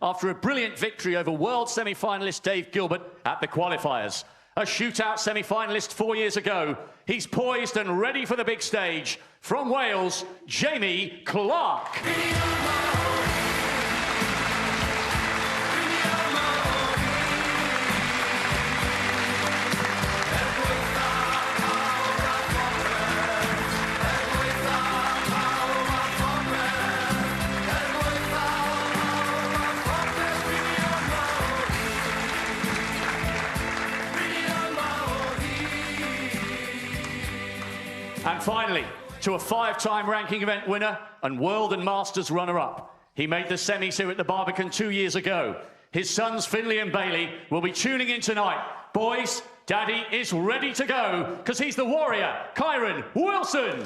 after a brilliant victory over world semi-finalist Dave Gilbert at the qualifiers. A shootout semi-finalist 4 years ago, he's poised and ready for the big stage. From Wales, Jamie Clarke. And finally, to a 5-time ranking event winner and World and Masters runner-up. He made the semis here at the Barbican 2 years ago. His sons, Finley and Bailey, will be tuning in tonight. Boys, Daddy is ready to go, because he's the warrior, Kyren Wilson.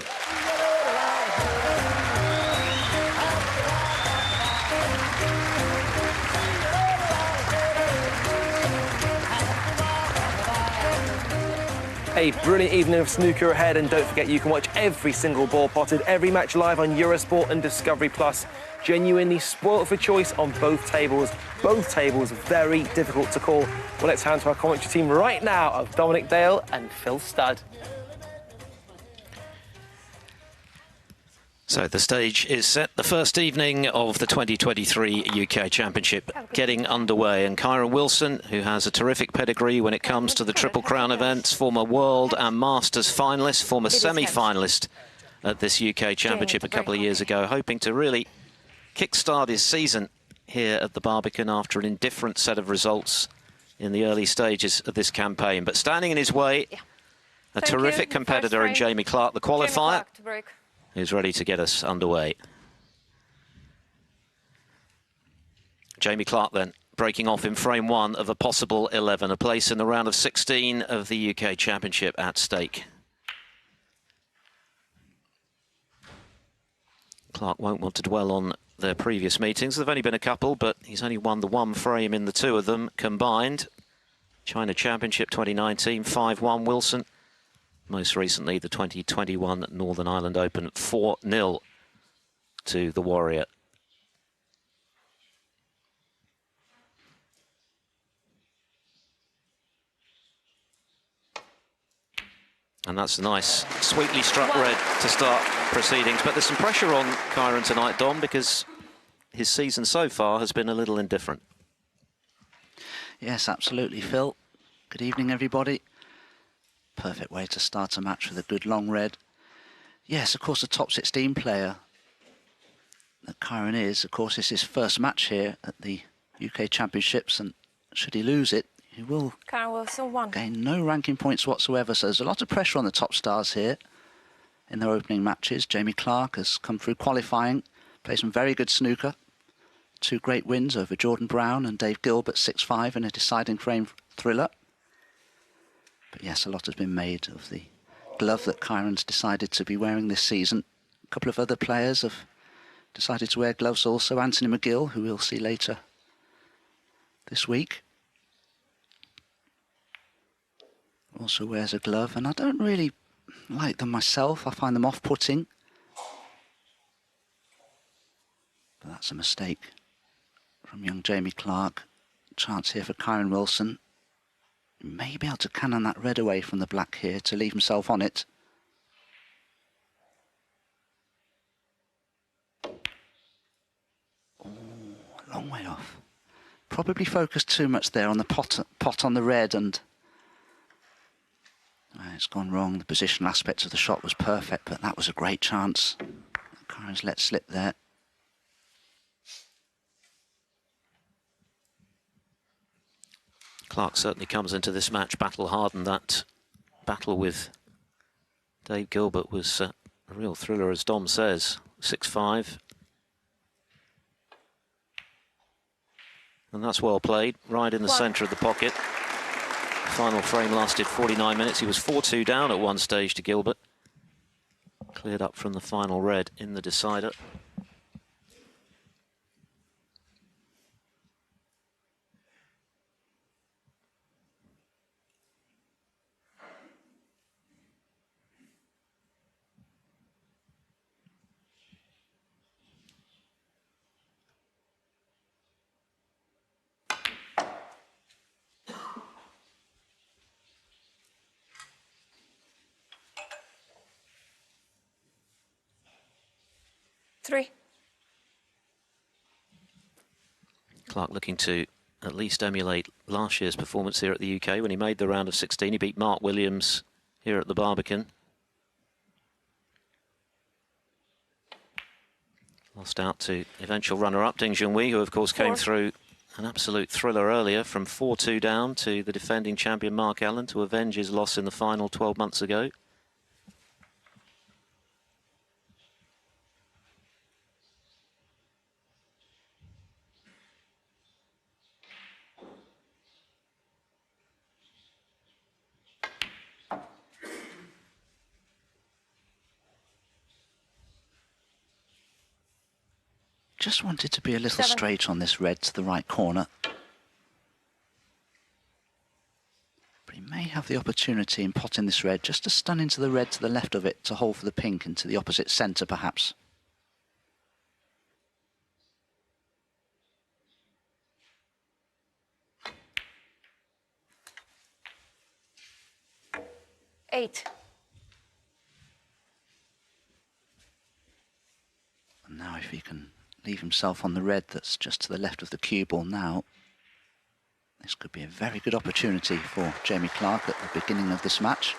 A brilliant evening of snooker ahead, and don't forget you can watch every single ball potted, every match live on Eurosport and Discovery Plus. Genuinely spoilt for choice on both tables. Both tables very difficult to call. Well, let's hand to our commentary team right now of Dominic Dale and Phil Studd. So the stage is set. The first evening of the 2023 UK Championship getting underway, and Kyren Wilson, who has a terrific pedigree when it comes to the Triple Crown events, former World and Masters finalist, former semi-finalist at this UK Championship a couple of years ago, hoping to really kickstart his season here at the Barbican after an indifferent set of results in the early stages of this campaign. But standing in his way, a terrific competitor in Jamie Clarke, the qualifier, who's ready to get us underway. Jamie Clarke then breaking off in frame one of a possible 11, a place in the round of 16 of the UK Championship at stake. Clarke won't want to dwell on their previous meetings. There've only been a couple, but he's only won the one frame in the two of them combined. China Championship 2019, 5-1 Wilson. Most recently, the 2021 Northern Ireland Open, 4-0 to the Warrior. And that's a nice, sweetly struck red to start proceedings. But there's some pressure on Kyren tonight, Dom, because his season so far has been a little indifferent. Yes, absolutely, Phil. Good evening, everybody. Perfect way to start a match with a good long red. Yes, of course, the top 16 player that Kyren is, of course, it's his first match here at the UK Championships, and should he lose it, he will gain no ranking points whatsoever. So there's a lot of pressure on the top stars here in their opening matches. Jamie Clarke has come through qualifying, played some very good snooker. 2 great wins over Jordan Brown and Dave Gilbert, 6-5 in a deciding frame thriller. But yes, a lot has been made of the glove that Kyren's decided to be wearing this season. A couple of other players have decided to wear gloves also. Anthony McGill, who we'll see later this week, also wears a glove, and I don't really like them myself. I find them off-putting. But that's a mistake from young Jamie Clarke. Chance here for Kyren Wilson. May be able to cannon that red away from the black here to leave himself on it. Oh, a long way off. Probably focused too much there on the pot on the red, and it's gone wrong. The positional aspect of the shot was perfect, but that was a great chance. Kyren's let slip there. Clarke certainly comes into this match battle-hardened. That battle with Dave Gilbert was a real thriller, as Dom says. 6-5. And that's well played, right in the centre of the pocket. The final frame lasted 49 minutes. He was 4-2 down at one stage to Gilbert. Cleared up from the final red in the decider. 3. Clarke looking to at least emulate last year's performance here at the UK when he made the round of 16. He beat Mark Williams here at the Barbican. Lost out to eventual runner-up Ding Junhui, who of course came 4. through an absolute thriller earlier from 4-2 down to the defending champion Mark Allen to avenge his loss in the final 12 months ago. Just wanted to be a little 7. straight on this red to the right corner. But he may have the opportunity in potting this red just to stun into the red to the left of it to hold for the pink into the opposite centre perhaps. Eight. And now if he can leave himself on the red that's just to the left of the cue ball now, this could be a very good opportunity for Jamie Clarke at the beginning of this match.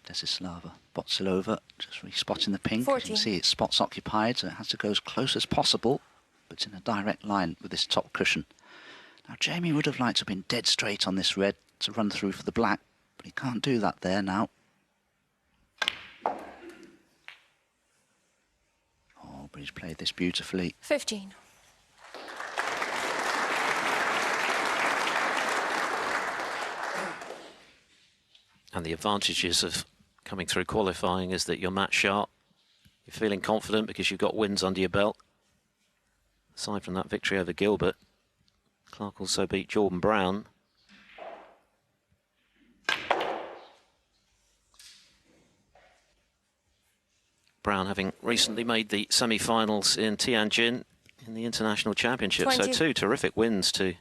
Desislava Botsilova just re-spotting the pink. 14. As you can see, its spot's occupied, so it has to go as close as possible, but in a direct line with this top cushion. Now, Jamie would have liked to have been dead straight on this red to run through for the black, but he can't do that there now. Oh, but he's played this beautifully. 15. And the advantages of coming through qualifying is that you're match sharp. You're feeling confident because you've got wins under your belt. Aside from that victory over Gilbert, Clarke also beat Jordan Brown. Brown having recently made the semi-finals in Tianjin in the International Championship. 20. So 2 terrific wins to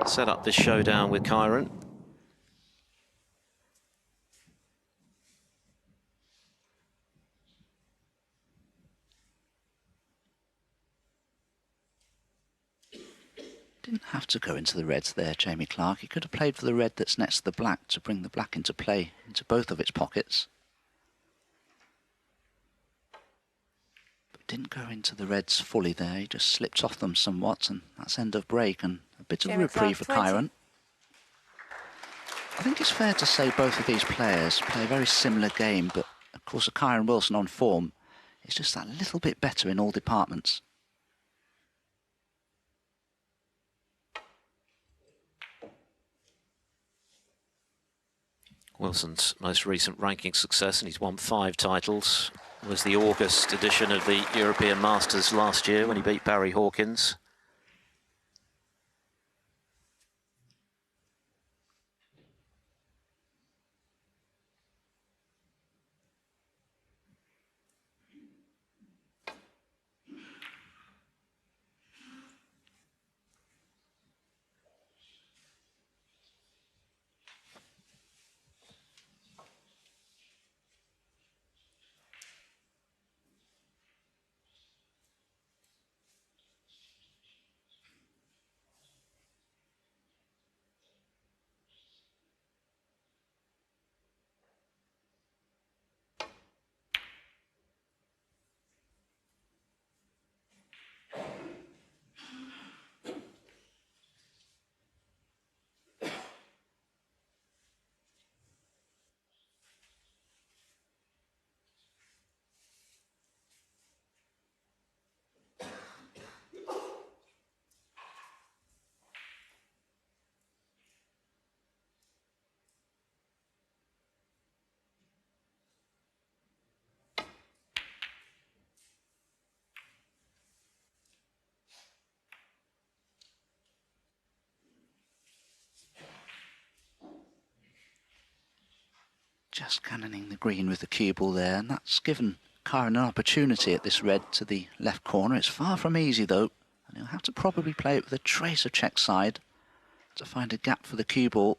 set up this showdown with Kyren. Didn't have to go into the reds there, Jamie Clarke. He could have played for the red that's next to the black to bring the black into play, into both of its pockets. But didn't go into the reds fully there. He just slipped off them somewhat, and that's end of break and a bit of Jamie reprieve for Clarke, 20. Kyren. I think it's fair to say both of these players play a very similar game, but of course a Kyren Wilson on form is just that little bit better in all departments. Wilson's most recent ranking success, and he's won 5 titles, was the August edition of the European Masters last year when he beat Barry Hawkins. Just cannoning the green with the cue ball there, and that's given Kyren an opportunity at this red to the left corner. It's far from easy though, and he'll have to probably play it with a trace of check side to find a gap for the cue ball,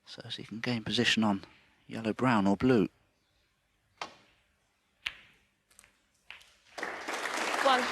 so as he can gain position on yellow, brown or blue. One.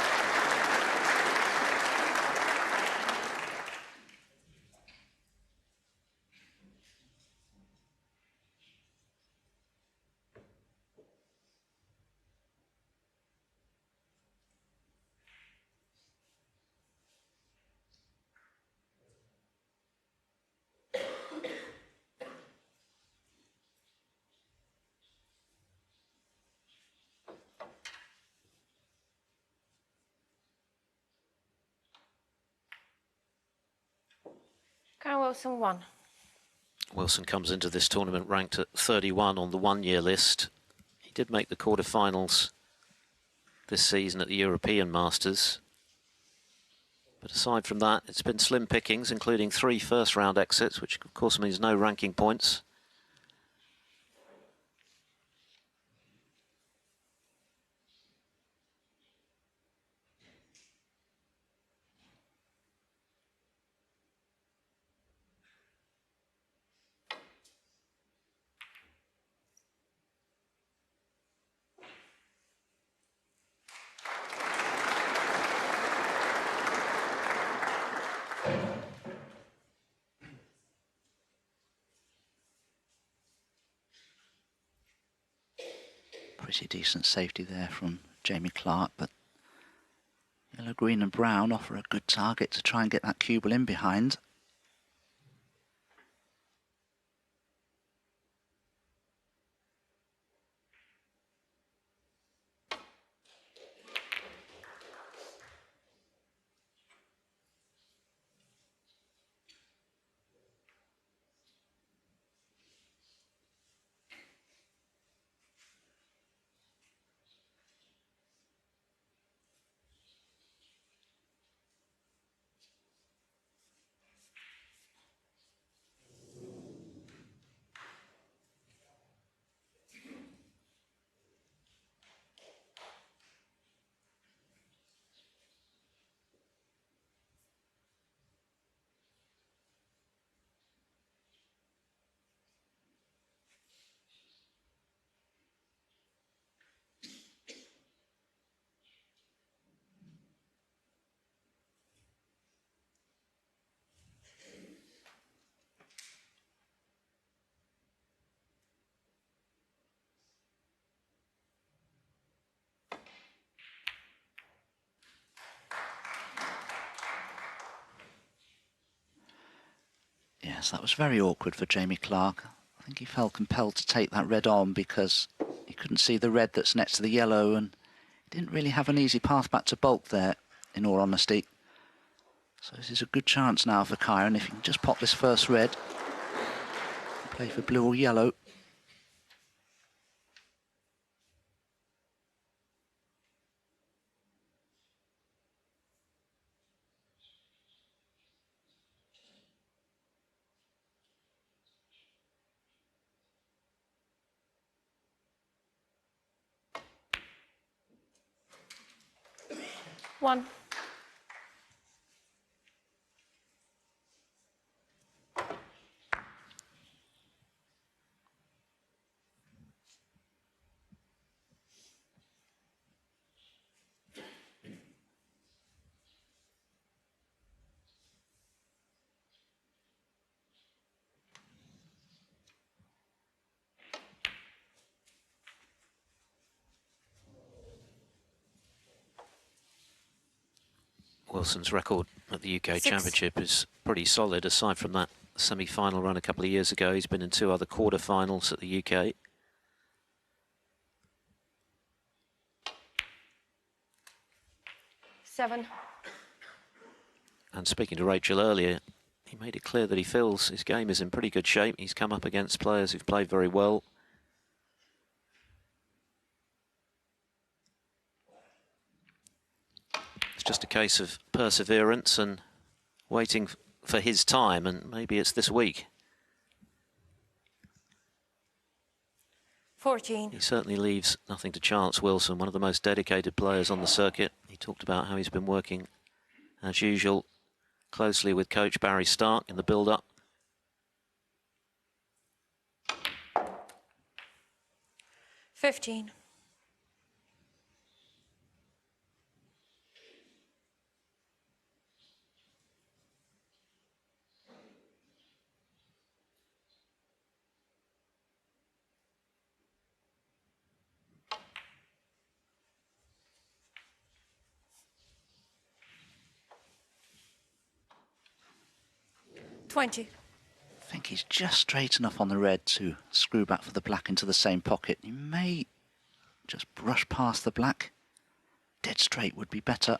Kyren Wilson, 1. Wilson comes into this tournament ranked at 31 on the one-year list. He did make the quarterfinals this season at the European Masters. But aside from that, it's been slim pickings, including 3 first-round exits, which of course means no ranking points. Pretty decent safety there from Jamie Clarke, but yellow, green and brown offer a good target to try and get that cue ball in behind. Yes, that was very awkward for Jamie Clarke. I think he felt compelled to take that red on because he couldn't see the red that's next to the yellow, and he didn't really have an easy path back to bulk there, in all honesty. So this is a good chance now for Kyren if he can just pop this first red. Play for blue or yellow. One. Wilson's record at the UK 6. Championship is pretty solid. Aside from that semi-final run a couple of years ago, he's been in 2 other quarter-finals at the UK. Seven. And speaking to Rachel earlier, he made it clear that he feels his game is in pretty good shape. He's come up against players who've played very well. It's just a case of perseverance and waiting for his time, and maybe it's this week. 14. He certainly leaves nothing to chance, Wilson, one of the most dedicated players on the circuit. He talked about how he's been working, as usual, closely with coach Barry Stark in the build-up. 15. $20. I think he's just straight enough on the red to screw back for the black into the same pocket. He may just brush past the black. Dead straight would be better.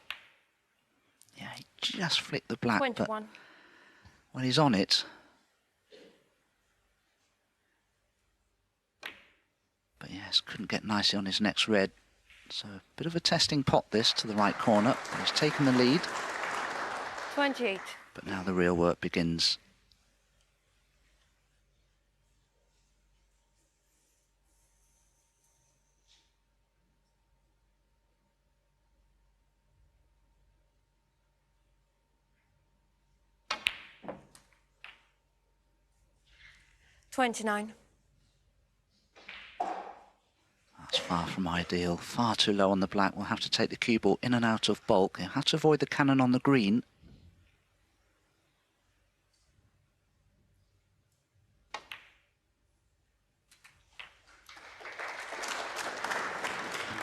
Yeah, he just flicked the black, 21. but when he's on it... But yes, couldn't get nicely on his next red. So a bit of a testing pot this to the right corner. He's taken the lead. 28. But now the real work begins. $29. That's far from ideal. Far too low on the black. We'll have to take the cue ball in and out of bulk. He'll have to avoid the cannon on the green.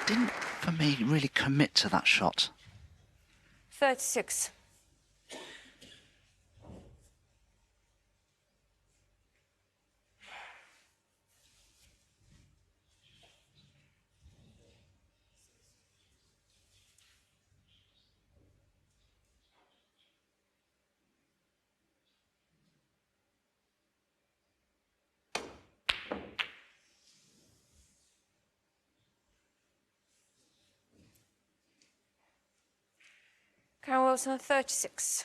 Didn't, for me, really commit to that shot. 36. Kyren Wilson, 36.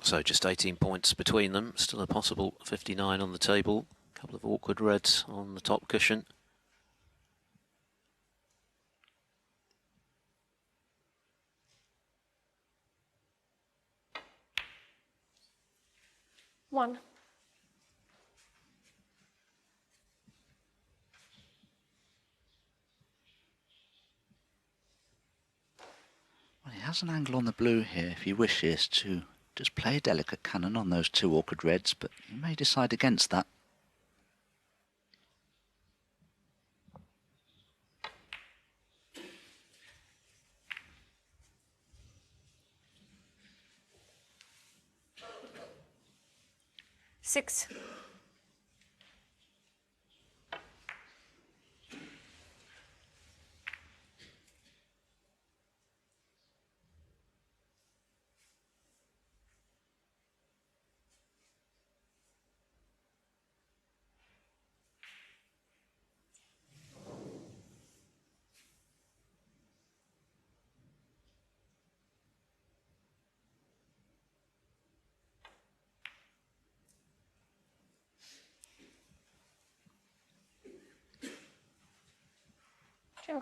So just 18 points between them. Still a possible 59 on the table. A couple of awkward reds on the top cushion. One. Well, he has an angle on the blue here if he wishes to just play a delicate cannon on those two awkward reds, but he may decide against that. Six.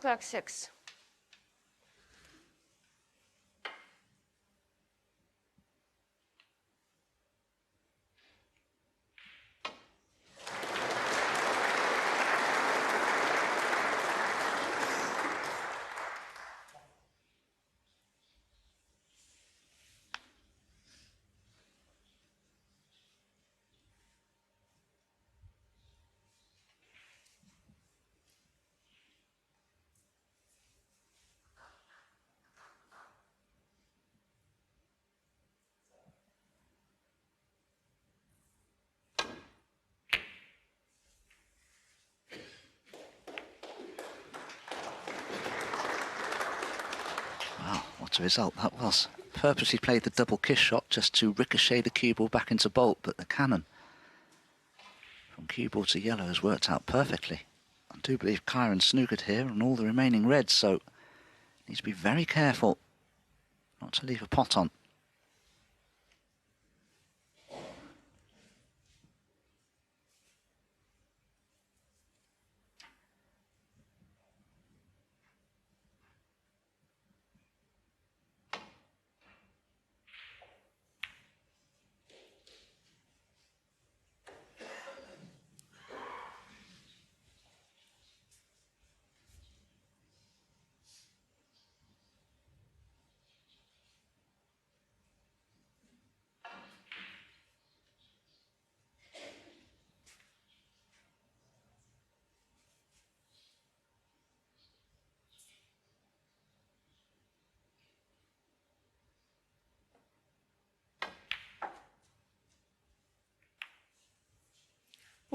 Clarke, 6. What a result that was. Purposely played the double kiss shot just to ricochet the cue ball back into bolt, but the cannon from cue ball to yellow has worked out perfectly. I do believe Kyren snookered here on all the remaining reds, so needs to be very careful not to leave a pot on.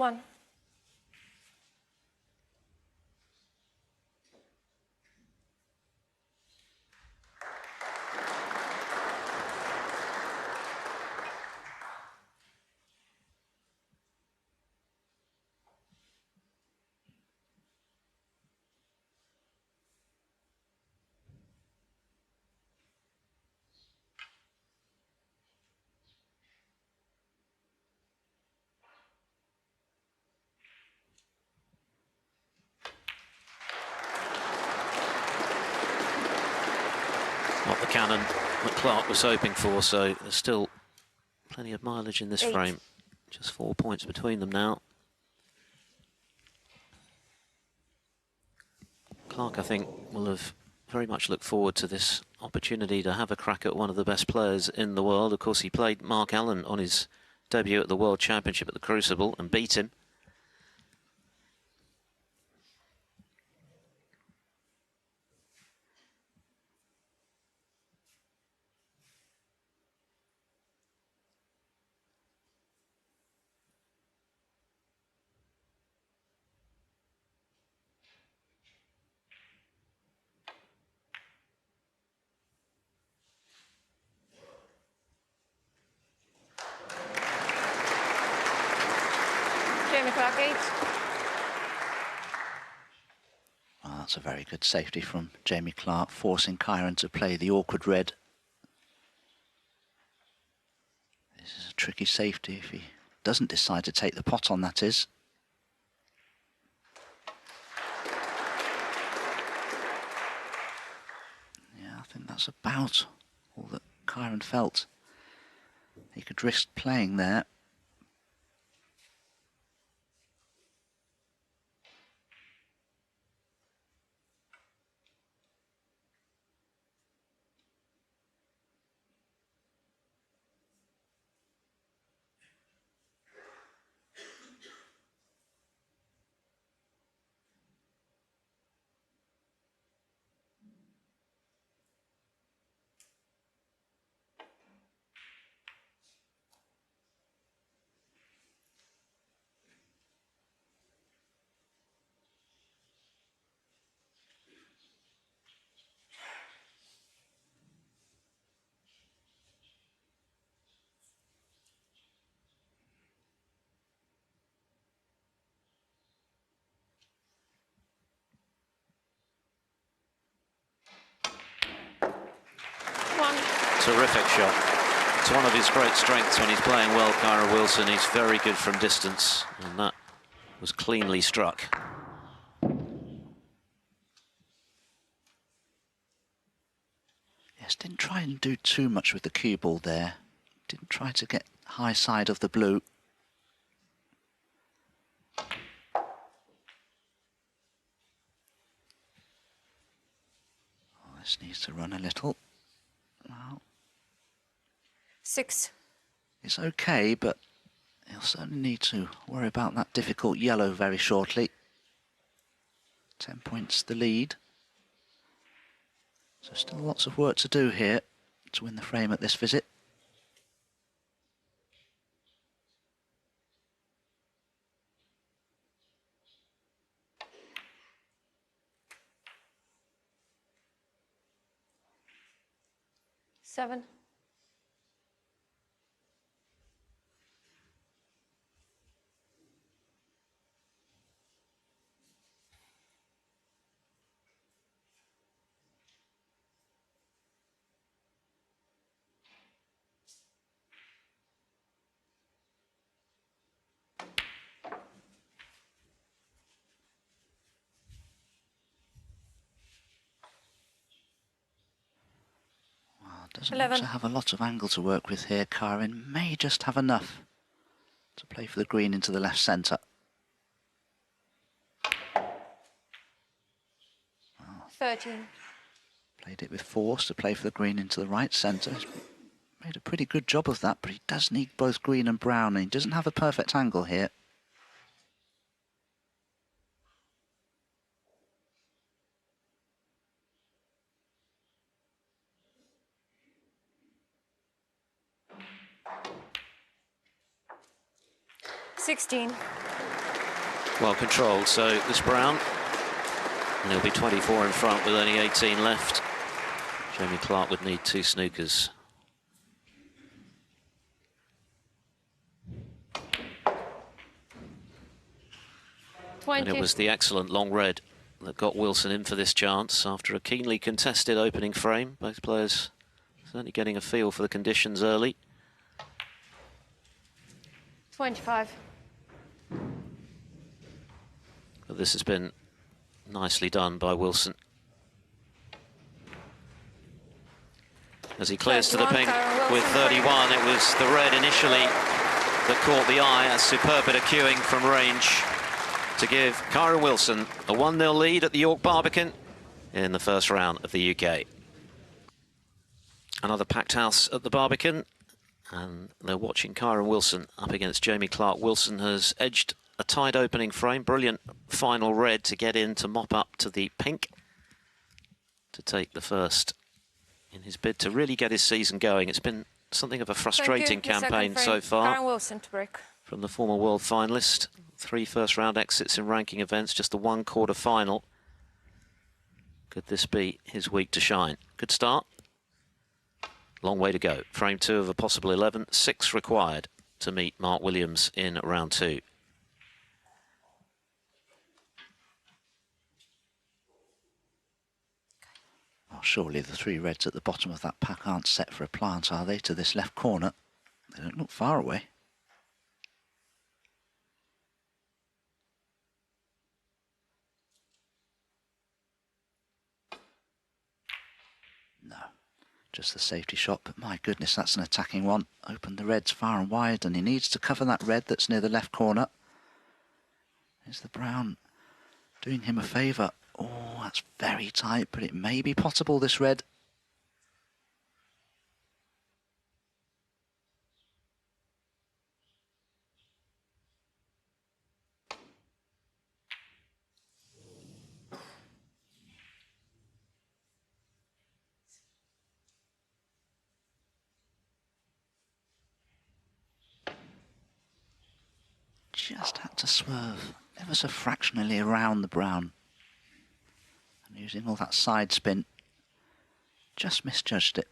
1. Not the cannon that Clarke was hoping for, so there's still plenty of mileage in this 8. frame. Just 4 points between them now. Clarke, I think, will have very much looked forward to this opportunity to have a crack at one of the best players in the world. Of course, he played Mark Allen on his debut at the World Championship at the Crucible and beat him. Clarke 8. Well, that's a very good safety from Jamie Clarke, forcing Kyren to play the awkward red. This is a tricky safety if he doesn't decide to take the pot on, that is. Yeah, I think that's about all that Kyren felt he could risk playing there. Terrific shot. It's one of his great strengths when he's playing well, Kyren Wilson. He's very good from distance, and that was cleanly struck. Yes, didn't try and do too much with the cue ball there. Didn't try to get high side of the blue. Oh, this needs to run a little. Well, 6. it's okay, but he'll certainly need to worry about that difficult yellow very shortly. 10 points the lead. So still lots of work to do here to win the frame at this visit. Seven. Doesn't 11. look to have a lot of angle to work with here. Kyren may just have enough to play for the green into the left centre. 13. Played it with force to play for the green into the right centre. He's made a pretty good job of that, but he does need both green and brown, and he doesn't have a perfect angle here. Sixteen. well controlled. So this Brown, and he'll be 24 in front with only 18 left. Jamie Clarke would need 2 snookers. And it was the excellent long red that got Wilson in for this chance after a keenly contested opening frame. Both players certainly getting a feel for the conditions early. 25. But this has been nicely done by Wilson. As he clears to the pink with 31, it was the red initially that caught the eye. A superb bit of cueing from range to give Kyren Wilson a 1-0 lead at the York Barbican in the first round of the UK. Another packed house at the Barbican, and they're watching Kyren Wilson up against Jamie Clarke. Wilson has edged a tight opening frame, brilliant final red to get in to mop up to the pink to take the first in his bid to really get his season going. It's been something of a frustrating campaign so far. Kyren Wilson to break. From the former world finalist, 3 first-round exits in ranking events, just the 1 quarter-final. Could this be his week to shine? Good start. Long way to go. Frame 2 of a possible 11. 6 required to meet Mark Williams in round 2. Well, surely the 3 reds at the bottom of that pack aren't set for a plant, are they, to this left corner? They don't look far away. No, just the safety shot, but my goodness, that's an attacking one. Opened the reds far and wide, and he needs to cover that red that's near the left corner. Is the brown doing him a favour? Oh, that's very tight, but it may be possible, this red. Just had to swerve ever so fractionally around the brown. And using all that side spin, just misjudged it.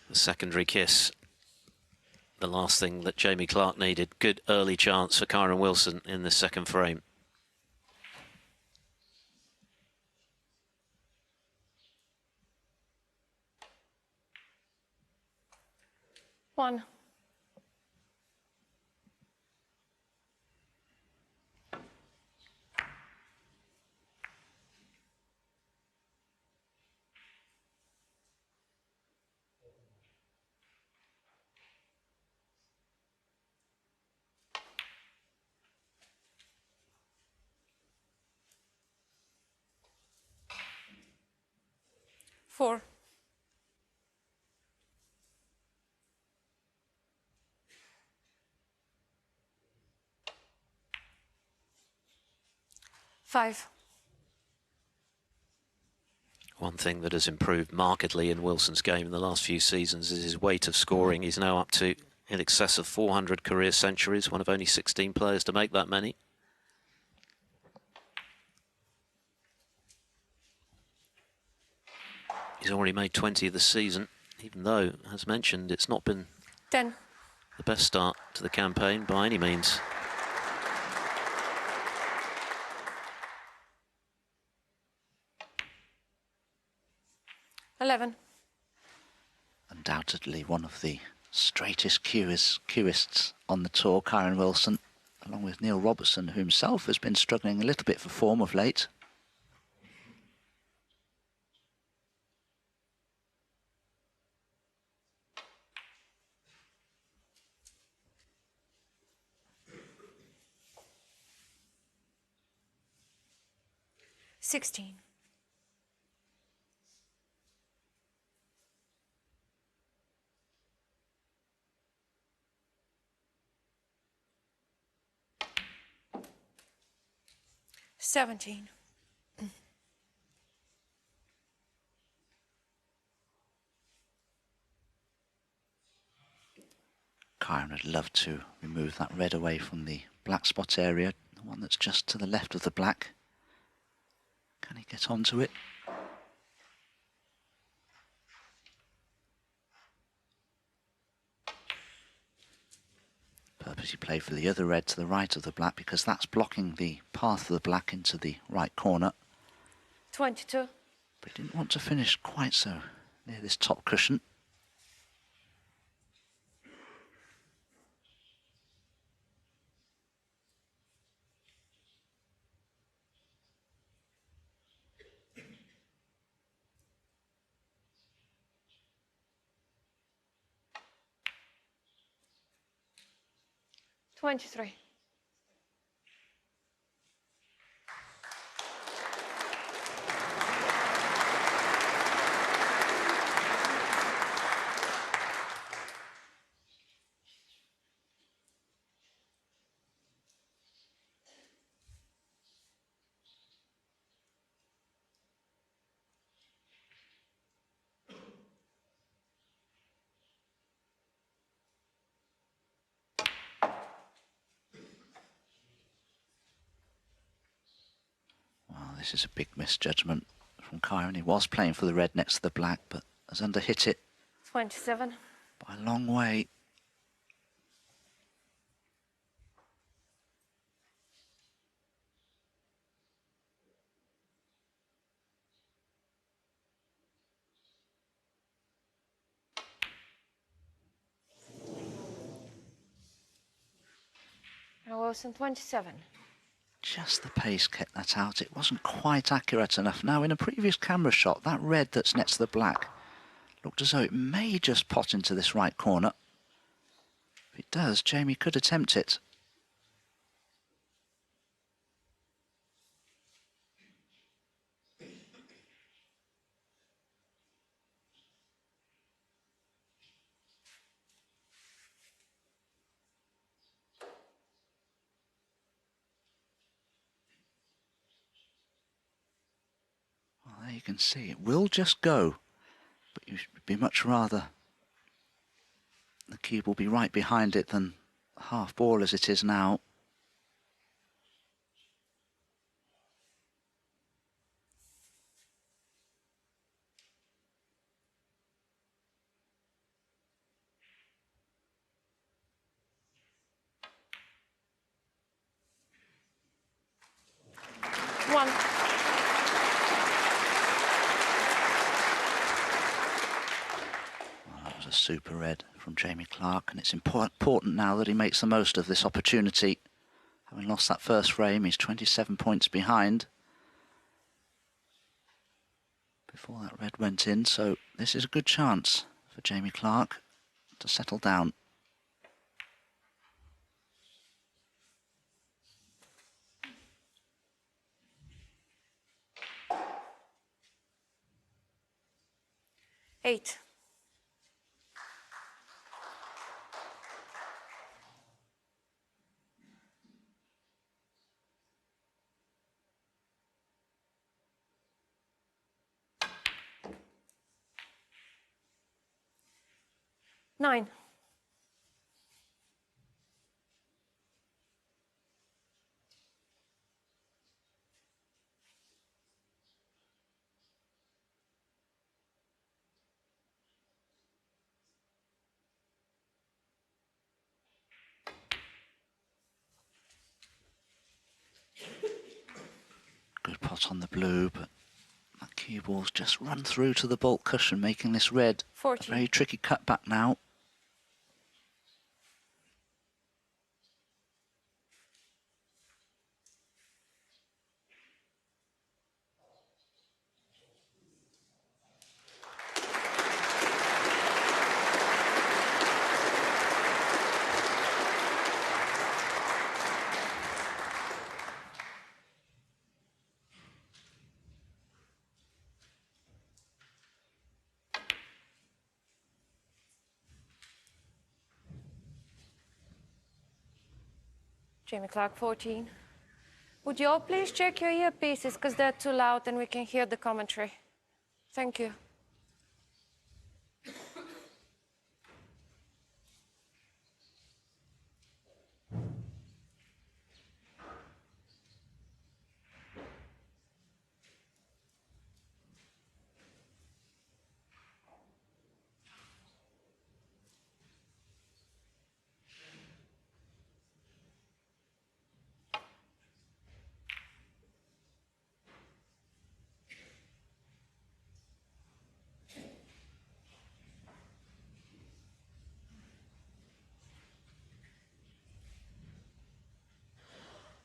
The secondary kiss, the last thing that Jamie Clarke needed. Good early chance for Kyren Wilson in the second frame. One. Four. Five. One thing that has improved markedly in Wilson's game in the last few seasons is his weight of scoring. He's now up to in excess of 400 career centuries, one of only 16 players to make that many. He's already made 20 this season, even though, as mentioned, it's not been 10. the best start to the campaign by any means. $11. Undoubtedly one of the straightest cueists on the tour, Kyren Wilson, along with Neil Robertson, who himself has been struggling a little bit for form of late. 16. Seventeen. Kyren would love to remove that red away from the black spot area, the one that's just to the left of the black. Can he get onto it? Purposely played for the other red to the right of the black because that's blocking the path of the black into the right corner. 22. But he didn't want to finish quite so near this top cushion. Twenty-three. Well, this is a big misjudgment from Kyren. He was playing for the red next to the black, but has underhit it 27. by a long way. I was in 27. Just the pace kept that out. It wasn't quite accurate enough. Now, in a previous camera shot, that red that's next to the black looked as though it may just pot into this right corner. If it does, Jamie could attempt it. Well, there you can see it will just go, but you'd be much rather the cube will be right behind it than half ball as it is now. One. Well, that was a super red from Jamie Clarke, and it's important now that he makes the most of this opportunity. Having lost that first frame, he's 27 points behind before that red went in, so this is a good chance for Jamie Clarke to settle down. Eight. Nine. Good pot on the blue, but that cue ball's just run through to the baulk cushion, making this red 14. a very tricky cutback now. Jamie Clarke, 14. Would you all please check your earpieces because they're too loud and we can hear the commentary. Thank you.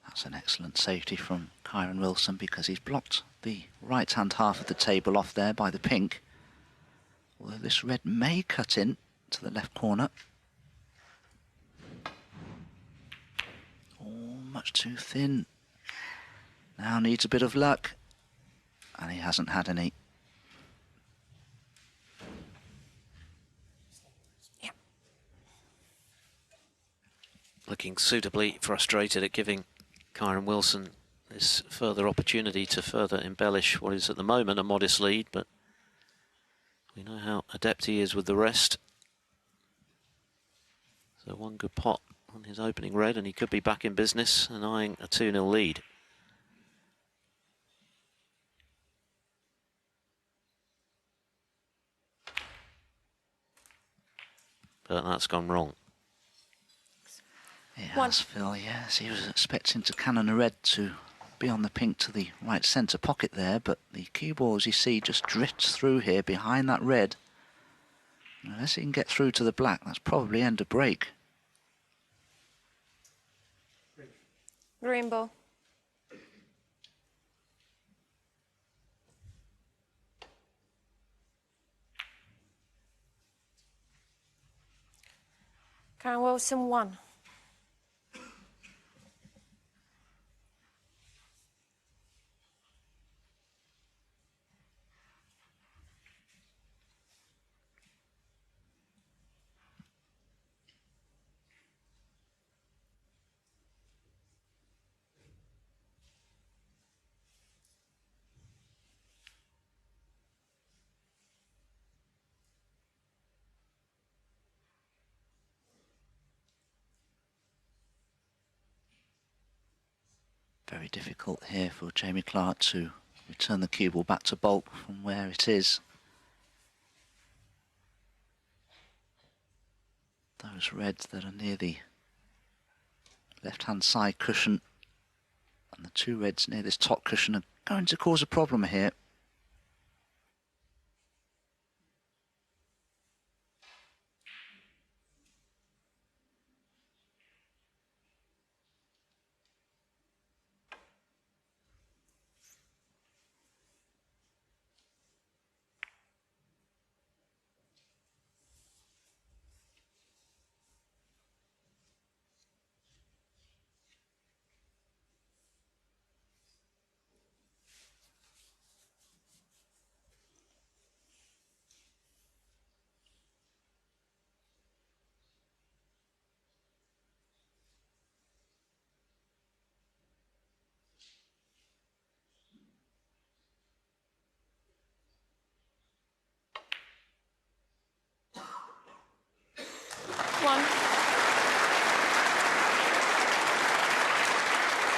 That's an excellent safety from Kyren Wilson because he's blocked the right-hand half of the table off there by the pink. Although this red may cut in to the left corner. Oh, much too thin. Now needs a bit of luck. And he hasn't had any. Yeah. Looking suitably frustrated at giving Kyren Wilson this further opportunity to further embellish what is at the moment a modest lead, but we know how adept he is with the rest. So one good pot on his opening red and he could be back in business and eyeing a 2-0 lead. But that's gone wrong. It has, Phil, yes. He was expecting to cannon a red to be on the pink to the right centre pocket there, but the cue ball, as you see, just drifts through here behind that red. Unless he can get through to the black, that's probably end of break. Green ball. Kyren Wilson, 1. Very difficult here for Jamie Clarke to return the cue ball back to bulk from where it is. Those reds that are near the left-hand side cushion and the 2 reds near this top cushion are going to cause a problem here.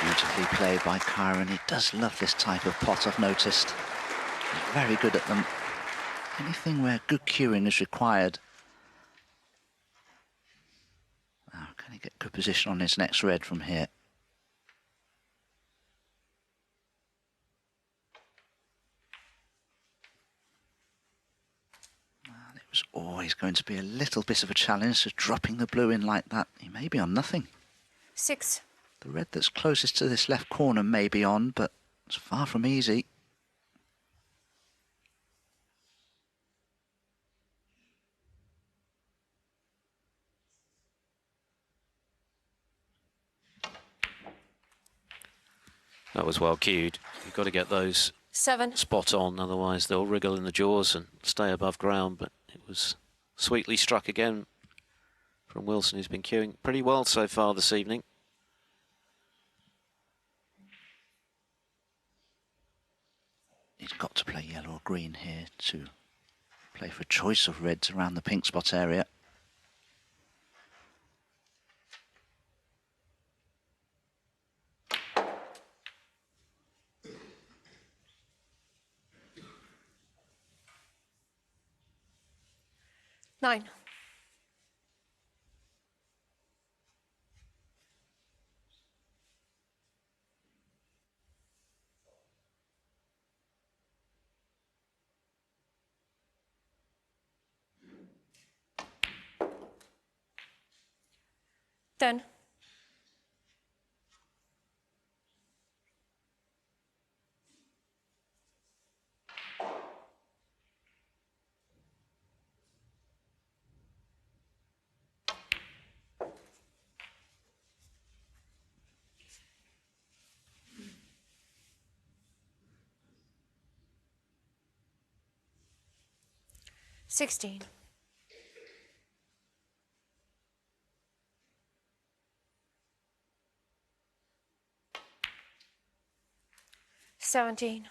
Beautifully played by Kyren. He does love this type of pot, I've noticed. He's very good at them. Anything where good cueing is required. Now, can he get good position on his next red from here? Well, it was always going to be a little bit of a challenge, so dropping the blue in like that, he may be on nothing. 6. The red that's closest to this left corner may be on, but it's far from easy. That was well cued. You've got to get those 7. spot on, otherwise they'll wriggle in the jaws and stay above ground. But it was sweetly struck again from Wilson, who's been cueing pretty well so far this evening. He's got to play yellow or green here to play for a choice of reds around the pink spot area. Nine. Ten. Sixteen. 17.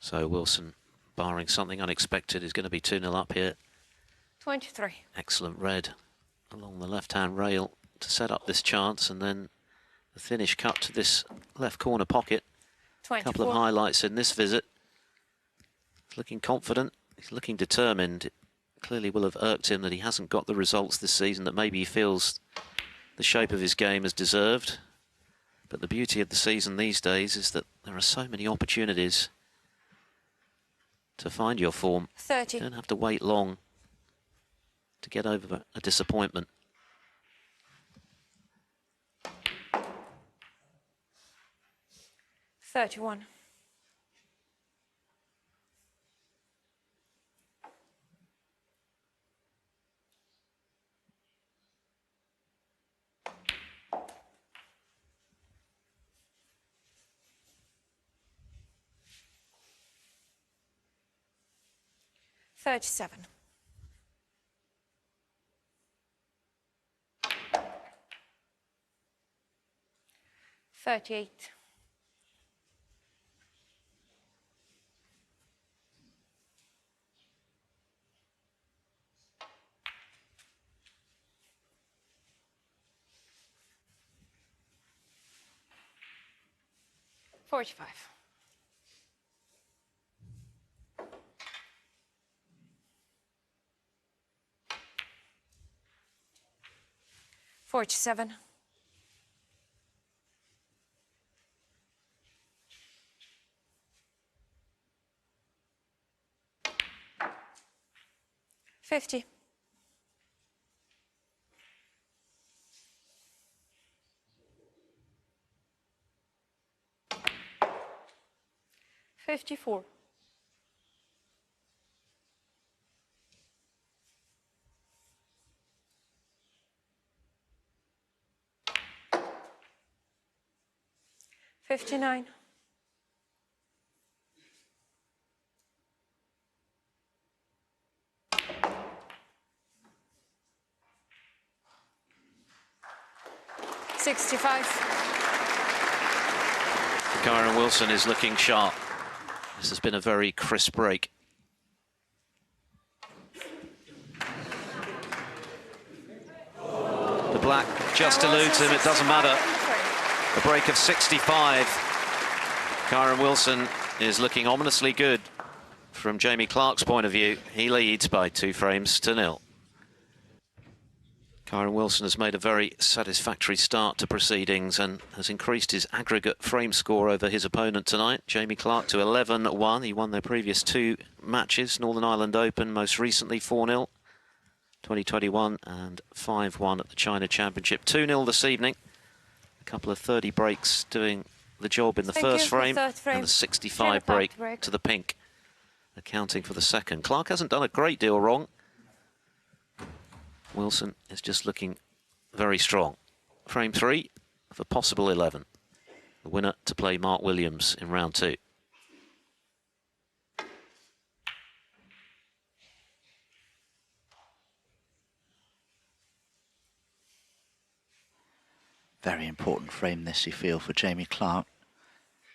'So Wilson, barring something unexpected, is going to be 2-0 up here. 23. Excellent red along the left-hand rail to set up this chance, and then the finish cut to this left corner pocket. 24. A couple of highlights in this visit. He's looking confident, he's looking determined. It clearly will have irked him that he hasn't got the results this season that maybe he feels the shape of his game has deserved. But the beauty of the season these days is that there are so many opportunities to find your form. 30. You don't have to wait long to get over a disappointment. $31. $37. $38. $45. 47. 50. 54. 59. 65. Kyren Wilson is looking sharp. This has been a very crisp break. The black just eludes him, it doesn't matter. A break of 65. Kyren Wilson is looking ominously good from Jamie Clarke's point of view. He leads by 2 frames to 0. Kyren Wilson has made a very satisfactory start to proceedings and has increased his aggregate frame score over his opponent tonight. Jamie Clarke to 11-1. He won their previous 2 matches, Northern Ireland Open, most recently 4-0, 2021, and 5-1 at the China Championship. 2-0 this evening. A couple of 30 breaks doing the job in the first frame, and a 65 break to the pink, accounting for the second. Clarke hasn't done a great deal wrong. Wilson is just looking very strong. Frame 3 of a possible 11. The winner to play Mark Williams in round 2. Very important frame this, you feel, for Jamie Clarke.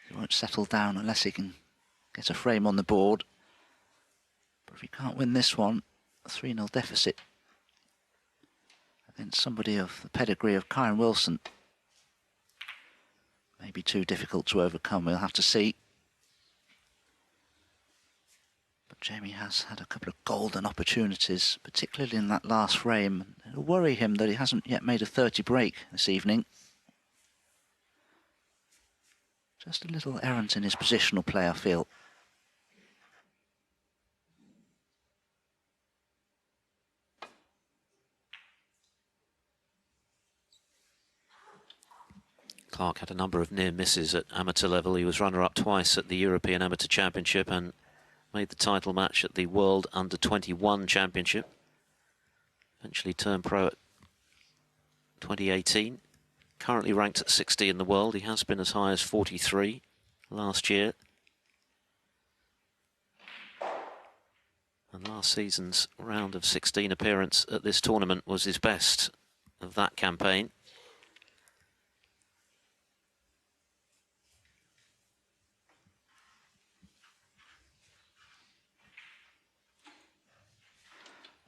He won't settle down unless he can get a frame on the board. But if he can't win this one, a 3-0 deficit against somebody of the pedigree of Kyren Wilson may be too difficult to overcome. We'll have to see. But Jamie has had a couple of golden opportunities, particularly in that last frame. It'll worry him that he hasn't yet made a 30 break this evening. Just a little errant in his positional play, I feel. Clarke had a number of near misses at amateur level. He was runner-up twice at the European Amateur Championship and made the title match at the World Under-21 Championship. Eventually turned pro at 2018. Currently ranked at 60 in the world. He has been as high as 43 last year. And last season's round of 16 appearance at this tournament was his best of that campaign.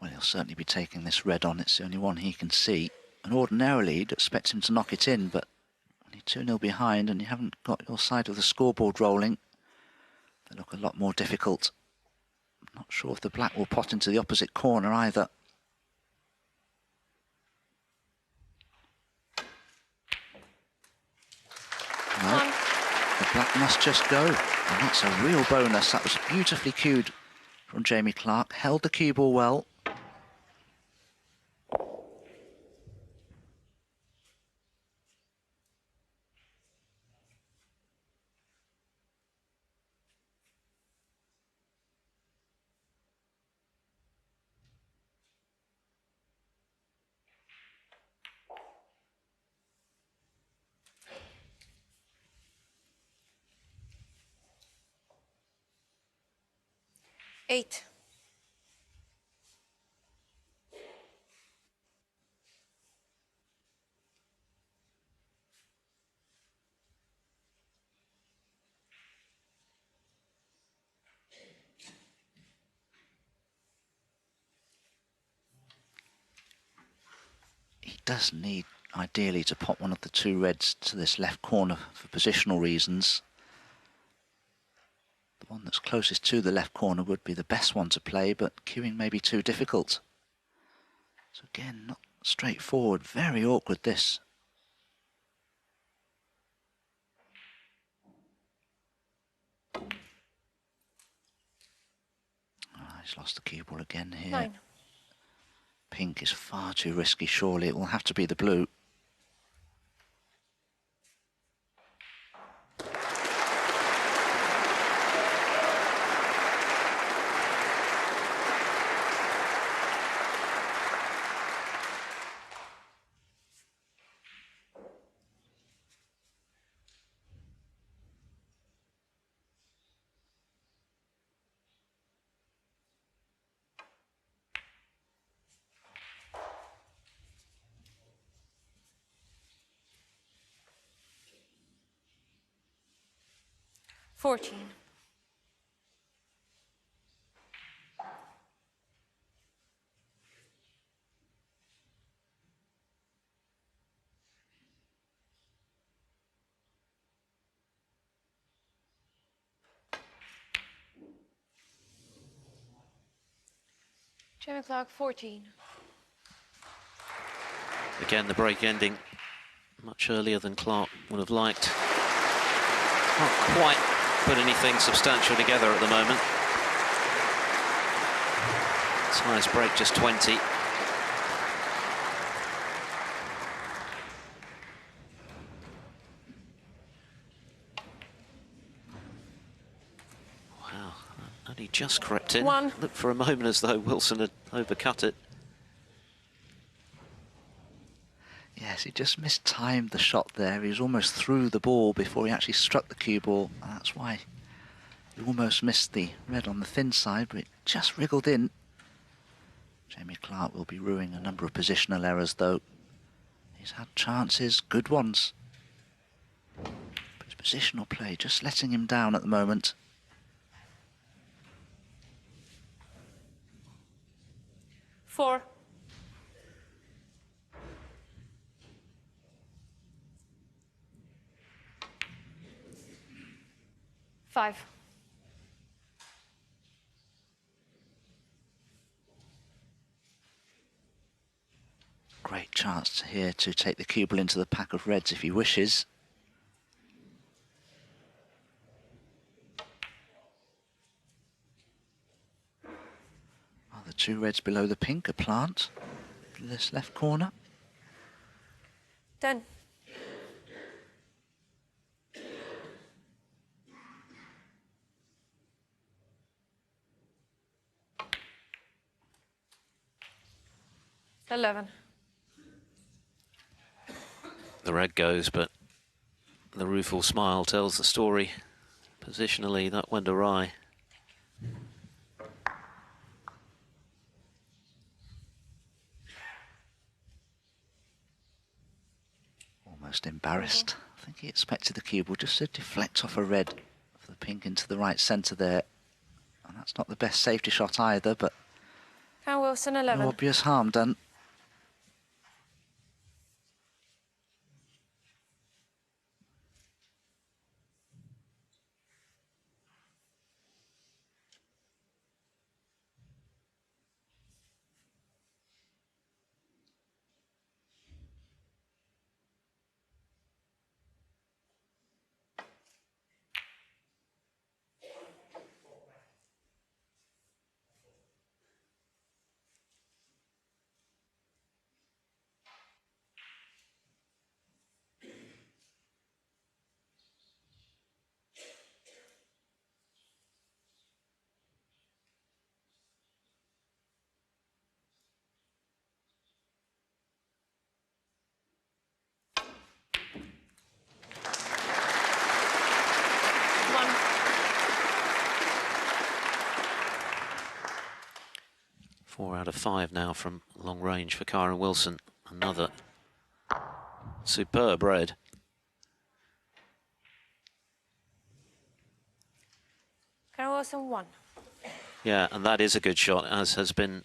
Well, he'll certainly be taking this red on. It's the only one he can see. And ordinarily, you'd expect him to knock it in, but when you're 2-0 behind and you haven't got your side of the scoreboard rolling, they look a lot more difficult. I'm not sure if the black will pot into the opposite corner either. No, the black must just go. And that's a real bonus. That was beautifully cued from Jamie Clarke. Held the cue ball well. Eight. He does need, ideally, to pop one of the two reds to this left corner for positional reasons. The one that's closest to the left corner would be the best one to play, but queuing may be too difficult. So again, not straightforward, very awkward this. He's lost the cue ball again here. 9. Pink is far too risky, surely. It will have to be the blue. $14. Jamie Clarke, 14. Again, the break ending much earlier than Clarke would have liked. Can't quite put anything substantial together at the moment. His highest break, just 20. Wow, only just crept in. 1. Looked for a moment as though Wilson had overcut it. Yes, he just mistimed the shot there. He was almost through the ball before he actually struck the cue ball. And that's why he almost missed the red on the thin side, but it just wriggled in. Jamie Clarke will be ruining a number of positional errors, though. He's had chances, good ones. But his positional play just letting him down at the moment. Four. Five. Great chance here to take the cue ball into the pack of reds if he wishes. Well, the two reds below the pink are plant. This left corner. 10. $11. The red goes, but the rueful smile tells the story. Positionally, that went awry. Almost embarrassed. I think he expected the cue ball just to deflect off a red of the pink into the right centre there. And that's not the best safety shot either, but Kyren Wilson, 11. no obvious harm done. One. Four out of five now from long range for Kyren Wilson. Another superb red. Kyren Wilson, 1. Yeah, and that is a good shot, as has been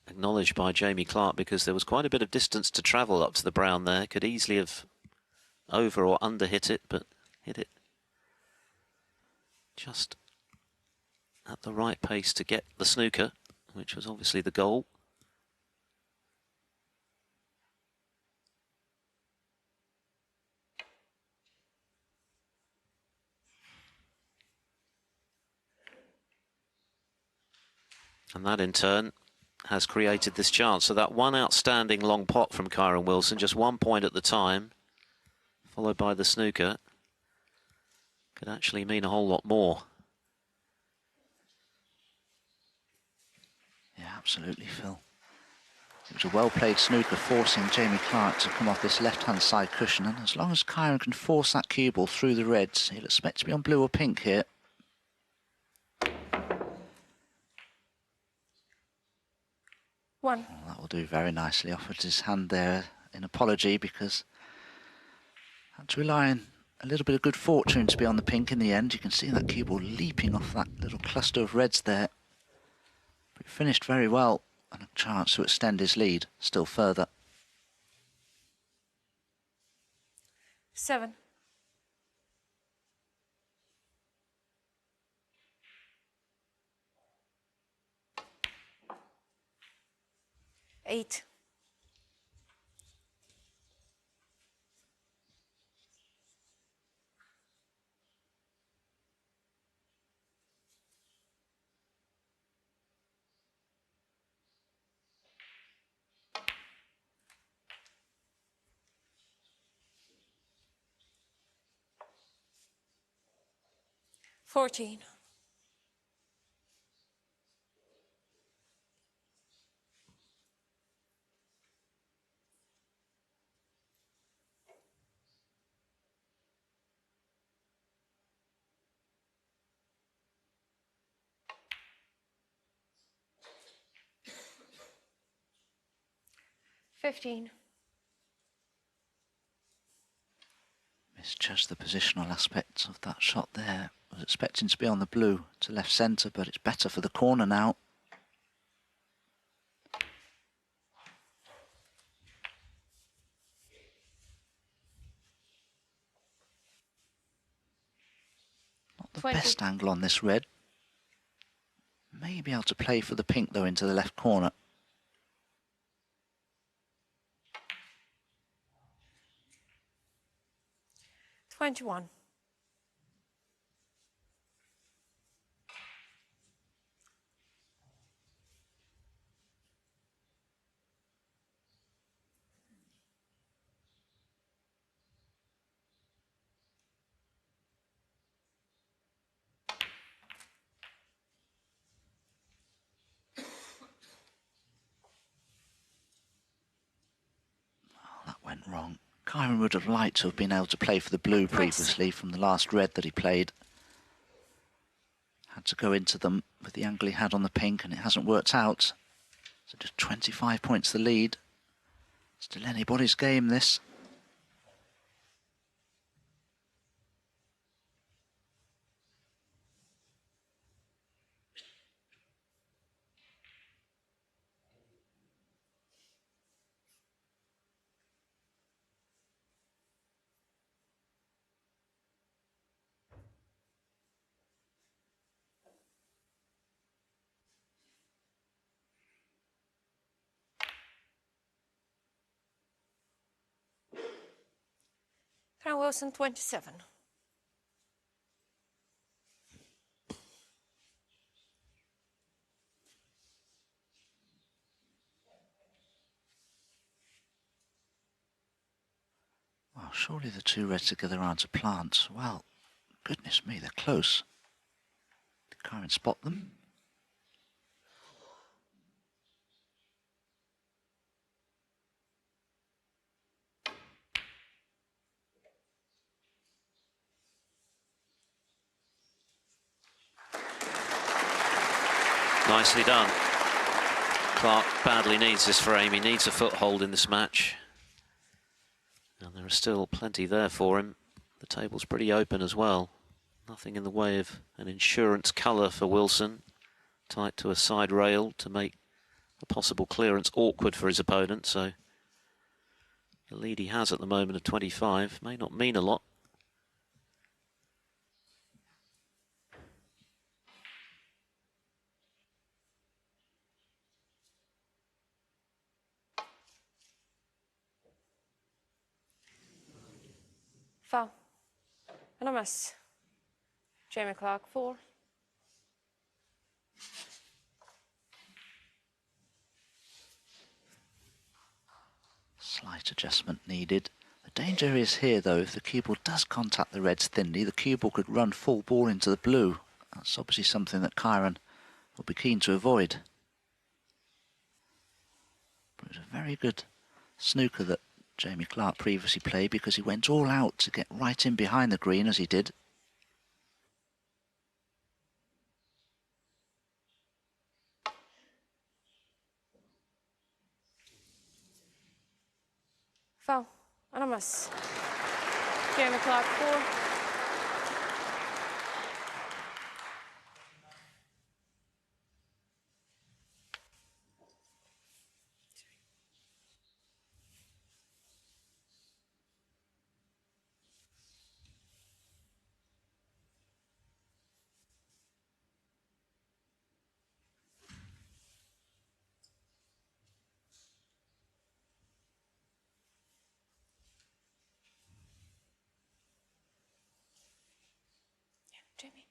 acknowledged by Jamie Clarke, because there was quite a bit of distance to travel up to the brown there. Could easily have over or under hit it, but hit it just at the right pace to get the snooker, which was obviously the goal. And that in turn has created this chance. So that one outstanding long pot from Kyren Wilson, just 1 point at the time, followed by the snooker, could actually mean a whole lot more. Yeah, absolutely, Phil. It was a well-played snooker, forcing Jamie Clarke to come off this left-hand side cushion. And as long as Kyren can force that cue ball through the reds, he'll expect to be on blue or pink here. 1. Well, that will do very nicely. Offered his hand there in apology because had to rely on a little bit of good fortune to be on the pink in the end. You can see that cue ball leaping off that little cluster of reds there. But it finished very well, and a chance to extend his lead still further. 7. 8. 14. 15. Misjudged the positional aspect of that shot there. Was expecting to be on the blue to left centre, but it's better for the corner now. Not the 20. best angle on this red. May be able to play for the pink though into the left corner. $21. That went wrong. Kyren would have liked to have been able to play for the blue previously from the last red that he played. Had to go into them with the angle he had on the pink, and it hasn't worked out. So just 25 points the lead. Still anybody's game, this. Kyren Wilson, 27. Well, surely the two reds together aren't a plant. Well, goodness me, they're close. Did Kyren spot them? Nicely done. Clarke badly needs this frame. He needs a foothold in this match. And there are still plenty there for him. The table's pretty open as well. Nothing in the way of an insurance colour for Wilson. Tight to a side rail to make a possible clearance awkward for his opponent. So the lead he has at the moment of 25 may not mean a lot. Foul. And a miss. Jamie Clarke, 4. Slight adjustment needed. The danger is here though, if the cue ball does contact the reds thinly, the cue ball could run full ball into the blue. That's obviously something that Kyren will be keen to avoid. But it was a very good snooker that Jamie Clarke previously played, because he went all out to get right in behind the green as he did. Foul. And a miss. Jamie Clarke, 4. Jamie.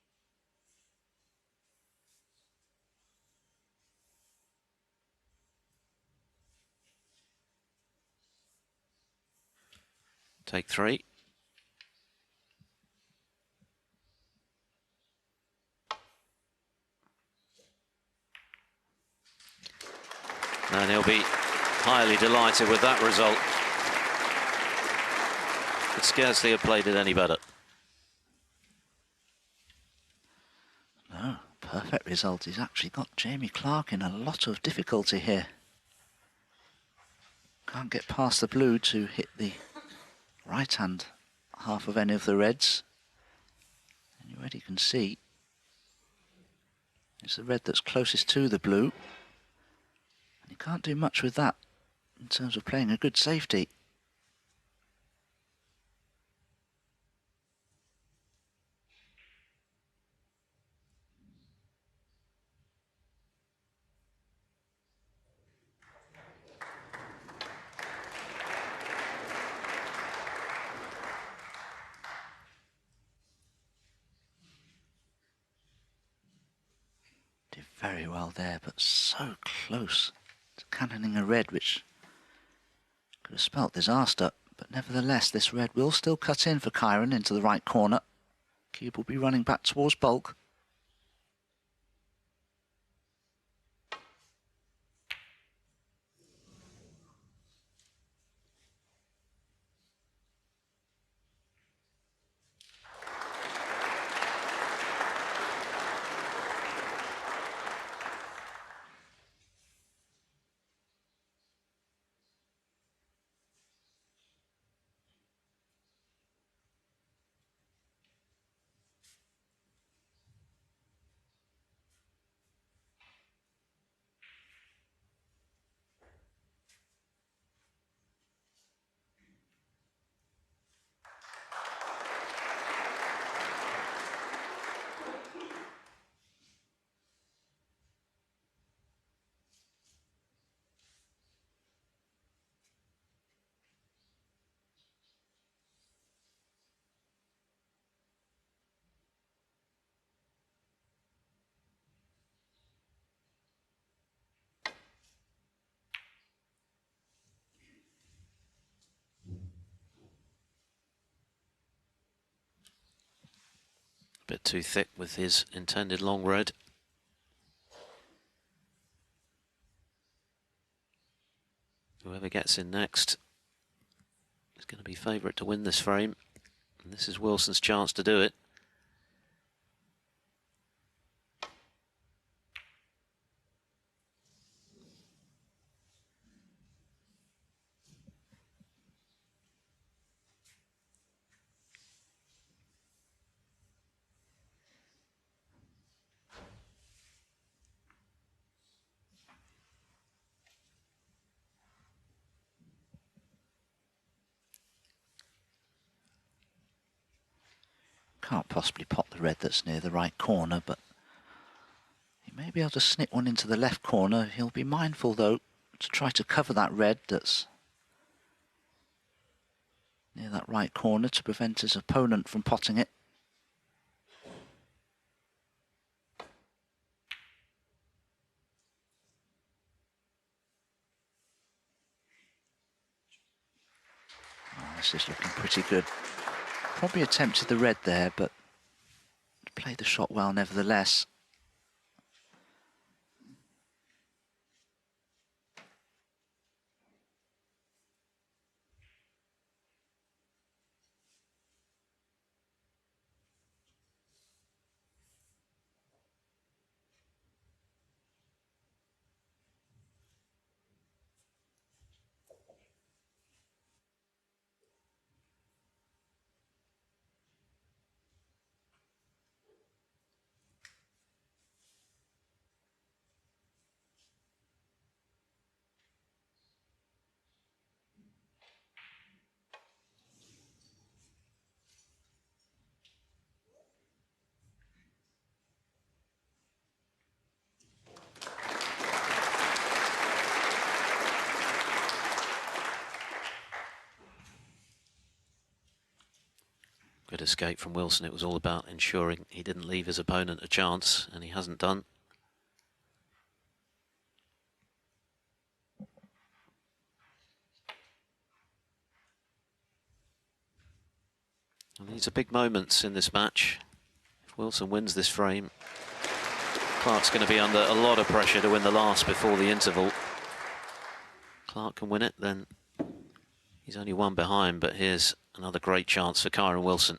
Take 3. And he'll be highly delighted with that result. Could scarcely have played it any better. No, perfect result. He's actually got Jamie Clarke in a lot of difficulty here. can't get past the blue to hit the right-hand half of any of the reds. And you already can see it's the red that's closest to the blue. And you can't do much with that in terms of playing a good safety. Did very well there, but so close to cannoning a red, which could have spelt disaster. But nevertheless, this red will still cut in for Kyren into the right corner. Cube will be running back towards bulk. Bit too thick with his intended long red. Whoever gets in next is going to be favourite to win this frame. And this is Wilson's chance to do it. Can't possibly pot the red that's near the right corner, but he may be able to snip one into the left corner. He'll be mindful, though, to try to cover that red that's near that right corner to prevent his opponent from potting it. Oh, this is looking pretty good. Probably attempted the red there, but played the shot well nevertheless. Good escape from Wilson. It was all about ensuring he didn't leave his opponent a chance, and he hasn't done. And these are big moments in this match. If Wilson wins this frame, Clarke's going to be under a lot of pressure to win the last before the interval. Clarke can win it, then he's only one behind, but here's another great chance for Kyren Wilson.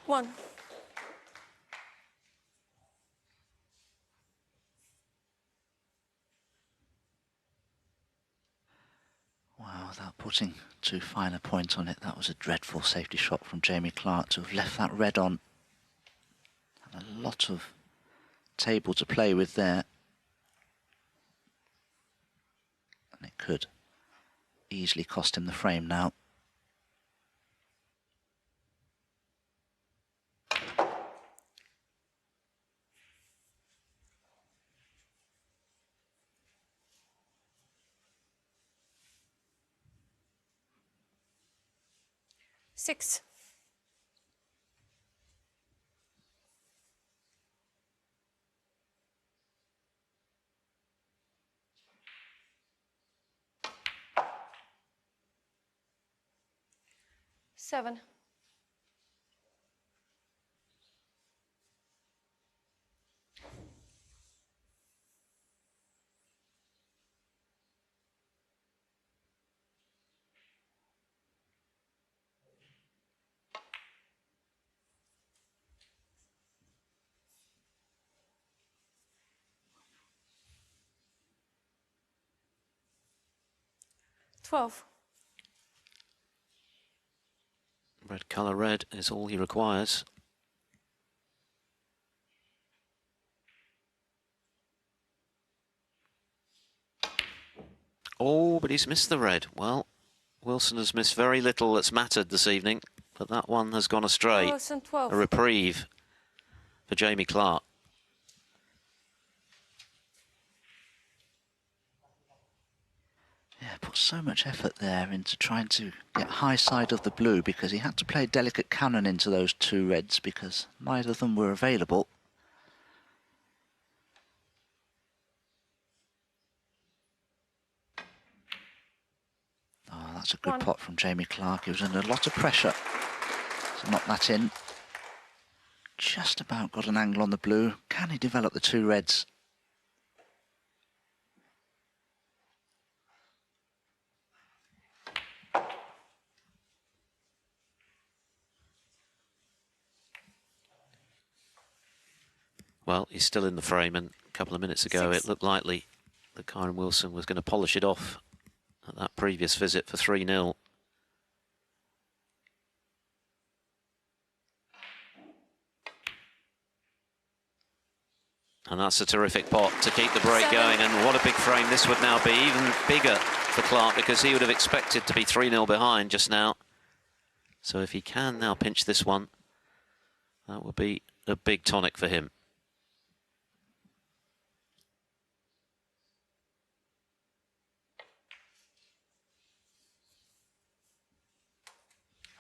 One. Putting too fine a point on it, that was a dreadful safety shot from Jamie Clarke to have left that red on. And a lot of table to play with there. And it could easily cost him the frame now. Six. Seven. $12. Red colour red is all he requires. Oh, but he's missed the red. Well, Wilson has missed very little that's mattered this evening, but that one has gone astray. Wilson, 12. A reprieve for Jamie Clarke. Yeah, put so much effort there into trying to get high side of the blue because he had to play delicate cannon into those two reds because neither of them were available. Oh, that's a good pot from Jamie Clarke. He was under a lot of pressure to knock that in. Just about got an angle on the blue. Can he develop the two reds? Well, he's still in the frame, and a couple of minutes ago it looked likely that Kyren Wilson was going to polish it off at that previous visit for 3-0. And that's a terrific pot to keep the break going, and what a big frame this would now be, even bigger for Clarke, because he would have expected to be 3-0 behind just now. So if he can now pinch this one, that would be a big tonic for him.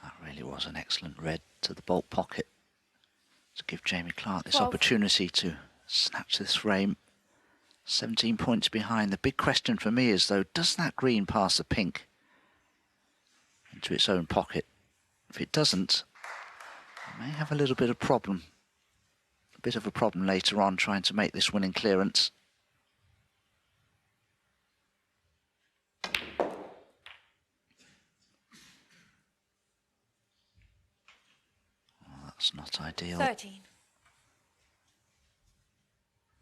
That really was an excellent red to the baulk pocket to give Jamie Clarke this opportunity to snatch this frame. 17 points behind. The big question for me is, though, does that green pass the pink into its own pocket? If it doesn't, it may have a little bit of problem. A bit of a problem later on trying to make this winning clearance. That's not ideal. 13.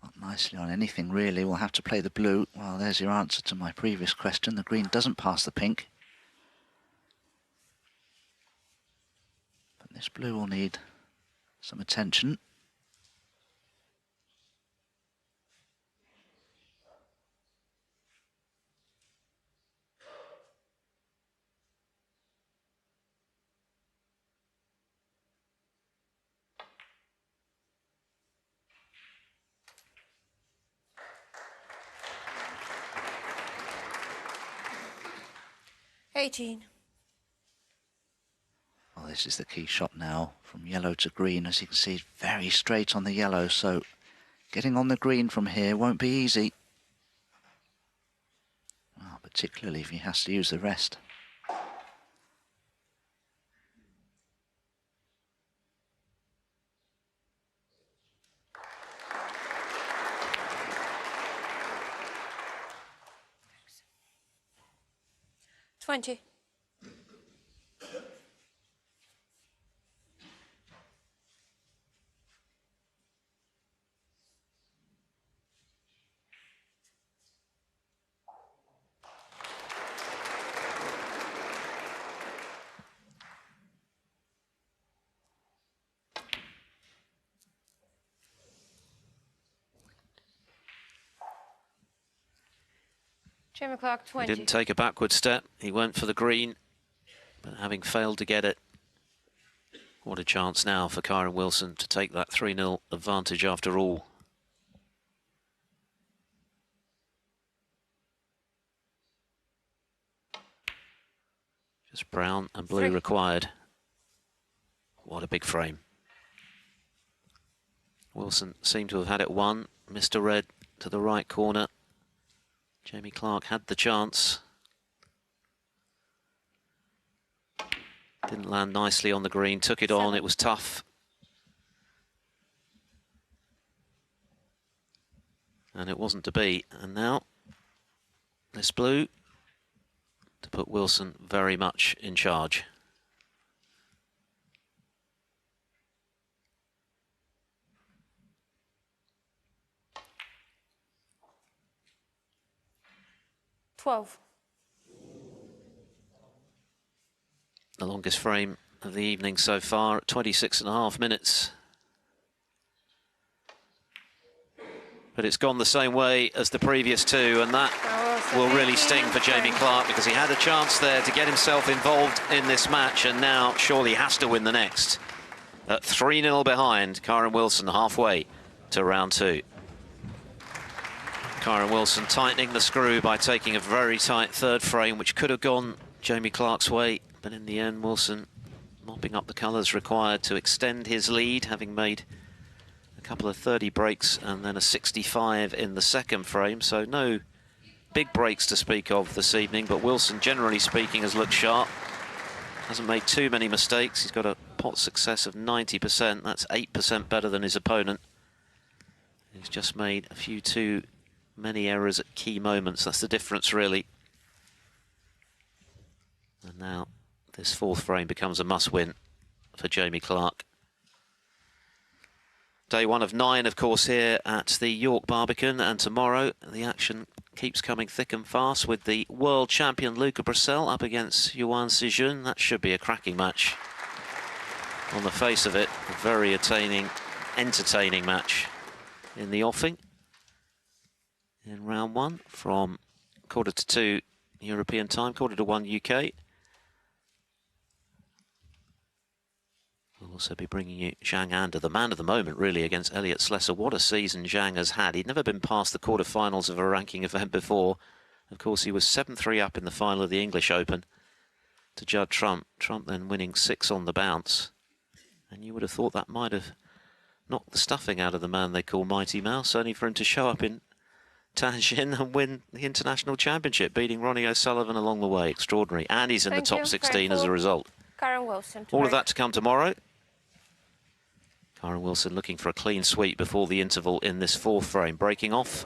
Not nicely on anything, really. We'll have to play the blue. Well, there's your answer to my previous question. The green doesn't pass the pink. But this blue will need some attention. Well, this is the key shot now, from yellow to green. As you can see, very straight on the yellow, so getting on the green from here won't be easy. Well, particularly if he has to use the rest. $20. Jamie Clarke, He 20. didn't take a backward step. He went for the green, but having failed to get it, what a chance now for Kyren Wilson to take that 3-0 advantage after all. Just brown and blue 3. required. What a big frame. Wilson seemed to have had it won. Mr. Red to the right corner. Jamie Clarke had the chance. Didn't land nicely on the green, took it on, it was tough. And it wasn't to be. And now, this blue to put Wilson very much in charge. The longest frame of the evening so far at 26.5 minutes. But it's gone the same way as the previous two, and that will really sting for Jamie Clarke, because he had a chance there to get himself involved in this match, and now surely has to win the next. At 3-0 behind, Kyren Wilson halfway to round 2. Kyren Wilson tightening the screw by taking a very tight third frame, which could have gone Jamie Clarke's way, but in the end Wilson mopping up the colours required to extend his lead, having made a couple of 30 breaks and then a 65 in the second frame, so no big breaks to speak of this evening, but Wilson, generally speaking, has looked sharp. Hasn't made too many mistakes. He's got a pot success of 90%. That's 8% better than his opponent. He's just made a few too many errors at key moments. That's the difference, really. And now this fourth frame becomes a must-win for Jamie Clarke. Day 1 of 9, of course, here at the York Barbican, and tomorrow the action keeps coming thick and fast with the world champion Luca Brissell up against Yuan Sijun. That should be a cracking match. On the face of it, a very entertaining match in the offing. In round 1 from 1:45 European time, 1:45 UK. We'll also be bringing you Zhang Anda, the man of the moment, really, against Elliot Slesser. What a season Zhang has had. He'd never been past the quarterfinals of a ranking event before. Of course, he was 7-3 up in the final of the English Open to Judd Trump. Trump then winning 6 on the bounce. And you would have thought that might have knocked the stuffing out of the man they call Mighty Mouse, only for him to show up in Tianjin and win the international championship, beating Ronnie O'Sullivan along the way. Extraordinary. And he's in the top 16 as a result. Kyren Wilson. All of that to come tomorrow. Kyren Wilson looking for a clean sweep before the interval in this fourth frame. Breaking off.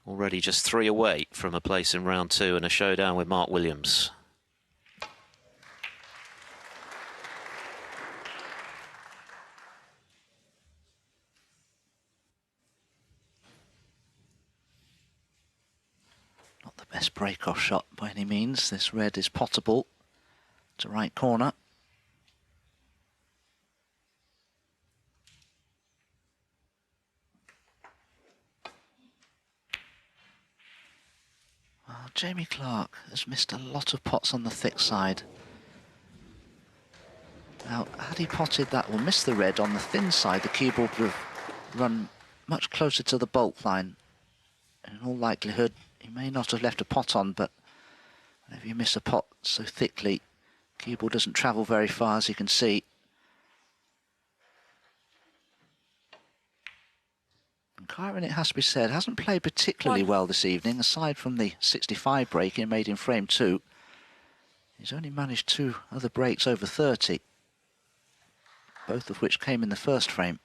Already just 3 away from a place in round 2 and a showdown with Mark Williams. Not the best break-off shot by any means. This red is potable to right corner. Well, Jamie Clarke has missed a lot of pots on the thick side. Now, had he potted that or missed the red on the thin side, the cue ball would have run much closer to the bulk line. In all likelihood, he may not have left a pot on, but whenever you miss a pot so thickly, cue ball doesn't travel very far, as you can see. And Kyren, it has to be said, hasn't played particularly well this evening, aside from the 65 break he made in frame 2. He's only managed 2 other breaks over 30, both of which came in the first frame.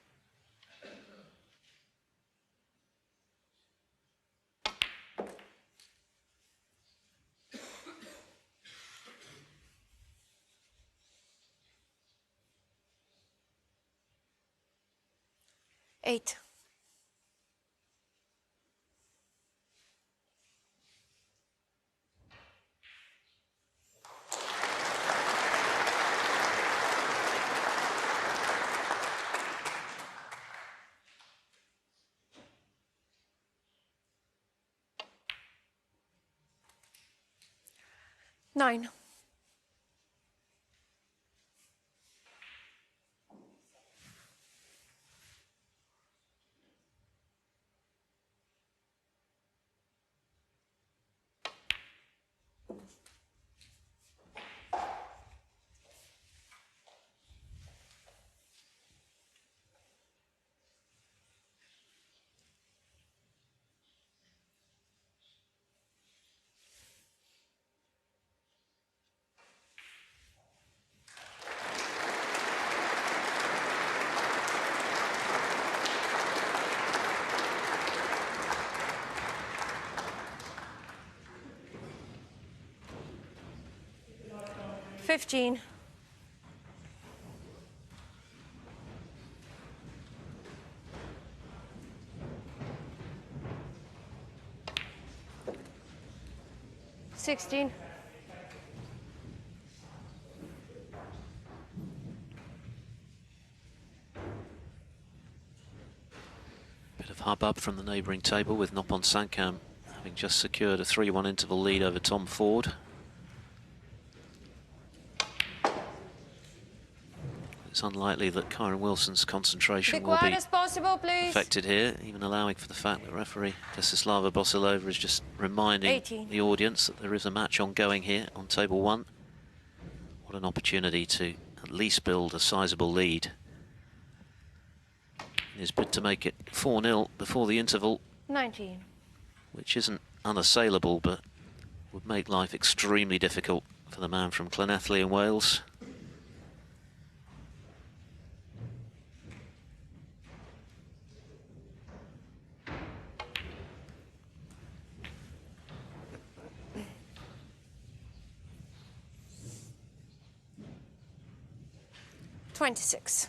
Eight. 9. $15. $16. Bit of hubbub from the neighbouring table with Noppon Sankam having just secured a 3-1 interval lead over Tom Ford. It's unlikely that Kyren Wilson's concentration Be will quiet be as possible, please. affected here, even allowing for the fact that referee Desislava Bosilova is just reminding 18. the audience that there is a match ongoing here on table 1. What an opportunity to at least build a sizable lead. In his bid to make it 4-0 before the interval, 19. which isn't unassailable, but would make life extremely difficult for the man from Llanelli in Wales. $26.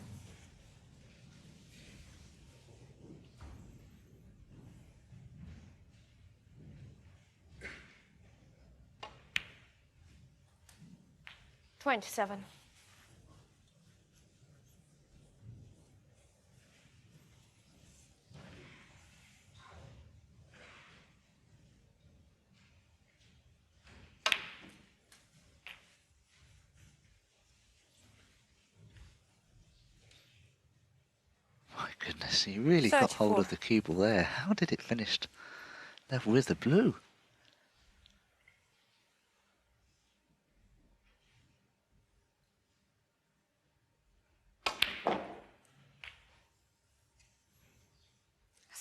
$27. My goodness, he really got hold of the cue ball there. How did it finish level with the blue?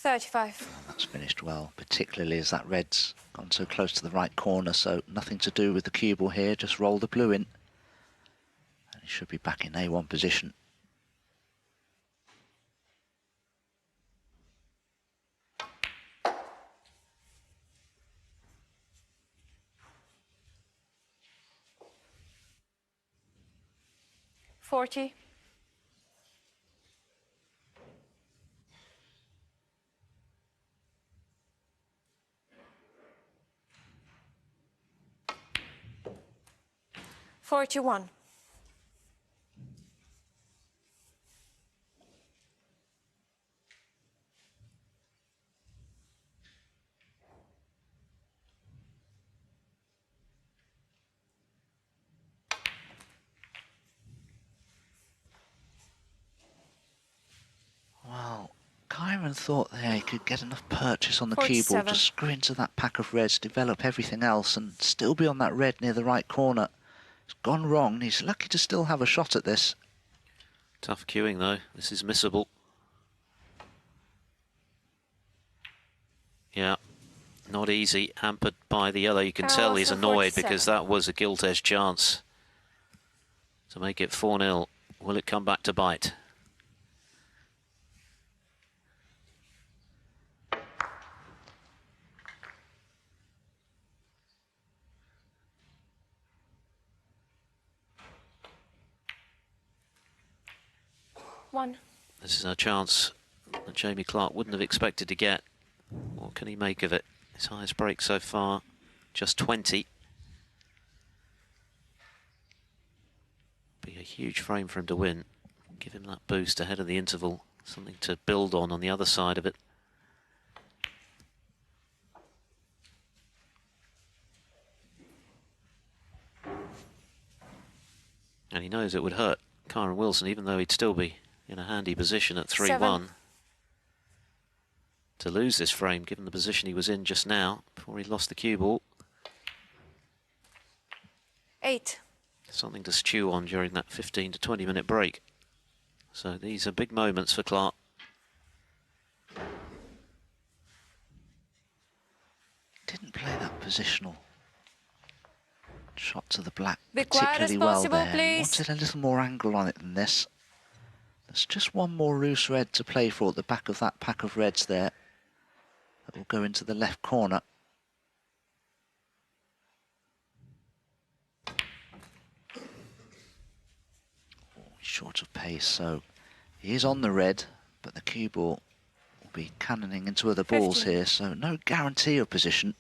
$35. That's finished well, particularly as that red's gone so close to the right corner, so nothing to do with the cue ball here, just roll the blue in. And he should be back in A1 position. $40. $41. Wow, Kyren thought there he could get enough purchase on the cue ball, 47. just screw into that pack of reds, develop everything else and still be on that red near the right corner. It's gone wrong. He's lucky to still have a shot at this. Tough queuing though, this is missable. Yeah, not easy, hampered by the yellow. You can tell he's annoyed because that was a gilt-edged chance to make it 4-0. Will it come back to bite? One. This is a chance that Jamie Clarke wouldn't have expected to get. What can he make of it? His highest break so far, just 20. Be a huge frame for him to win. Give him that boost ahead of the interval. Something to build on the other side of it. And he knows it would hurt Kyren Wilson, even though he'd still be in a handy position at 3-1. 7. To lose this frame, given the position he was in just now, before he lost the cue ball. 8. Something to stew on during that 15 to 20 minute break. So these are big moments for Clarke. Didn't play that positional shot to the black Be quiet as particularly well possible, there. please. Wanted a little more angle on it than this. There's just one more loose red to play for at the back of that pack of reds there. That will go into the left corner. Short of pace, so he is on the red, but the cue ball will be cannoning into other balls 15. here, so no guarantee of position.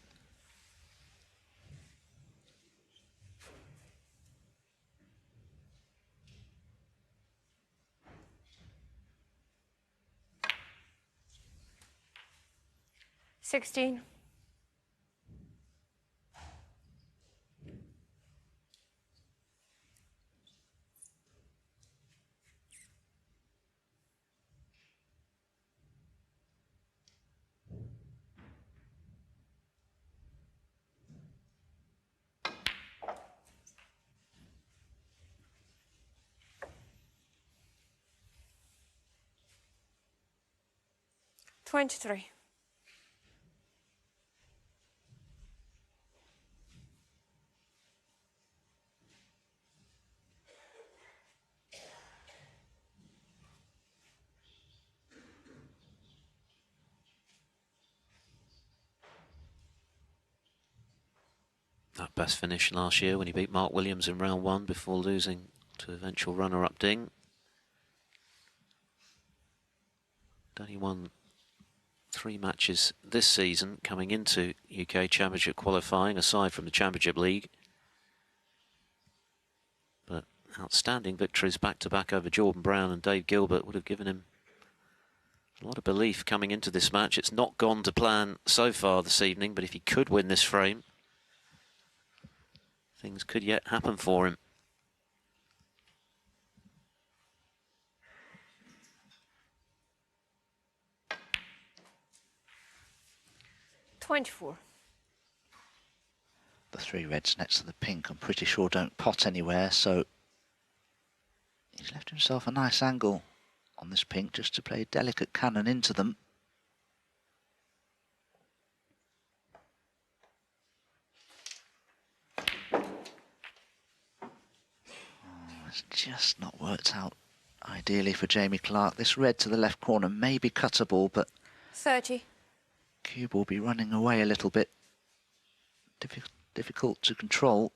$16. $23. That best finish last year when he beat Mark Williams in round 1 before losing to eventual runner-up Ding. Only won 3 matches this season coming into UK Championship qualifying, aside from the Championship League. But outstanding victories back-to-back over Jordan Brown and Dave Gilbert would have given him a lot of belief coming into this match. It's not gone to plan so far this evening, but if he could win this frame, things could yet happen for him. $24. The 3 reds next to the pink, I'm pretty sure don't pot anywhere, so he's left himself a nice angle on this pink just to play a delicate cannon into them. It's just not worked out ideally for Jamie Clarke. This red to the left corner may be cuttable, but 30. cube will be running away a little bit. Difficult to control.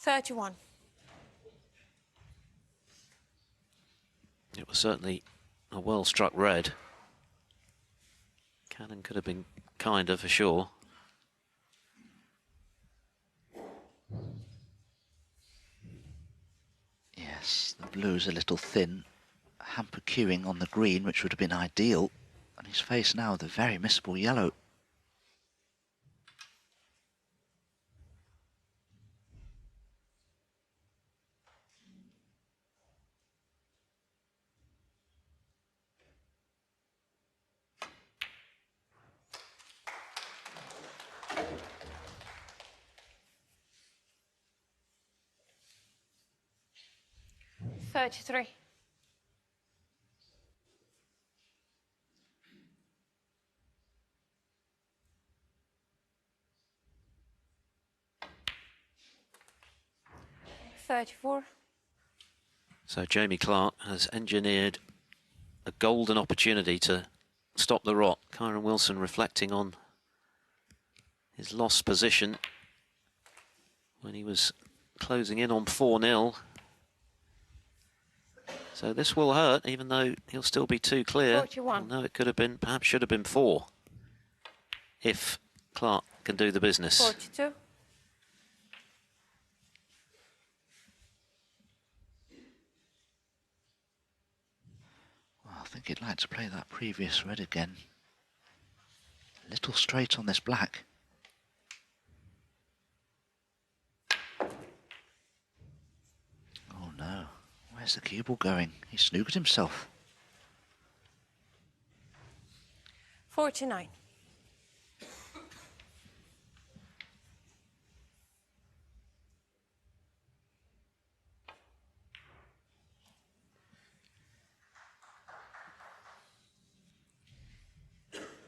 $31. It was certainly a well-struck red. Cannon could have been kinder for sure. Yes, the blue's a little thin. Hamper queuing on the green, which would have been ideal. And he's faced now with a very missable yellow. $33. $34. So Jamie Clarke has engineered a golden opportunity to stop the rot. Kyren Wilson reflecting on his lost position when he was closing in on 4-0. So this will hurt, even though he'll still be 2 clear. 41. No, it could have been, perhaps should have been 4, if Clarke can do the business. 42. Well, I think he'd like to play that previous red again. A little straight on this black. Oh no, where's the cue ball going? He snookered himself. 49.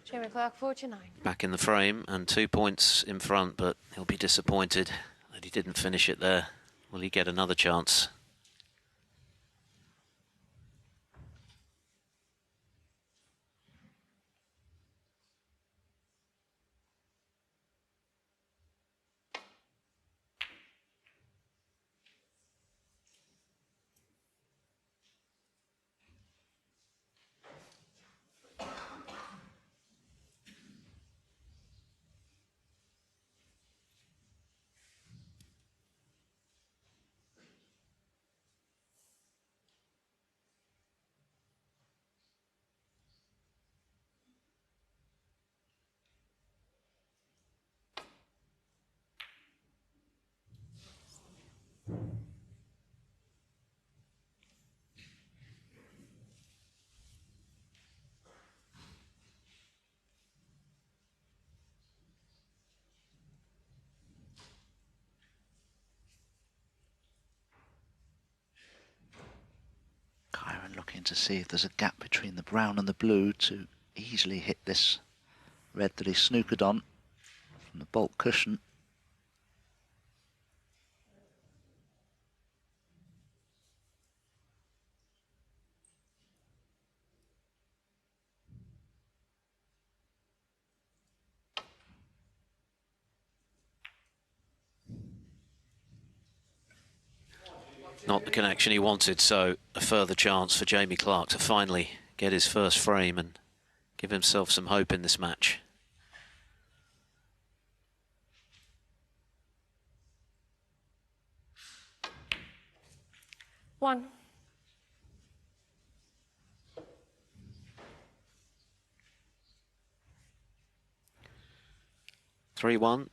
Jamie Clarke, 49. Back in the frame and 2 points in front, but he'll be disappointed that he didn't finish it there. Will he get another chance? Kyren looking to see if there's a gap between the brown and the blue to easily hit this red that he snookered on from the bulk cushion. Not the connection he wanted, so a further chance for Jamie Clarke to finally get his first frame and give himself some hope in this match. One. (3-1).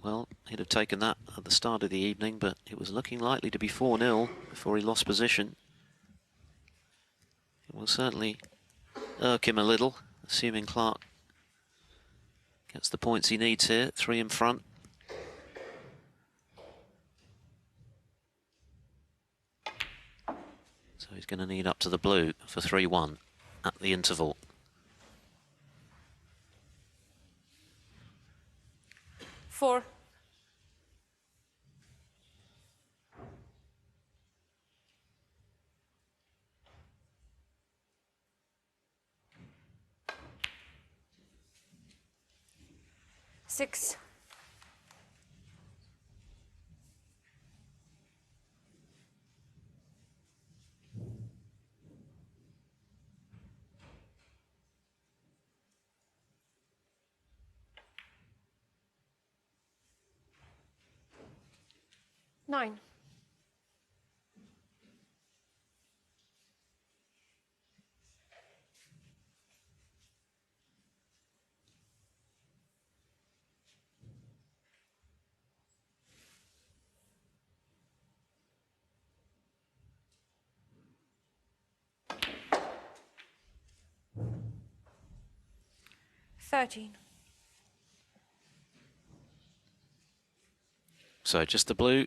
Well, he'd have taken that at the start of the evening, but it was looking likely to be 4-0 before he lost position. It will certainly irk him a little, assuming Clarke gets the points he needs here, 3 in front. So he's going to need up to the blue for 3-1 at the interval. Four. Six. Nine. $13. So just the blue.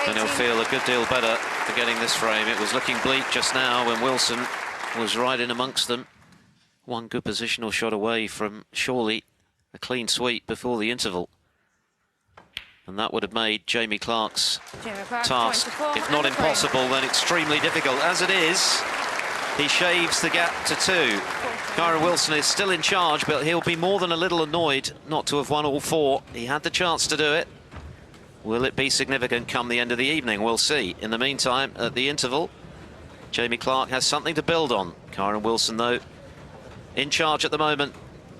And he'll feel a good deal better for getting this frame. It was looking bleak just now when Wilson was right in amongst them. One good positional shot away from surely a clean sweep before the interval. And that would have made Jamie Clarke's task, if not impossible, then extremely difficult. As it is, he shaves the gap to 2. Kyren Wilson is still in charge, but he'll be more than a little annoyed not to have won all 4. He had the chance to do it. Will it be significant come the end of the evening? We'll see. In the meantime, at the interval, Jamie Clarke has something to build on. Kyren Wilson, though, in charge at the moment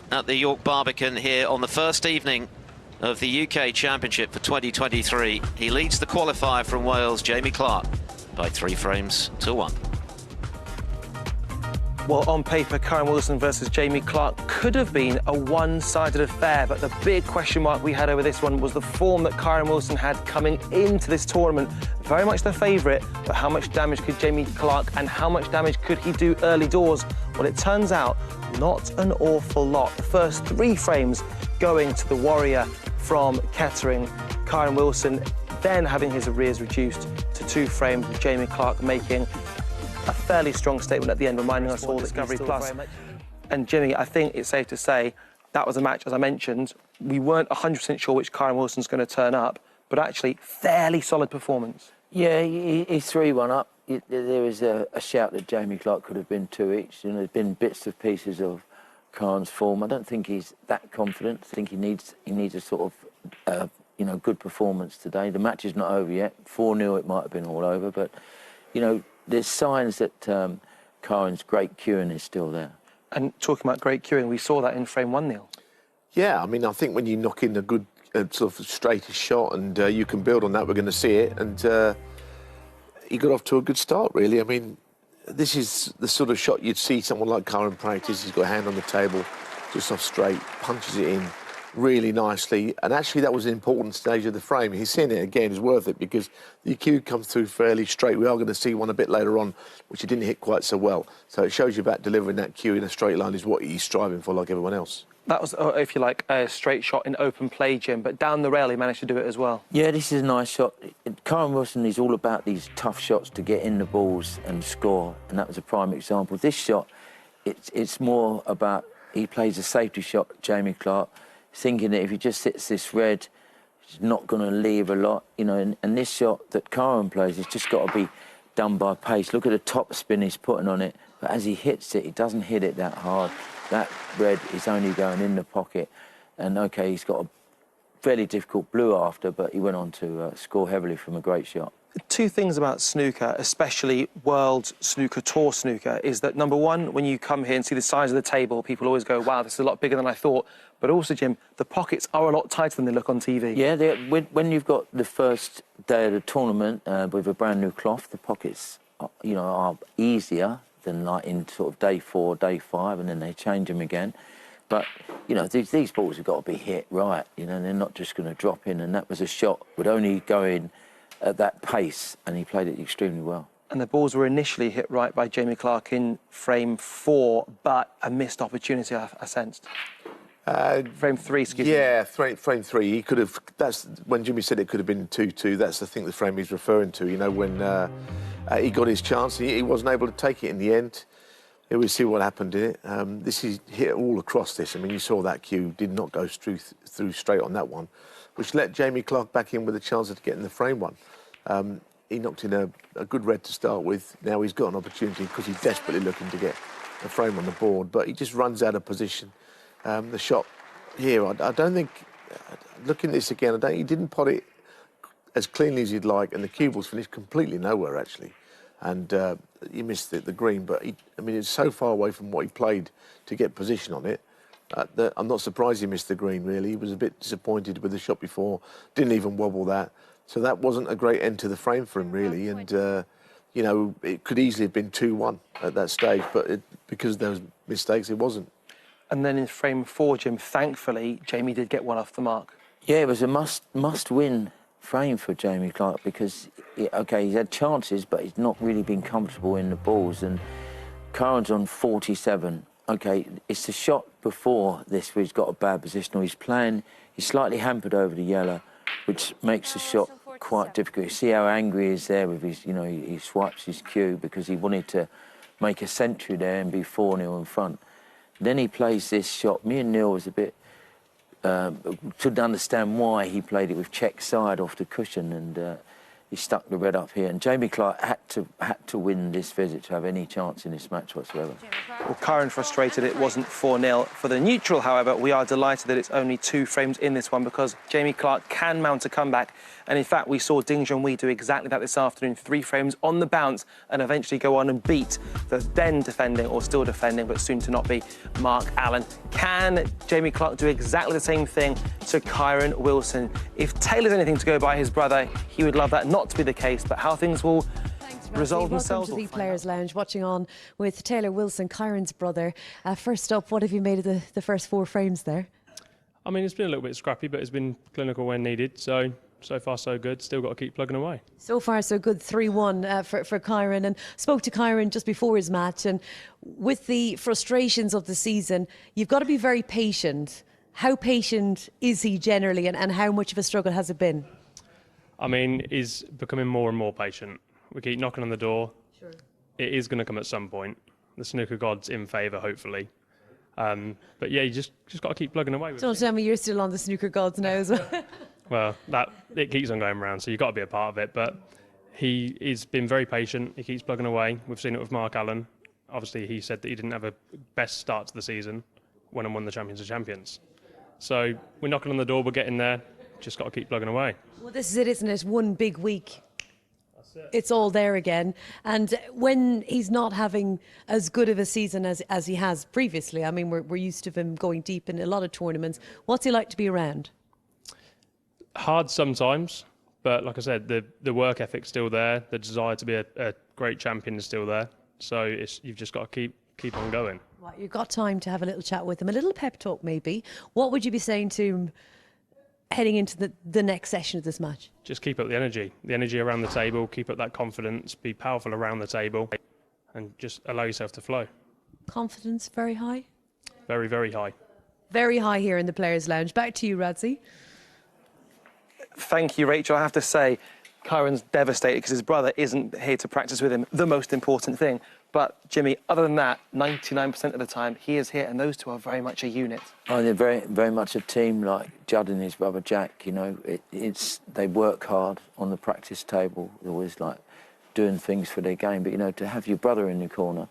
at the York Barbican here on the first evening of the UK Championship for 2023. He leads the qualifier from Wales, Jamie Clarke, by 3 frames to 1. Well, on paper, Kyren Wilson versus Jamie Clarke could have been a one-sided affair, but the big question mark we had over this one was the form that Kyren Wilson had coming into this tournament. Very much the favourite, but how much damage could Jamie Clarke and how much damage could he do early doors? Well, it turns out not an awful lot. The first 3 frames going to the warrior from Kettering, Kyren Wilson then having his arrears reduced to 2 frames, with Jamie Clarke making a fairly strong statement at the end, reminding us all Discovery Plus. And Jimmy, I think it's safe to say that was a match, as I mentioned, we weren't 100% sure which Kyren Wilson's going to turn up, but actually fairly solid performance. Yeah, he's 3-1 up. There is a shout that Jamie Clarke could have been 2 each. You know, there's been bits of pieces of Kyren's form. I don't think he's that confident. I think he needs a sort of good performance today. The match is not over yet. 4-0, it might have been all over, but you know, there's signs that Kyren's great cueing is still there. And talking about great cueing, we saw that in frame 1, Neil. Yeah, I mean, I think when you knock in a good sort of straightest shot and you can build on that, we're going to see it. And he got off to a good start, really. I mean, this is the sort of shot you'd see someone like Kyren practice. He's got a hand on the table, just off straight, punches it in really nicely. And actually, that was an important stage of the frame. He's seen it again, is worth it, because the cue comes through fairly straight. We are going to see one a bit later on, which he didn't hit quite so well. So it shows you about delivering that cue in a straight line is what he's striving for, like everyone else. That was, if you like, a straight shot in open play, Jim, but down the rail he managed to do it as well. Yeah, this is a nice shot. Kyren Wilson is all about these tough shots to get in the balls and score, and that was a prime example. This shot, it's more about, he plays a safety shot, Jamie Clarke, thinking that if he just hits this red, he's not going to leave a lot, you know, and this shot that Kyren plays has just got to be done by pace. Look at the top spin he's putting on it, but as he hits it, he doesn't hit it that hard. That red is only going in the pocket, and OK, he's got a fairly difficult blue after, but he went on to score heavily from a great shot. 2 things about snooker, especially World Snooker Tour snooker, is that, number one, when you come here and see the size of the table, people always go, wow, this is a lot bigger than I thought. But also, Jim, the pockets are a lot tighter than they look on TV. Yeah, when you've got the first day of the tournament with a brand new cloth, the pockets, you know, are easier than like in sort of day 4, day 5, and then they change them again. But, you know, these balls have got to be hit right, you know, they're not just going to drop in, and that was a shot would only go in at that pace, and he played it extremely well. And the balls were initially hit right by Jamie Clarke in frame 4, but a missed opportunity, I sensed. Frame 3, excuse me. Yeah, frame 3. He could have. That's when Jimmy said it could have been 2-2. That's the thing, the frame he's referring to. You know, when he got his chance, he wasn't able to take it in the end. We'll see what happened in it. This is hit all across this. I mean, you saw that cue did not go through straight on that one, which let Jamie Clarke back in with a chance of getting the frame 1. He knocked in a good red to start with. Now he's got an opportunity because he's desperately looking to get a frame on the board, but he just runs out of position. The shot here, I don't think, looking at this again, he didn't pot it as cleanly as he'd like, and the cue ball's finished completely nowhere, actually. And he missed the green, but I mean, it's so far away from what he played to get position on it. I'm not surprised he missed the green, really. He was a bit disappointed with the shot before, didn't even wobble that. So that wasn't a great end to the frame for him, really. And, you know, it could easily have been 2-1 at that stage, but because of those mistakes, it wasn't. And then in frame 4, Jim, thankfully, Jamie did get one off the mark. Yeah, it was a must-win frame for Jamie Clarke because, OK, he's had chances, but he's not really been comfortable in the balls. And Kyren's on 47. OK, it's the shot before this where he's got a bad position, or he's slightly hampered over the yellow, which makes the shot quite difficult. You see how angry he is there with his, you know, he swipes his cue because he wanted to make a century there and be 4-0 in front. Then he plays this shot. Me and Neil was a bit couldn't understand why he played it with check side off the cushion, and he stuck the red up here. And Jamie Clarke had to win this visit to have any chance in this match whatsoever. Well, Kyren frustrated it wasn't 4-0. For the neutral, however, we are delighted that it's only 2 frames in this one because Jamie Clarke can mount a comeback. And in fact, we saw Ding Junhui do exactly that this afternoon, 3 frames on the bounce and eventually go on and beat the then defending, or still defending, but soon to not be, Mark Allen. Can Jamie Clarke do exactly the same thing to Kyren Wilson? If Taylor's anything to go by, his brother, he would love that not to be the case, but how things will resolve themselves. Welcome to the Players' Lounge, watching on with Taylor Wilson, Kyren's brother. First up, what have you made of the first 4 frames there? I mean, it's been a little bit scrappy, but it's been clinical when needed. So far, so good. Still got to keep plugging away. So far, so good. 3-1 for Kyren. And spoke to Kyren just before his match. And with the frustrations of the season, you've got to be very patient. How patient is he generally, and how much of a struggle has it been? I mean, he's becoming more and more patient. We keep knocking on the door. Sure. It is going to come at some point. The snooker god's in favour, hopefully. But yeah, you just got to keep plugging away. Don't tell me you're still on the snooker gods now as well. Well, it keeps on going around, so you've got to be a part of it. But he's been very patient. He keeps plugging away. We've seen it with Mark Allen. Obviously, he said that he didn't have a best start to the season when and won the Champions of Champions. So we're knocking on the door. We're getting there. Just got to keep plugging away. Well, this is it, isn't it? One big week. It's all there again. And when he's not having as good of a season as he has previously, I mean, we're used to him going deep in a lot of tournaments. What's he like to be around? Hard sometimes, but like I said, the work ethic's still there. The desire to be a great champion is still there. So you've just got to keep on going. Right, you've got time to have a little chat with him, a little pep talk maybe. What would you be saying to him heading into the next session of this match? Just keep up the energy around the table, keep up that confidence, be powerful around the table, and just allow yourself to flow. Confidence very high? Very, very high. Very high here in the Players' Lounge. Back to you, Radzi. Thank you, Rachel. I have to say, Kyren's devastated because his brother isn't here to practice with him, the most important thing. But, Jimmy, other than that, 99% of the time, he is here, and those two are very much a unit. Oh, they're very, very much a team, like Judd and his brother Jack, you know. They work hard on the practice table. They're always, like, doing things for their game. But, you know, to have your brother in the corner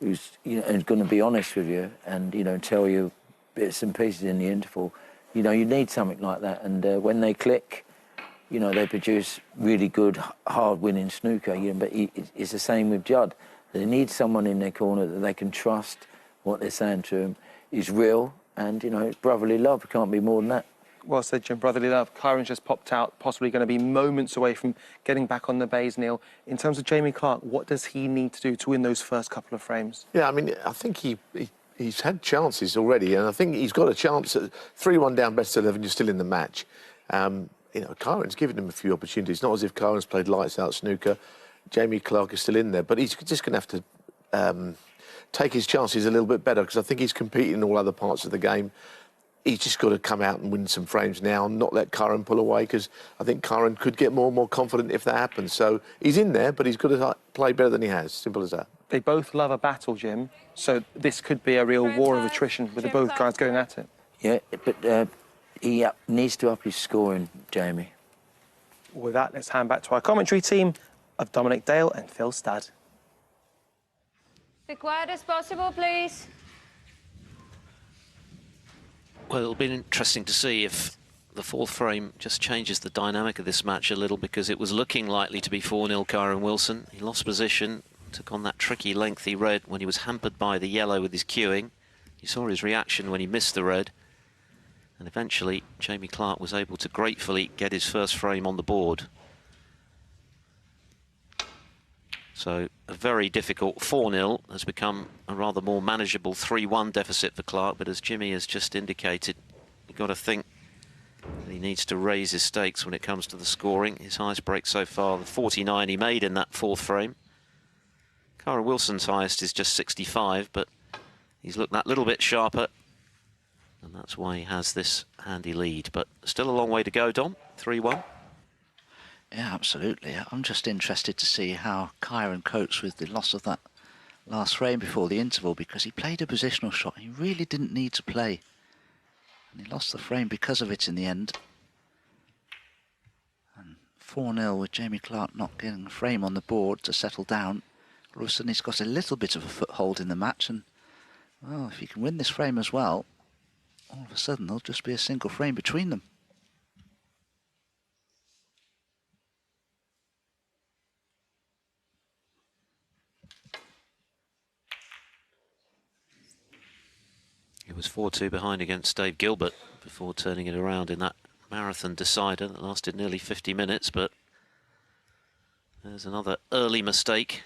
who's, you know, and going to be honest with you and, you know, tell you bits and pieces in the interval, you know, you need something like that. And when they click, you know, they produce really good, hard-winning snooker. You know, but it's the same with Judd. They need someone in their corner that they can trust. What they're saying to him is real, and, you know, it's brotherly love. It can't be more than that. Well said, Jim. Brotherly love. Kyren's just popped out, possibly going to be moments away from getting back on the bays, Neil. In terms of Jamie Clarke, what does he need to do to win those first couple of frames? Yeah, I mean, I think he's had chances already, and I think he's got a chance at 3-1 down, best 11, you're still in the match. You know, Kyren's given him a few opportunities. Not as if Kyren's played lights-out snooker. Jamie Clarke is still in there, but he's just going to have to take his chances a little bit better, because I think he's competing in all other parts of the game. He's just got to come out and win some frames now and not let Kyren pull away, because I think Kyren could get more and more confident if that happens. So he's in there, but he's got to play better than he has. Simple as that. They both love a battle, Jim, so this could be a real war of attrition with the both guys going at it. Yeah, but he needs to up his scoring, Jamie. With that, let's hand back to our commentary team of Dominic Dale and Phil Studd. Be quiet as possible, please. Well, it'll be interesting to see if the 4th frame just changes the dynamic of this match a little, because it was looking likely to be 4-0 Kyren Wilson. He lost position, took on that tricky lengthy red when he was hampered by the yellow with his cueing. You saw his reaction when he missed the red. And eventually, Jamie Clarke was able to gratefully get his first frame on the board. So a very difficult 4-0 has become a rather more manageable 3-1 deficit for Clarke. But as Jimmy has just indicated, you've got to think that he needs to raise his stakes when it comes to the scoring. His highest break so far, the 49 he made in that 4th frame. Kyren Wilson's highest is just 65, but he's looked that little bit sharper. And that's why he has this handy lead. But still a long way to go, Dom. 3-1. Yeah, absolutely. I'm just interested to see how Kyren copes with the loss of that last frame before the interval, because he played a positional shot. He really didn't need to play And he lost the frame because of it in the end. And 4-0 with Jamie Clarke not getting a frame on the board to settle down. All of a sudden he's got a little bit of a foothold in the match, and well, if he can win this frame as well, all of a sudden there'll just be a single frame between them. He was 4-2 behind against Dave Gilbert before turning it around in that marathon decider that lasted nearly 50 minutes, but there's another early mistake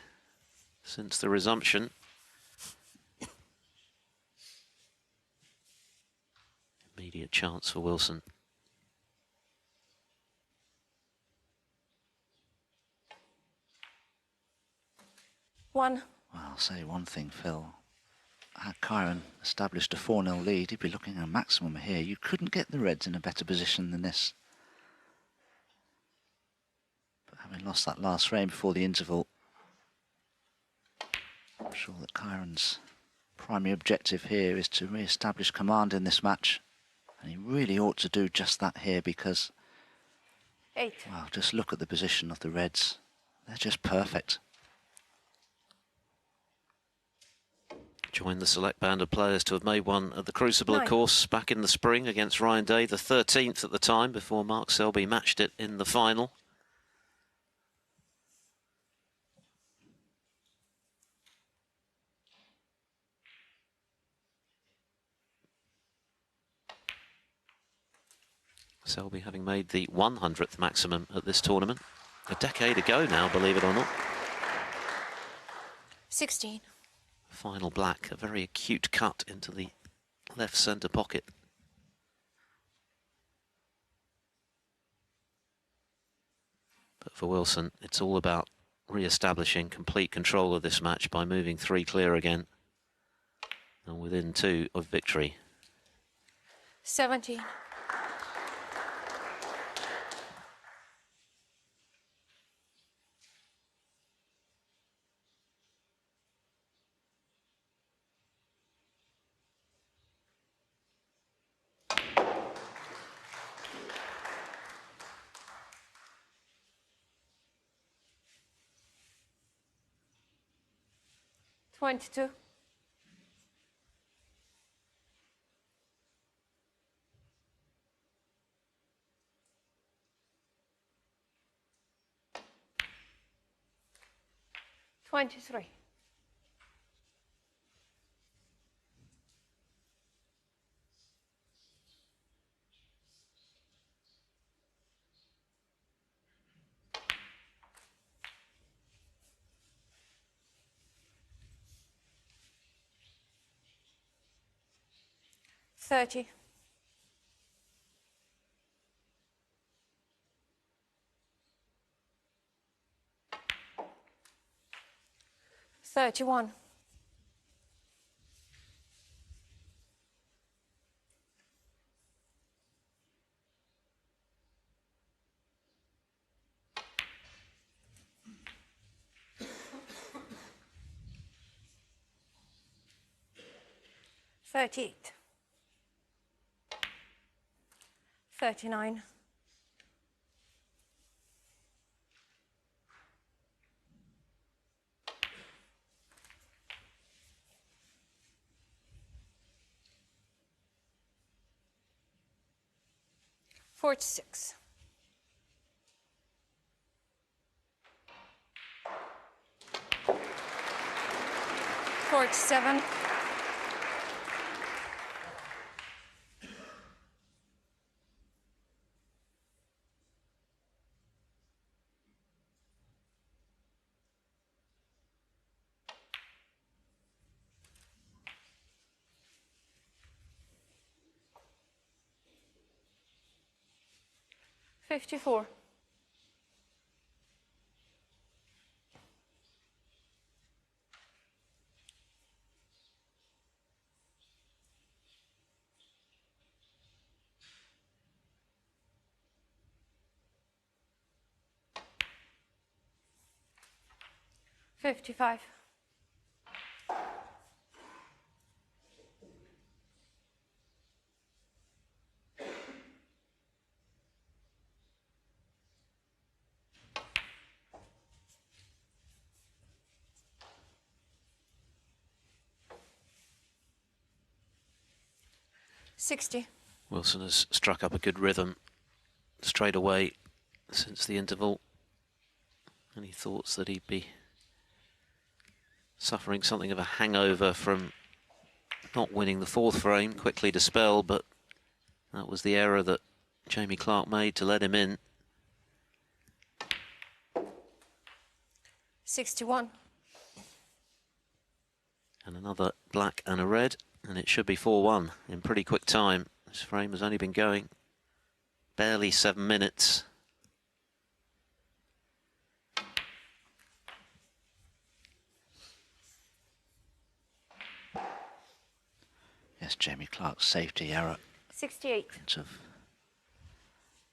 since the resumption. Immediate chance for Wilson. One. Well, I'll say one thing, Phil. Had Kyren established a 4-0 lead, he'd be looking at a maximum here. You couldn't get the Reds in a better position than this. But having lost that last frame before the interval, I'm sure that Kyren's primary objective here is to re-establish command in this match. And he really ought to do just that here because, 8. well, just look at the position of the Reds. They're just perfect. Joined the select band of players to have made one at the Crucible, 9. of course, back in the spring against Ryan Day, the 13th at the time, before Mark Selby matched it in the final. Selby having made the 100th maximum at this tournament. A decade ago now, believe it or not. 16. Final black, a very acute cut into the left centre pocket. But for Wilson, it's all about re-establishing complete control of this match by moving 3 clear again. And within 2 of victory. 17. Twenty-two. Twenty-three. 30. 31. 38. 39. 46. 47. 54. 55. 60. Wilson has struck up a good rhythm straight away since the interval. Any thoughts that he'd be suffering something of a hangover from not winning the fourth frame, quickly dispelled, but that was the error that Jamie Clarke made to let him in. 61. And another black and a red, and it should be 4-1 in pretty quick time. This frame has only been going barely 7 minutes. Yes, Jamie Clarke's safety error 68. couldn't have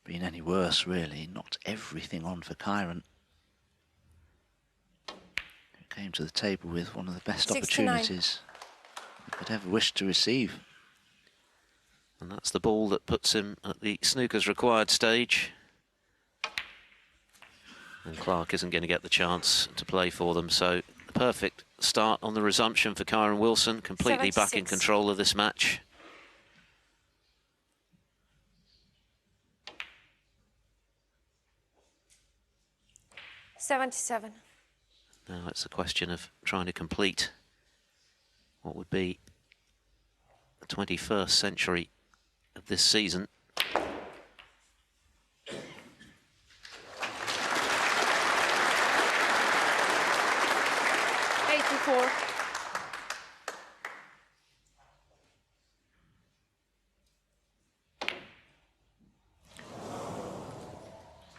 been any worse, really. Knocked everything on for Kyren, who came to the table with one of the best 69. opportunities he could ever wish to receive. And that's the ball that puts him at the snooker's required stage. And Clarke isn't going to get the chance to play for them, so a perfect start on the resumption for Kyren Wilson, completely back in 76. control of this match. $77. Now it's a question of trying to complete what would be the 21st century of this season. $84.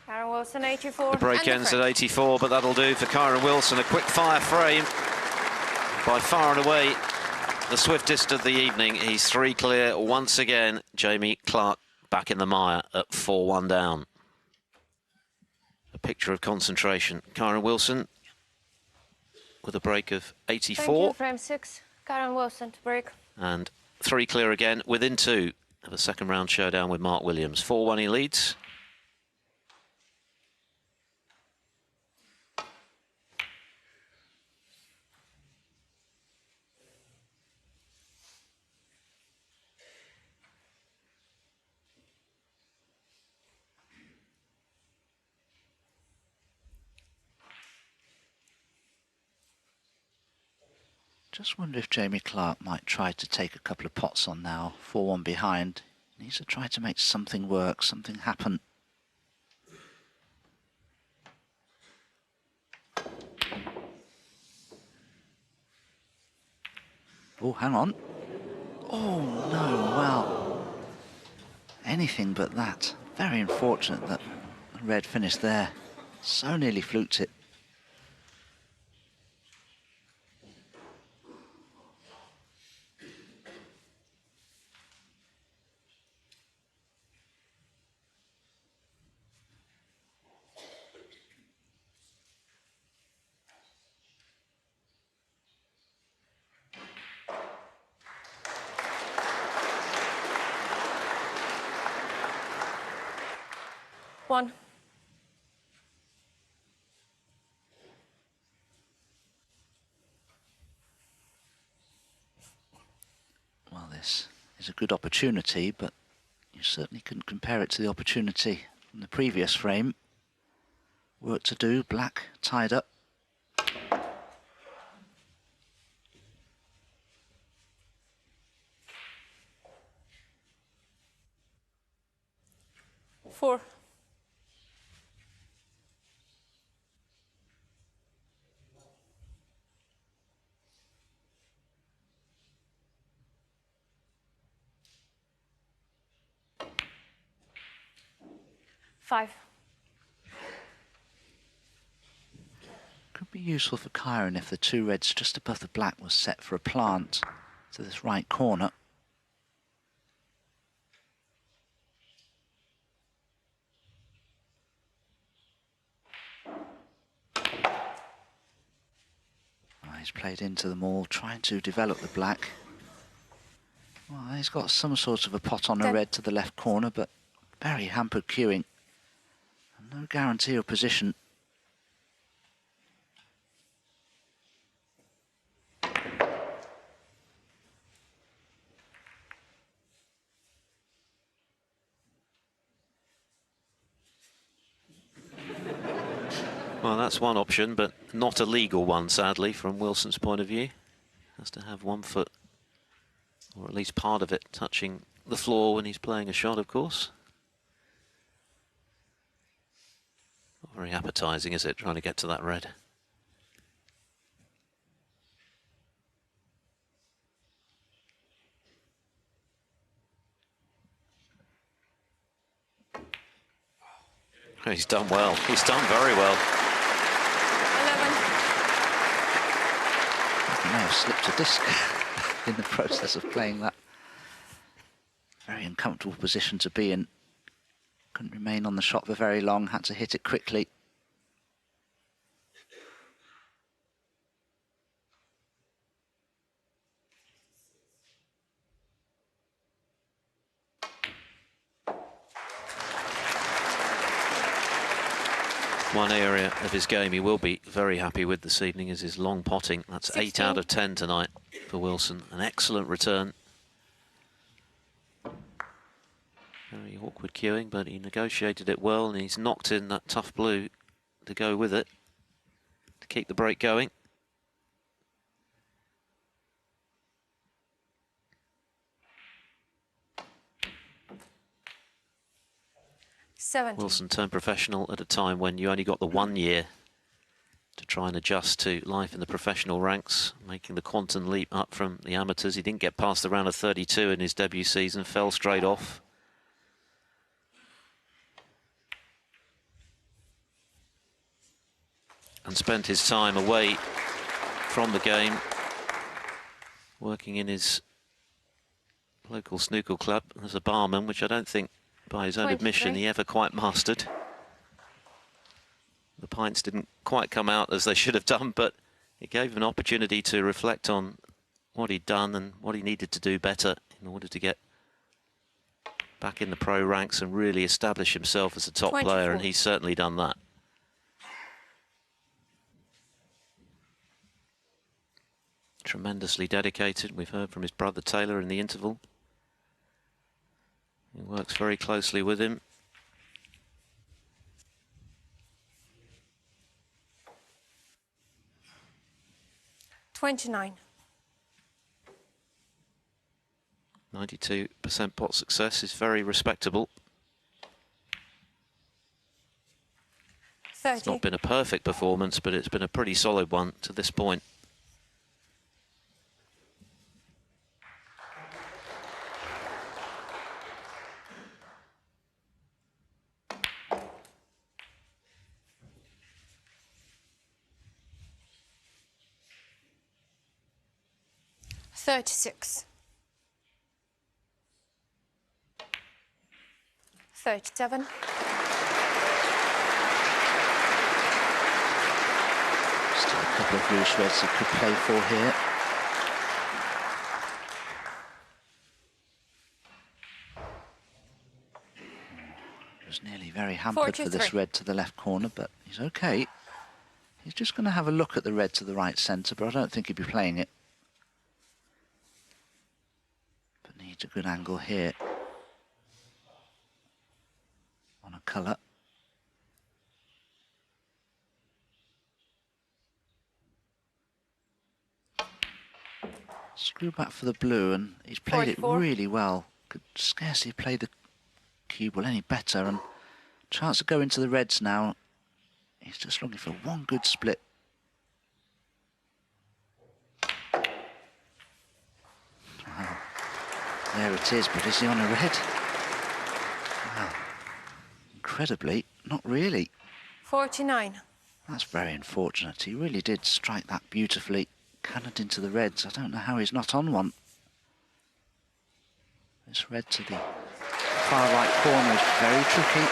Kyren Wilson, 84. The break ends at 84, but that'll do for Kyren Wilson. A quick fire frame, by far and away the swiftest of the evening. He's 3 clear once again. Jamie Clarke back in the mire at 4-1 down. A picture of concentration. Kyren Wilson with a break of 84. Thank you, frame 6. Kyren Wilson to break. And 3 clear again within 2 of a second round showdown with Mark Williams. 4-1 he leads. Just wonder if Jamie Clarke might try to take a couple of pots on now, 4-1 behind. Needs to try to make something work, something happen. Oh, hang on. Oh, no, well, anything but that. Very unfortunate that the red finished there. So nearly fluked it. One. Well, this is a good opportunity, but you certainly couldn't compare it to the opportunity from the previous frame. Work to do, black tied up. Four. Five. Could be useful for Kyren if the 2 reds just above the black was set for a plant to this right corner. He's played into them all, trying to develop the black. Well, he's got some sort of a pot on a red to the left corner, but very hampered queuing. And no guarantee of position. Well, that's one option, but not a legal one, sadly, from Wilson's point of view. Has to have one foot, or at least part of it, touching the floor when he's playing a shot, of course. Not very appetising, is it, trying to get to that red? He's done well. He's done very well. 11. He may have slipped a disc in the process of playing that. Very uncomfortable position to be in. Couldn't remain on the shot for very long, had to hit it quickly. One area of his game he will be very happy with this evening is his long potting. That's 16. 8 out of 10 tonight for Wilson. An excellent return. Very awkward cueing, but he negotiated it well, and he's knocked in that tough blue to go with it, to keep the break going. Wilson turned professional at a time when you only got the 1 year to try and adjust to life in the professional ranks, making the quantum leap up from the amateurs. He didn't get past the round of 32 in his debut season, fell straight off. And spent his time away from the game, working in his local snooker club as a barman, which I don't think, by his own 23. admission, he ever quite mastered. The pints didn't quite come out as they should have done, but it gave him an opportunity to reflect on what he'd done and what he needed to do better in order to get back in the pro ranks and really establish himself as a top 24. player, and he's certainly done that. Tremendously dedicated. We've heard from his brother Taylor in the interval. He works very closely with him. $29. 92% pot success is very respectable. It's not been a perfect performance, but it's been a pretty solid one to this point. $36. 37. Still a couple of loose reds he could play for here. Was nearly very hampered for this 43. red to the left corner, but he's okay. He's just going to have a look at the red to the right centre, but I don't think he'd be playing it. But needs a good angle here on a colour. Screw back for the blue, and he's played 44. it really well. Could scarcely play the cue ball any better, and chance to go into the reds now. He's just looking for one good split. Wow. There it is, but is he on a red? Wow. Incredibly, not really. 49. That's very unfortunate. He really did strike that beautifully. Cannoned into the reds. I don't know how he's not on one. This red to the far right corner is very tricky.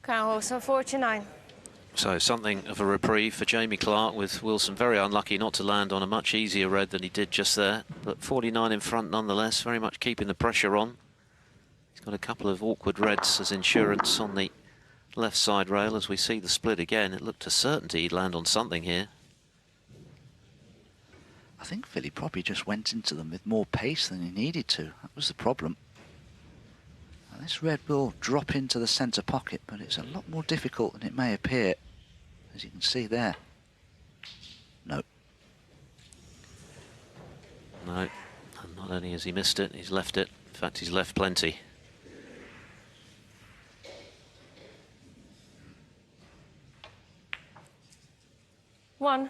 Kyren Wilson, 49. So something of a reprieve for Jamie Clarke, with Wilson very unlucky not to land on a much easier red than he did just there. But 49 in front nonetheless, very much keeping the pressure on. He's got a couple of awkward reds as insurance on the left side rail. As we see the split again, it looked a certainty he'd land on something here. I think Philly probably just went into them with more pace than he needed to. That was the problem. And this red will drop into the centre pocket, but it's a lot more difficult than it may appear, as you can see there. No. No, and not only has he missed it, he's left it. In fact, he's left plenty. One.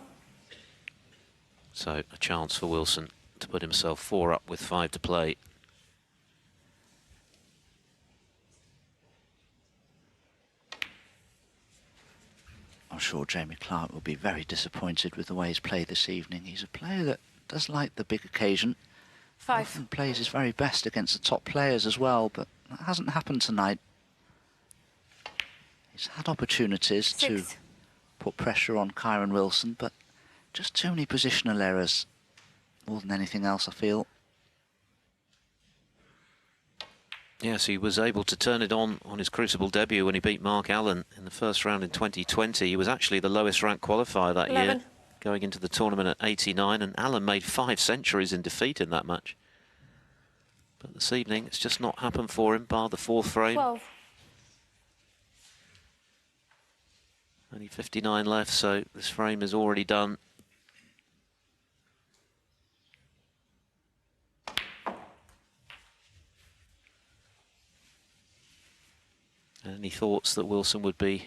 So a chance for Wilson to put himself 4 up with 5 to play. I'm sure Jamie Clarke will be very disappointed with the way he's played this evening. He's a player that does like the big occasion. 5. Often plays his very best against the top players as well, but that hasn't happened tonight. He's had opportunities 6. to put pressure on Kyren Wilson, but just too many positional errors, more than anything else, I feel. Yes, he was able to turn it on his Crucible debut when he beat Mark Allen in the first round in 2020. He was actually the lowest ranked qualifier that 11. year, going into the tournament at 89, and Allen made 5 centuries in defeat in that match. But this evening, it's just not happened for him, bar the 4th frame. 12. Only 59 left, so this frame is already done. Any thoughts that Wilson would be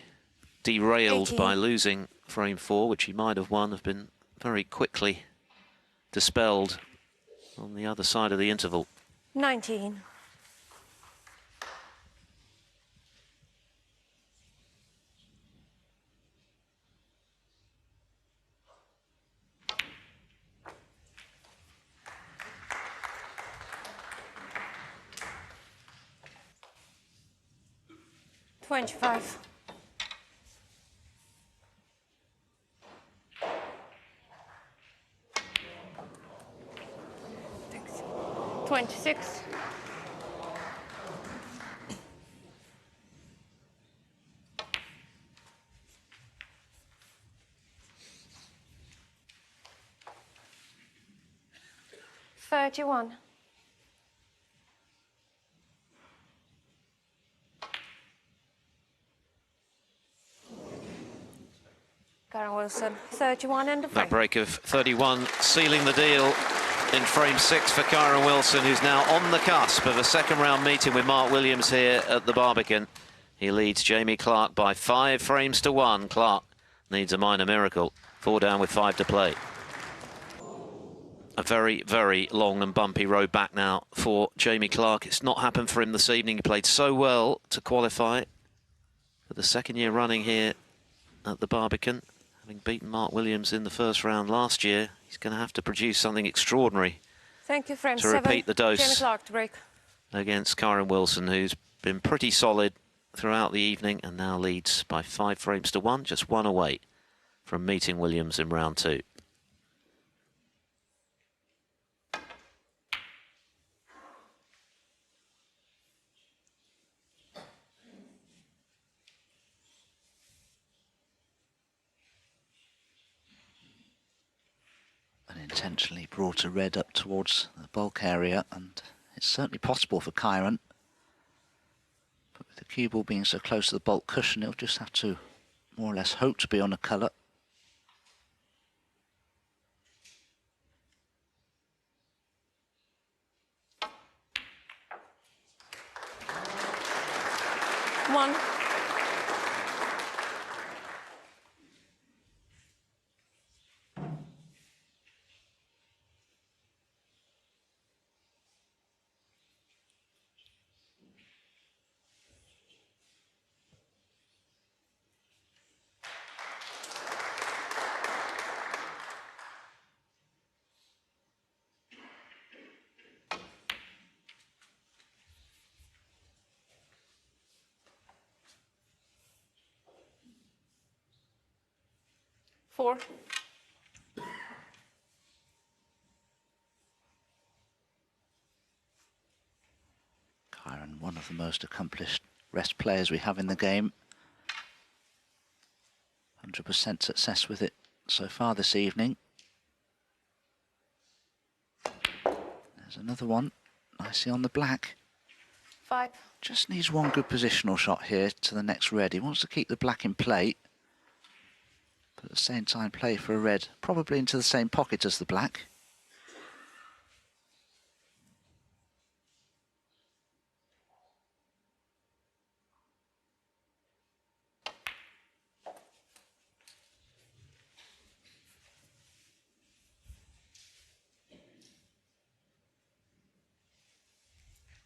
derailed 18. by losing frame 4, which he might have won, have been very quickly dispelled on the other side of the interval. 19. $25. Thanks. 26. $31. Kyren Wilson, 31 and a frame. That break of 31 sealing the deal in frame 6 for Kyren Wilson, who's now on the cusp of a second round meeting with Mark Williams here at the Barbican. He leads Jamie Clarke by 5 frames to 1. Clarke needs a minor miracle. 4 down with 5 to play. A very, very long and bumpy road back now for Jamie Clarke. It's not happened for him this evening. He played so well to qualify for the second year running here at the Barbican. Having beaten Mark Williams in the first round last year, he's going to have to produce something extraordinary Thank you, frame to 7. repeat the dose Jamie Clarke to break. against Kyren Wilson, who's been pretty solid throughout the evening and now leads by 5 frames to 1, just 1 away from meeting Williams in round 2. Intentionally brought a red up towards the bulk area, and it's certainly possible for Kyren. But with the cue ball being so close to the bulk cushion, he'll just have to more or less hope to be on a colour. One. Four. Kyren, one of the most accomplished rest players we have in the game. 100% success with it so far this evening. There's another one. Nicely on the black. 5. Just needs one good positional shot here to the next red. He wants to keep the black in play, but at the same time play for a red, probably into the same pocket as the black.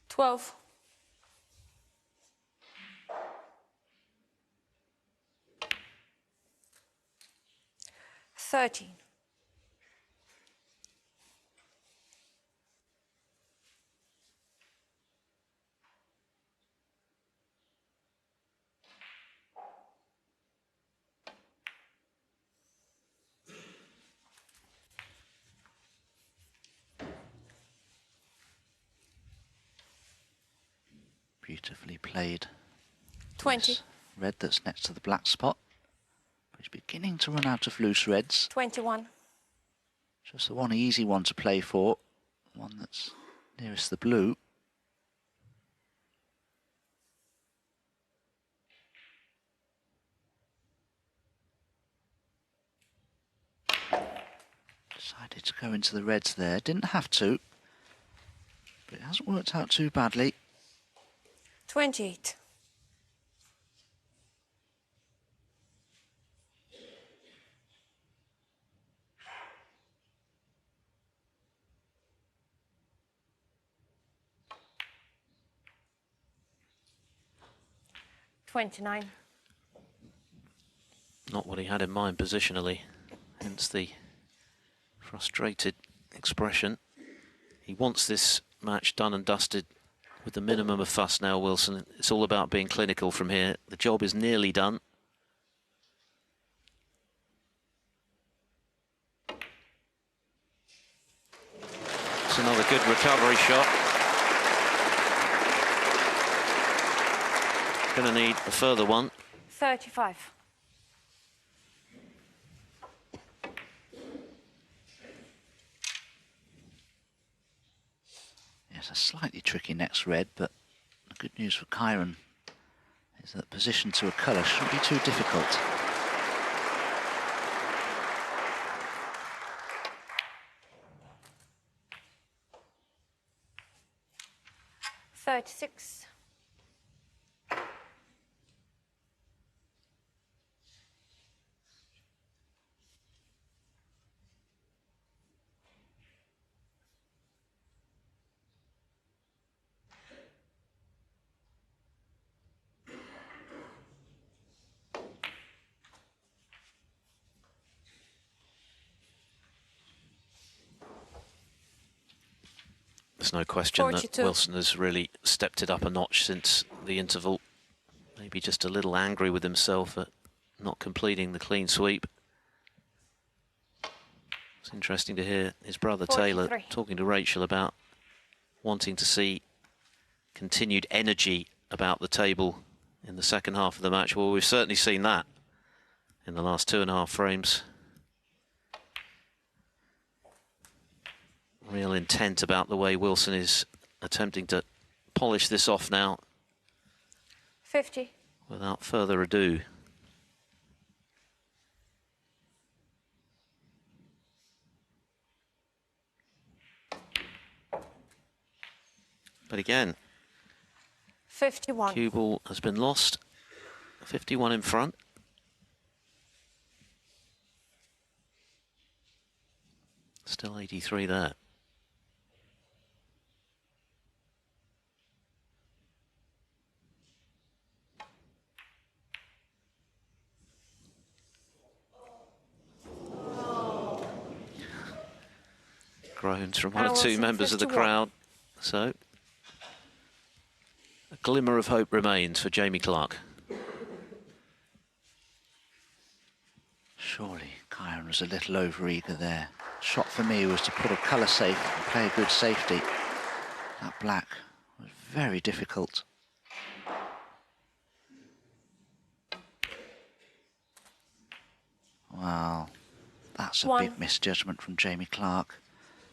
$12. 13. Beautifully played. 20. This red that's next to the black spot. He's beginning to run out of loose reds. 21. Just the one easy one to play for. One that's nearest the blue. Decided to go into the reds there. Didn't have to, but it hasn't worked out too badly. 28. $29. Not what he had in mind positionally, hence the frustrated expression. He wants this match done and dusted with the minimum of fuss now, Wilson. It's all about being clinical from here. The job is nearly done. It's another good recovery shot. Going to need a further one. 35. Yes, a slightly tricky next red, but the good news for Kyren is that position to a colour shouldn't be too difficult. $36. There's no question 42. that Wilson has really stepped it up a notch since the interval. Maybe just a little angry with himself at not completing the clean sweep. It's interesting to hear his brother 43. Taylor talking to Rachel about wanting to see continued energy about the table in the second half of the match. Well, we've certainly seen that in the last 2.5 frames. Real intent about the way Wilson is attempting to polish this off now. 50. Without further ado. But again, 51. cue ball has been lost. 51 in front. Still 83 there. Groans from one or two members of the crowd. So, a glimmer of hope remains for Jamie Clarke. Surely Kyren was a little over-eager there. Shot for me was to put a colour safe and play a good safety. That black was very difficult. Wow, that's a big misjudgment from Jamie Clarke.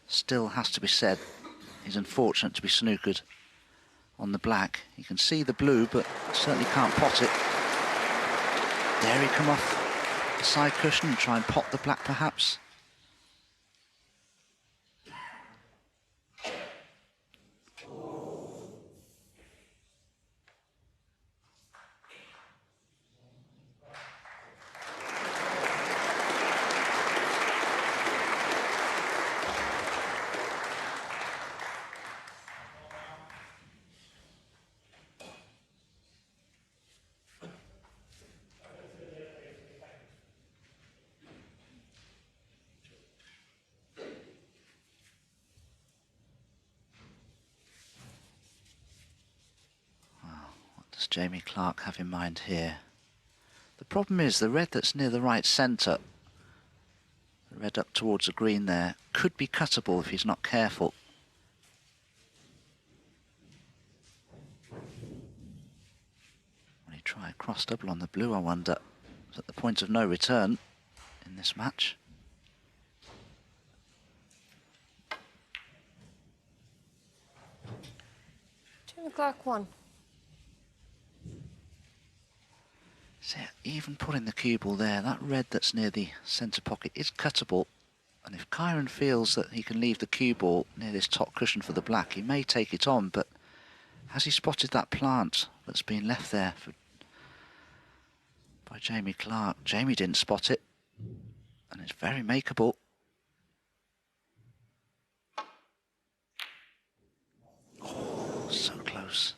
Still has to be said, He's unfortunate to be snookered on the black. He can see the blue, but certainly can't pot it. Dare he come off the side cushion and try and pot the black, perhaps? Does Jamie Clarke have in mind here? The problem is the red that's near the right centre, the red up towards the green there, could be cuttable if he's not careful. Will he try a cross double on the blue, I wonder? Is at the point of no return in this match. Jamie Clarke won. So even putting the cue ball there, that red that's near the centre pocket is cuttable. And if Kyren feels that he can leave the cue ball near this top cushion for the black, he may take it on, but has he spotted that plant that's been left there by Jamie Clarke? Jamie didn't spot it, and it's very makeable. Oh, so close.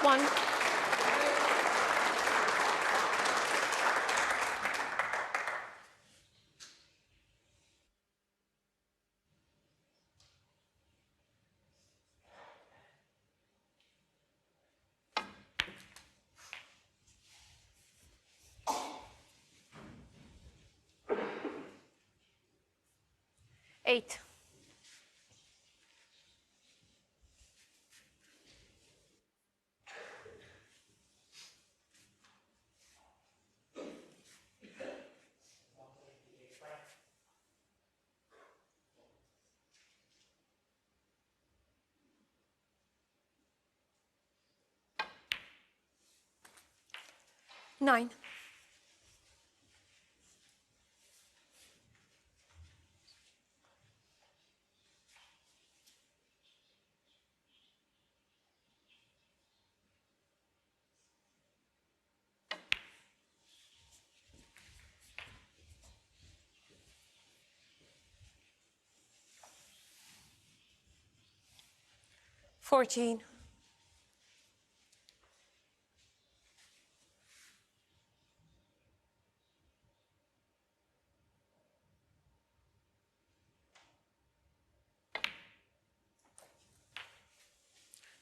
One. Eight. Nine. $14.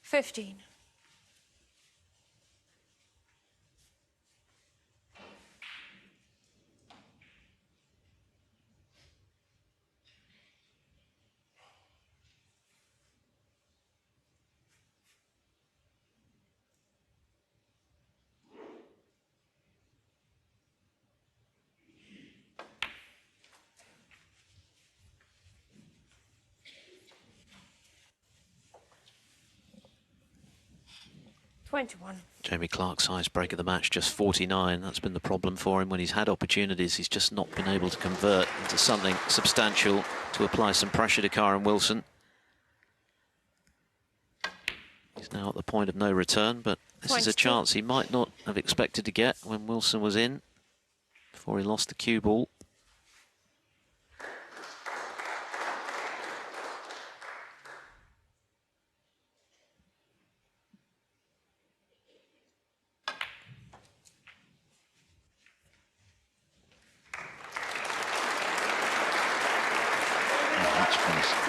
$15. $21. Jamie Clarke's highest break of the match, just 49. That's been the problem for him when he's had opportunities. He's just not been able to convert into something substantial to apply some pressure to Kyren Wilson. He's now at the point of no return, but this is a 22. chance he might not have expected to get when Wilson was in before he lost the cue ball.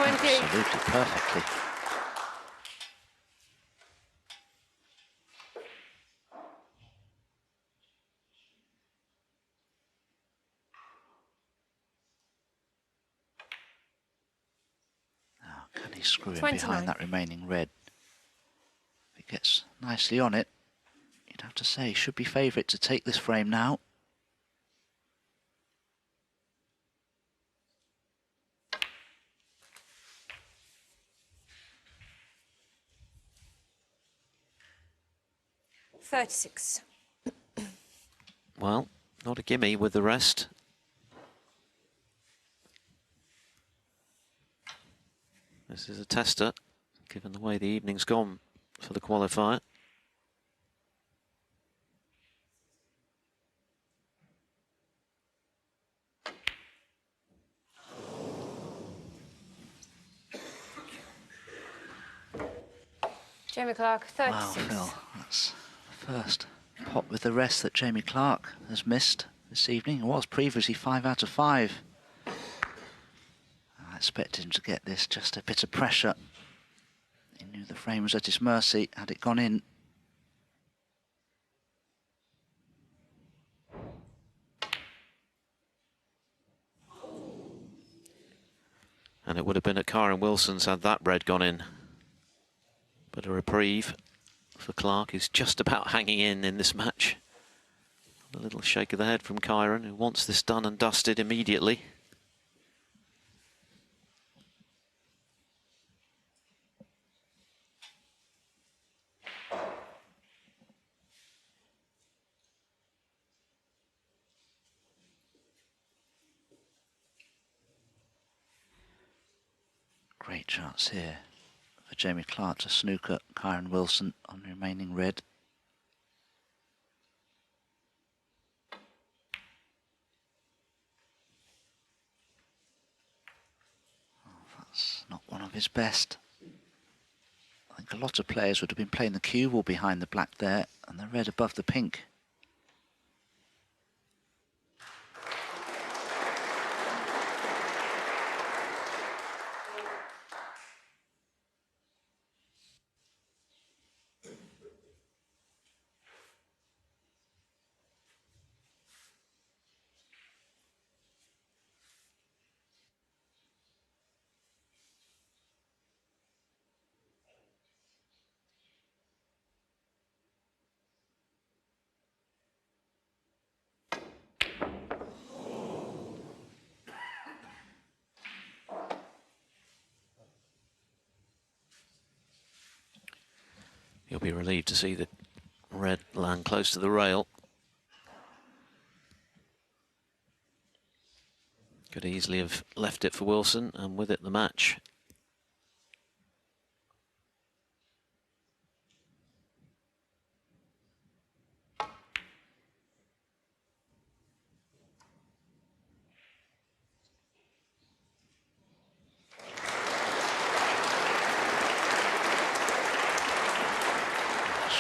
Absolutely perfectly. Really screwing 29. behind that remaining red. If it gets nicely on it, you'd have to say should be favourite to take this frame now. $36. Well, not a gimme with the rest. This is a tester, given the way the evening's gone for the qualifier. Jamie Clarke, 36. Wow, Phil, that's the first pot with the rest that Jamie Clarke has missed this evening. It was previously 5 out of 5. I expected him to get this, just a bit of pressure. He knew the frame was at his mercy, had it gone in. And it would have been at Kyren Wilson's had that red gone in. But a reprieve for Clarke, who's just about hanging in this match. A little shake of the head from Kyren, who wants this done and dusted immediately. Great chance here for Jamie Clarke to snooker Kyren Wilson on the remaining red. Oh, that's not one of his best. I think a lot of players would have been playing the cue ball behind the black there and the red above the pink. You'll be relieved to see the red land close to the rail. Could easily have left it for Wilson, and with it the match.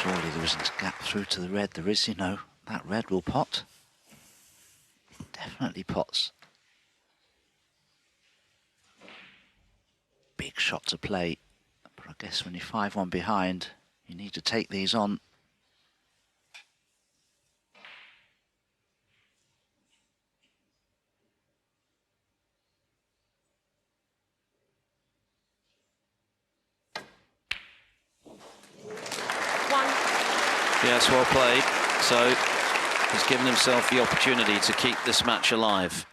Surely there isn't a gap through to the red. There is, you know. That red will pot. Definitely pots. Big shot to play. But I guess when you're 5-1 behind, you need to take these on. Yes, well played. So he's given himself the opportunity to keep this match alive.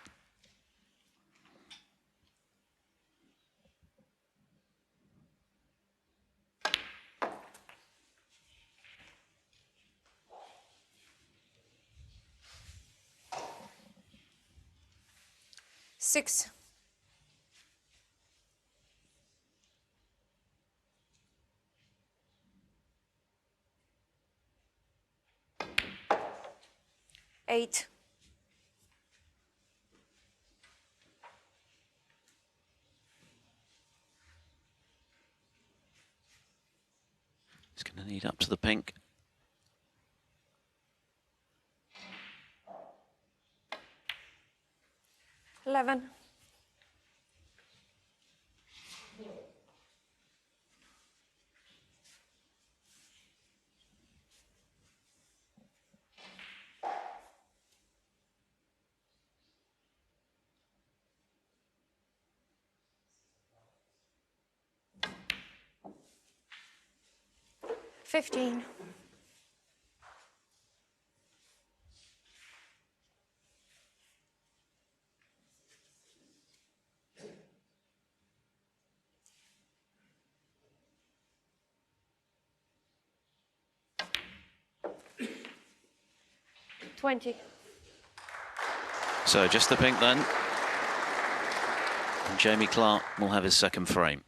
Six. Eight. He's going to need up to the pink. $11. 15. So just the pink then. And Jamie Clarke will have his second frame.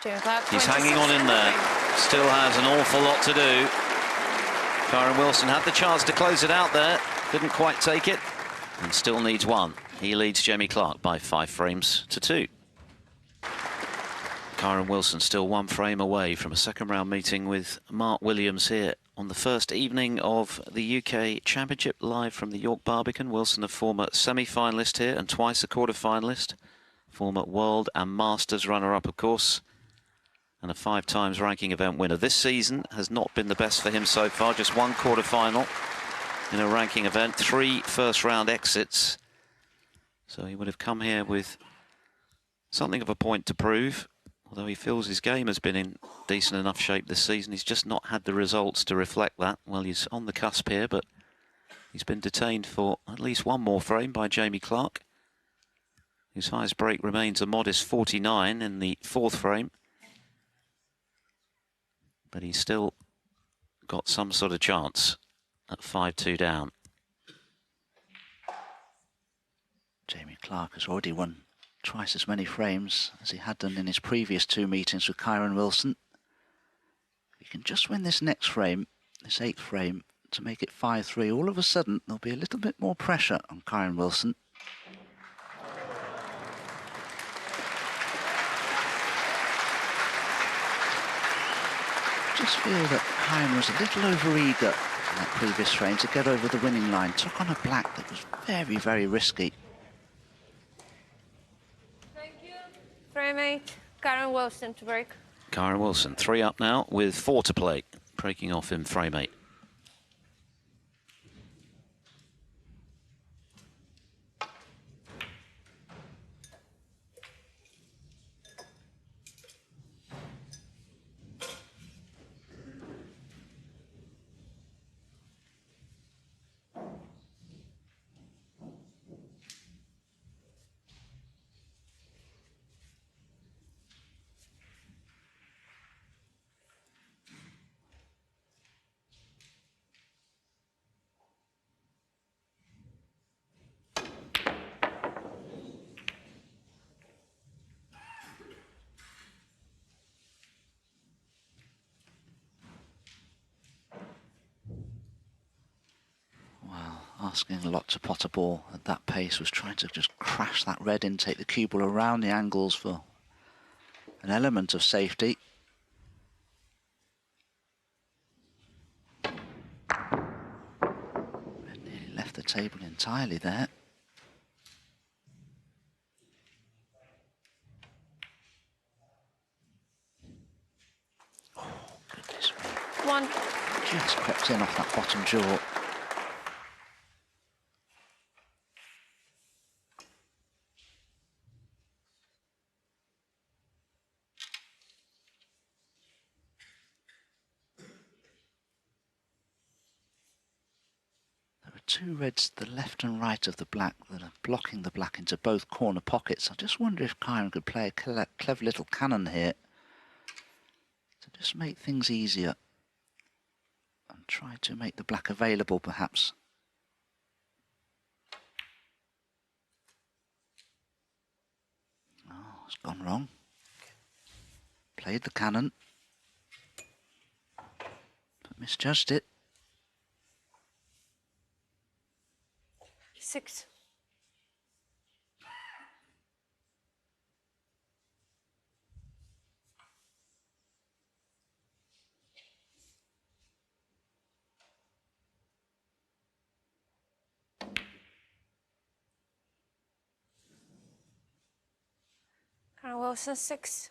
Jamie Clarke, He's 26 hanging on in there. Still has an awful lot to do. Kyren Wilson had the chance to close it out there. Couldn't quite take it. And still needs one. He leads Jamie Clarke by 5 frames to 2. Kyren Wilson still 1 frame away from a second round meeting with Mark Williams here on the first evening of the UK Championship, live from the York Barbican. Wilson, a former semi-finalist here and twice a quarter-finalist. Former World and Masters runner-up, of course. And a 5 times ranking event winner. This season has not been the best for him so far. Just 1 quarter-final in a ranking event. 3 first-round exits. So he would have come here with something of a point to prove. Although he feels his game has been in decent enough shape this season, he's just not had the results to reflect that. Well, he's on the cusp here, but he's been detained for at least 1 more frame by Jamie Clarke, whose highest break remains a modest 49 in the 4th frame. But he's still got some sort of chance at 5-2 down. Jamie Clarke has already won twice as many frames as he had done in his previous 2 meetings with Kyren Wilson. If he can just win this next frame, this 8th frame, to make it 5-3, all of a sudden there'll be a little bit more pressure on Kyren Wilson. Just feel that Kyren was a little over-eager in that previous frame to get over the winning line. Took on a black that was very, very risky. Frame 8, Kyren Wilson to break. Kyren Wilson, 3 up now with 4 to play, breaking off in frame 8. Asking a lot to pot a ball at that pace, was trying to just crash that red in, take the cue ball around the angles for an element of safety. Red nearly left the table entirely there. Oh, goodness me. 1. Just crept in off that bottom jaw. Two reds to the left and right of the black that are blocking the black into both corner pockets. I just wonder if Kyren could play a clever little cannon here to just make things easier and try to make the black available, perhaps. Oh, it's gone wrong. Played the cannon, but misjudged it. 6. Kyren Wilson 6.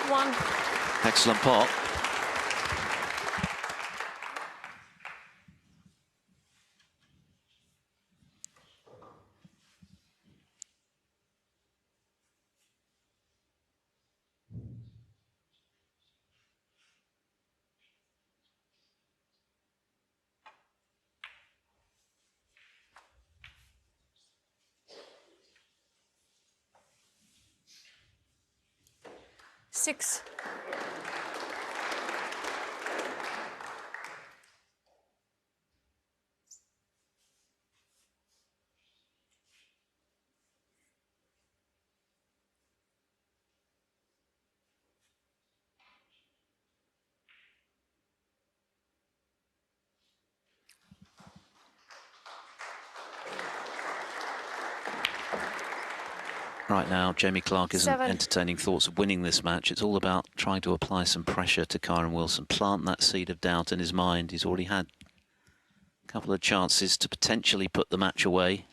1. Excellent pot. Six. Right now, Jamie Clarke isn't 7. entertaining thoughts of winning this match. It's all about trying to apply some pressure to Kyren Wilson, plant that seed of doubt in his mind. He's already had a couple of chances to potentially put the match away.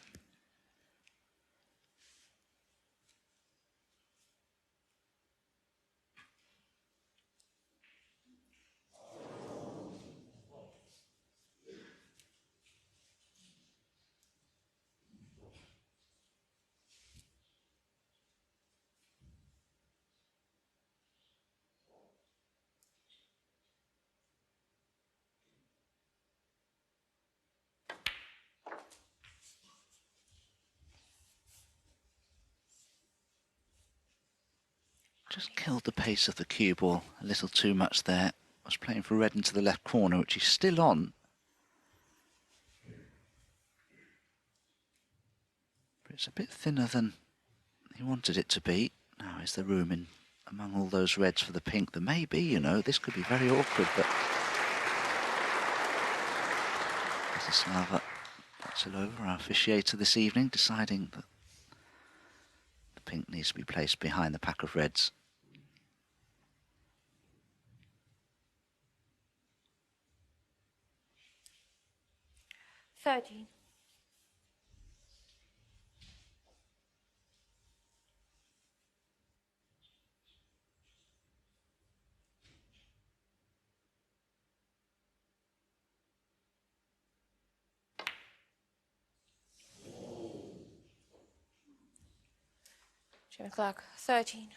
Just killed the pace of the cue ball a little too much there. Was playing for red into the left corner, which he's still on. But it's a bit thinner than he wanted it to be. Now is there room in among all those reds for the pink? There may be, you know. This could be very awkward, but Slava Patsilova, our officiator this evening, deciding that the pink needs to be placed behind the pack of reds. Thirteen. Jimmy Clarke, 13.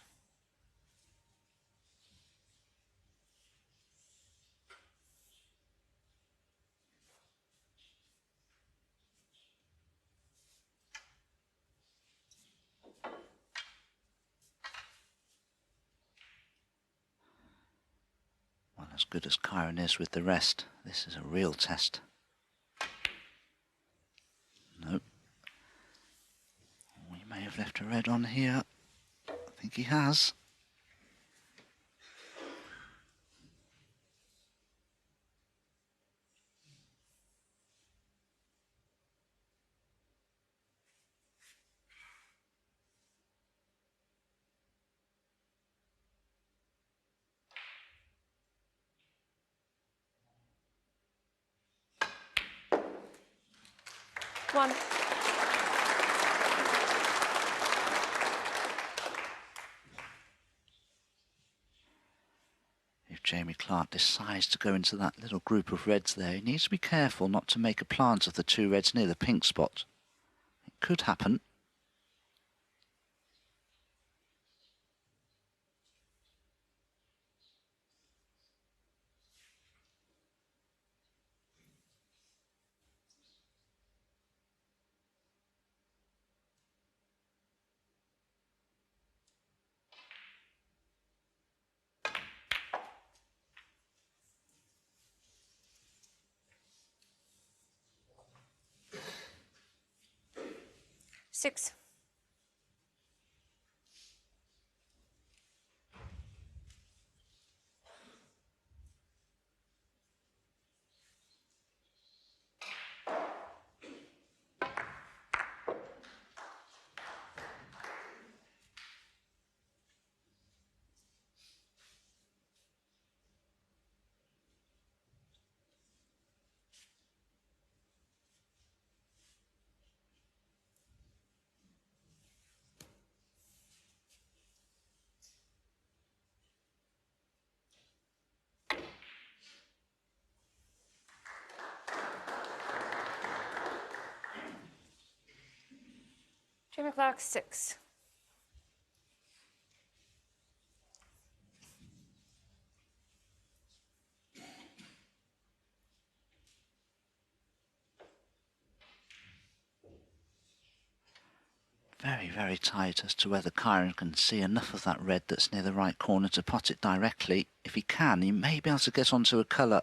Well, as good as Kyren is with the rest, this is a real test. Nope. We may have left a red on here. I think he has. One. If Jamie Clarke decides to go into that little group of reds there, he needs to be careful not to make a plant of the two reds near the pink spot. It could happen. Six. Jimmy Clarke, 6. Very, very tight as to whether Kyren can see enough of that red that's near the right corner to pot it directly. If he can, he may be able to get onto a colour.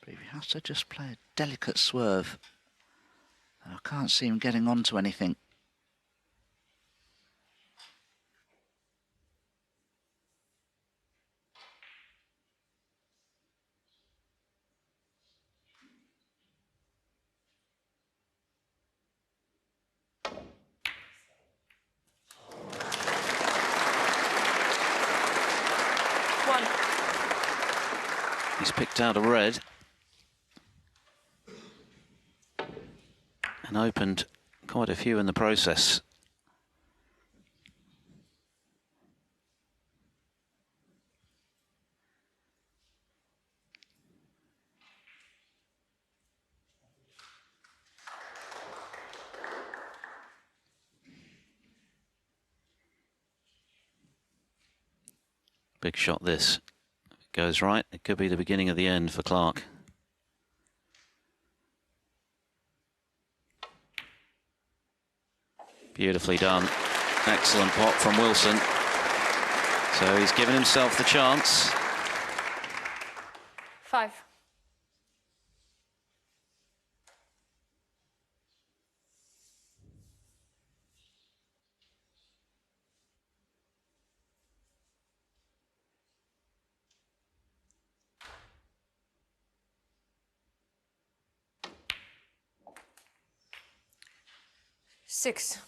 But if he has to just play a delicate swerve, I can't see him getting onto anything. He's picked out a red and opened quite a few in the process. Big shot this. If it goes right, it could be the beginning of the end for Clarke. Beautifully done. Excellent pot from Wilson. So he's given himself the chance. 5. Six.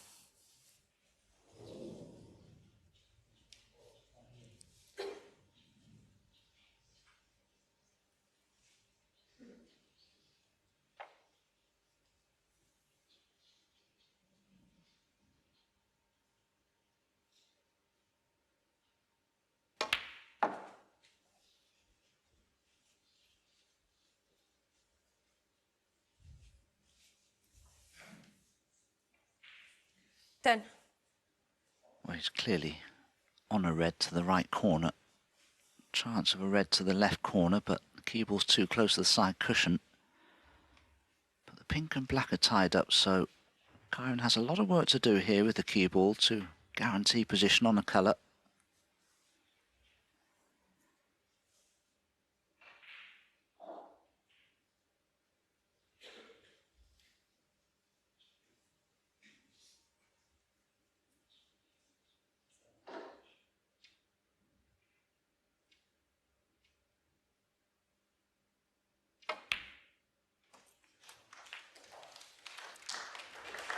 Ten. Well, he's clearly on a red to the right corner. Chance of a red to the left corner, but the cue ball's too close to the side cushion. But the pink and black are tied up, so Kyren has a lot of work to do here with the cue ball to guarantee position on a colour.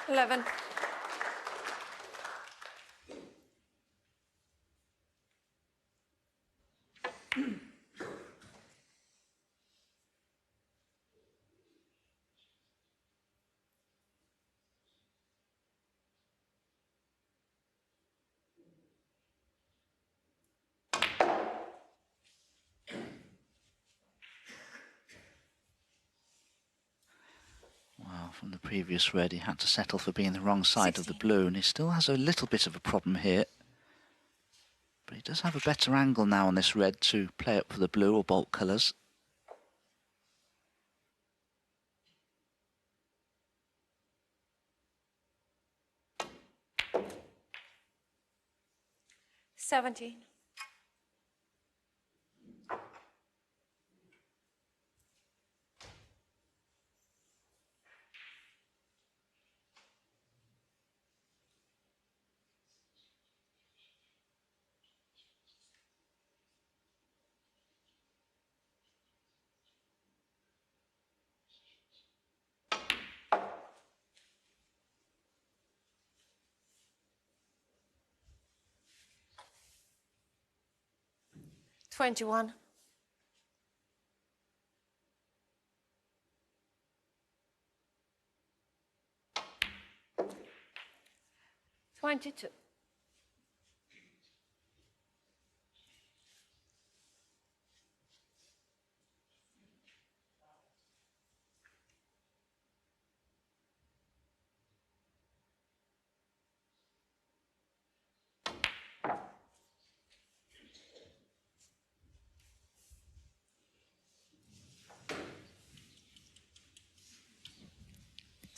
Eleven. From the previous red, he had to settle for being the wrong side 16. of the blue, and he still has a little bit of a problem here. But he does have a better angle now on this red to play up for the blue or bolt colours. Seventeen. 21. Twenty-two.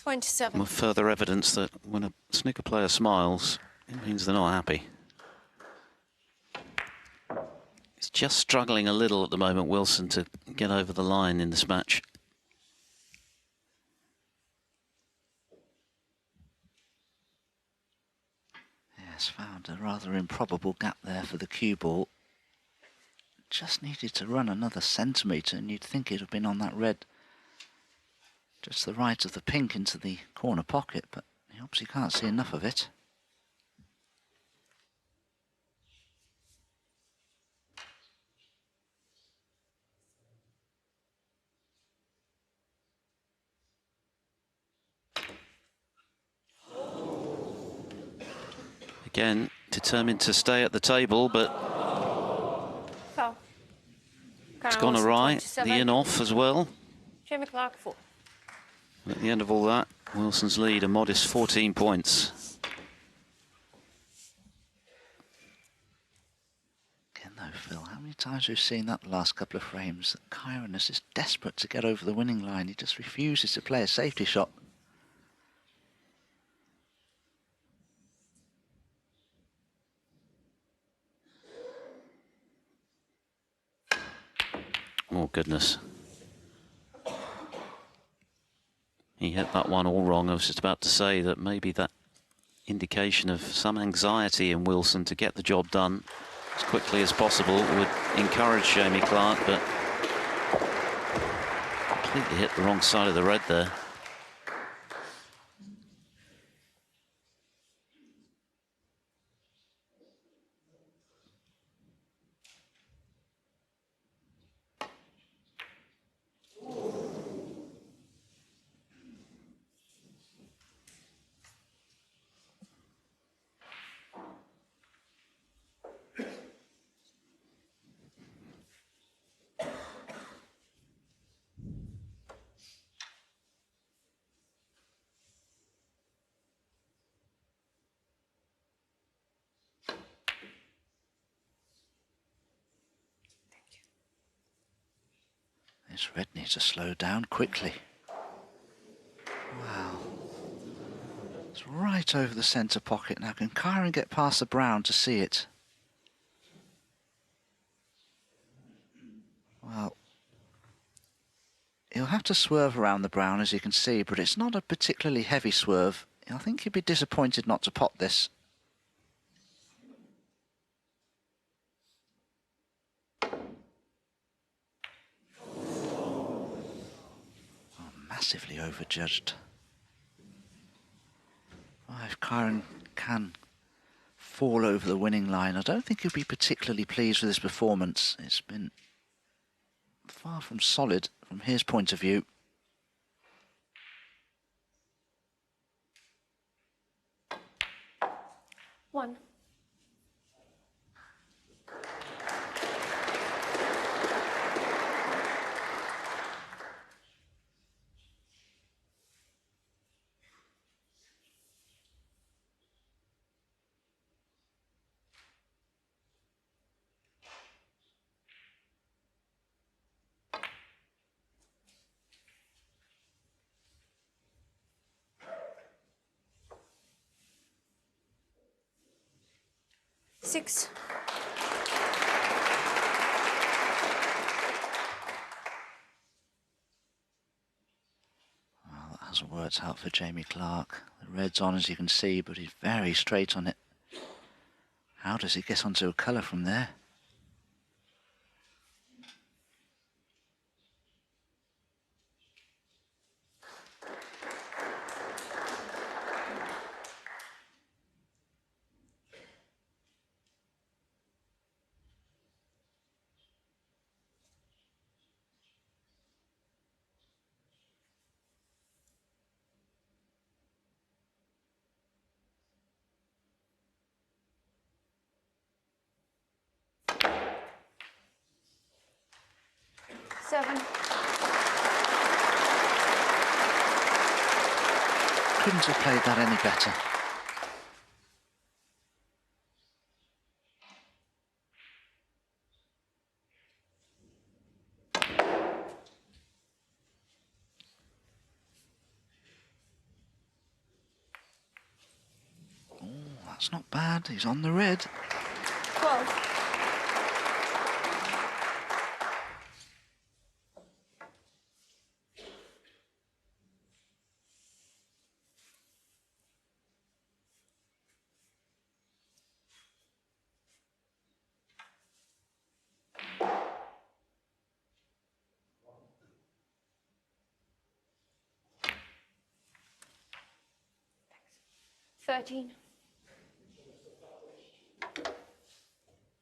27. With further evidence that when a snooker player smiles, it means they're not happy. He's just struggling a little at the moment, Wilson, to get over the line in this match. Yes, found a rather improbable gap there for the cue ball. Just needed to run another centimetre and you'd think it'd have been on that red. Just the right of the pink into the corner pocket, but he obviously can't see enough of it. Again, determined to stay at the table, but Foul. it's Kyren gone Wilson, awry. 27. The in-off as well. Jamie Clarke, 4. At the end of all that, Wilson's lead, a modest 14 points. Again though, Phil, how many times we've seen that the last couple of frames? That Kyren is just desperate to get over the winning line. He just refuses to play a safety shot. Oh, goodness. He hit that one all wrong. I was just about to say that maybe that indication of some anxiety in Wilson to get the job done as quickly as possible would encourage Jamie Clarke, but completely hit the wrong side of the red there. This red needs to slow down quickly. Wow. It's right over the centre pocket now. Can Kyren get past the brown to see it? Well, he'll have to swerve around the brown, as you can see, but it's not a particularly heavy swerve. I think he'd be disappointed not to pot this. Massively overjudged. Oh, if Kyren can fall over the winning line, I don't think he'll be particularly pleased with his performance. It's been far from solid from his point of view. One. Six. Well, that hasn't worked out for Jamie Clarke. The red's on, as you can see, but he's very straight on it. How does he get onto a colour from there? Seven. Couldn't have played that any better. That's not bad. He's on the red. 12. Thirteen.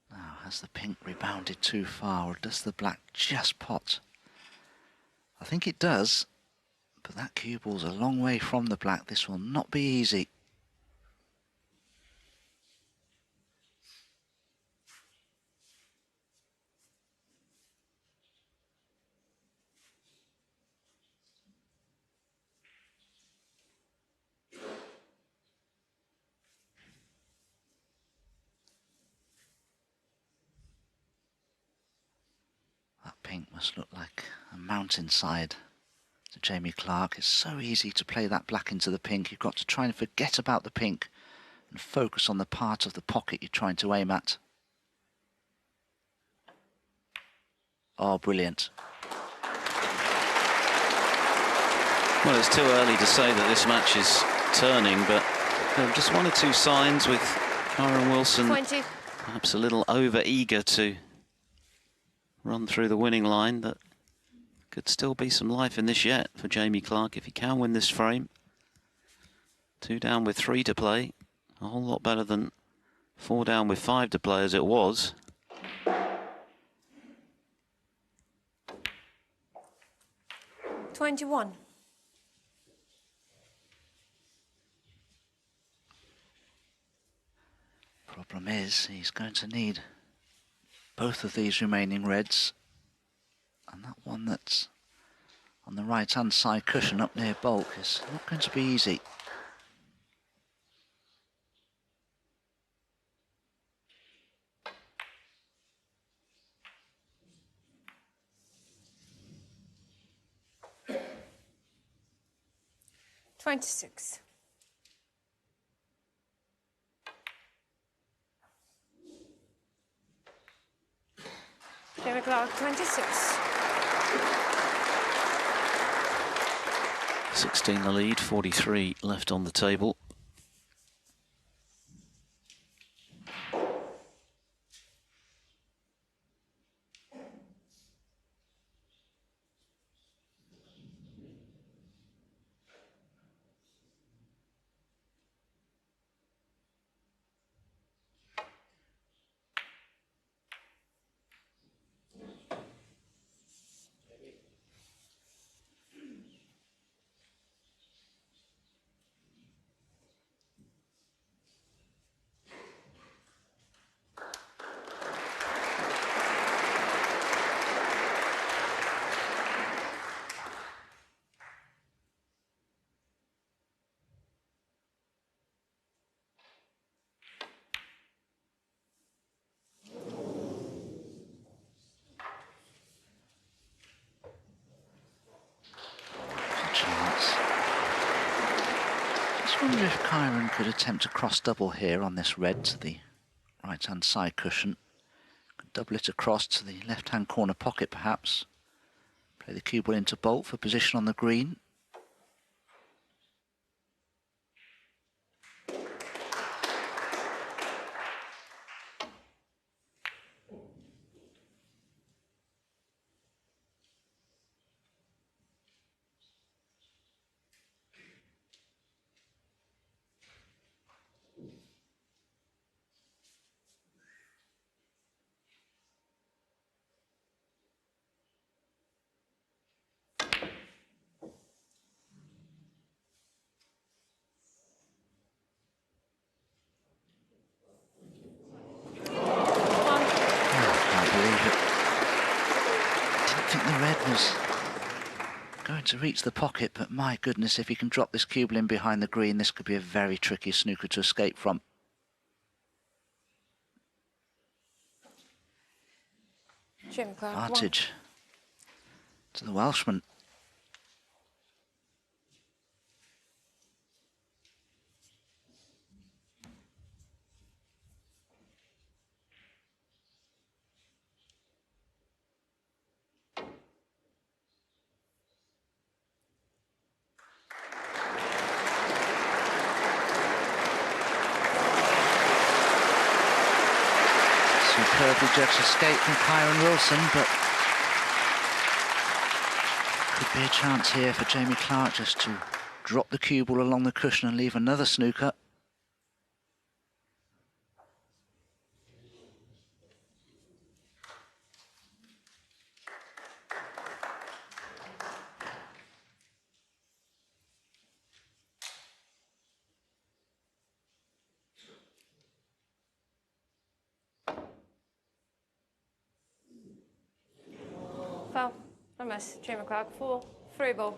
Now, has the pink rebounded too far, or does the black just pot? I think it does, but that cue ball's a long way from the black. This will not be easy. That pink must look like a mountainside to Jamie Clarke. It's so easy to play that black into the pink. You've got to try and forget about the pink and focus on the part of the pocket you're trying to aim at. Oh, brilliant. Well, it's too early to say that this match is turning, but just one or two signs with Kyren Wilson 20. perhaps a little over-eager to run through the winning line, but could still be some life in this yet for Jamie Clarke if he can win this frame. 2 down with 3 to play. A whole lot better than 4 down with 5 to play as it was. $21. Problem is, he's going to need both of these remaining reds, and that one that's on the right hand side cushion up near bulk is not going to be easy. $26. Jamie Clarke, 26. 16 the lead, 43 left on the table. I wonder if Kyren could attempt a cross double here on this red to the right hand side cushion. Could double it across to the left hand corner pocket perhaps. Play the cue ball into bolt for position on the green. Going to reach the pocket, but my goodness, if he can drop this cue ball in behind the green, this could be a very tricky snooker to escape from. Jamie Clarke, Advantage to the Welshman. superbly judged escape from Kyren Wilson, but could be a chance here for Jamie Clarke just to drop the cue ball along the cushion and leave another snooker. Foul. No miss. Jamie Clarke, 4, 3 ball.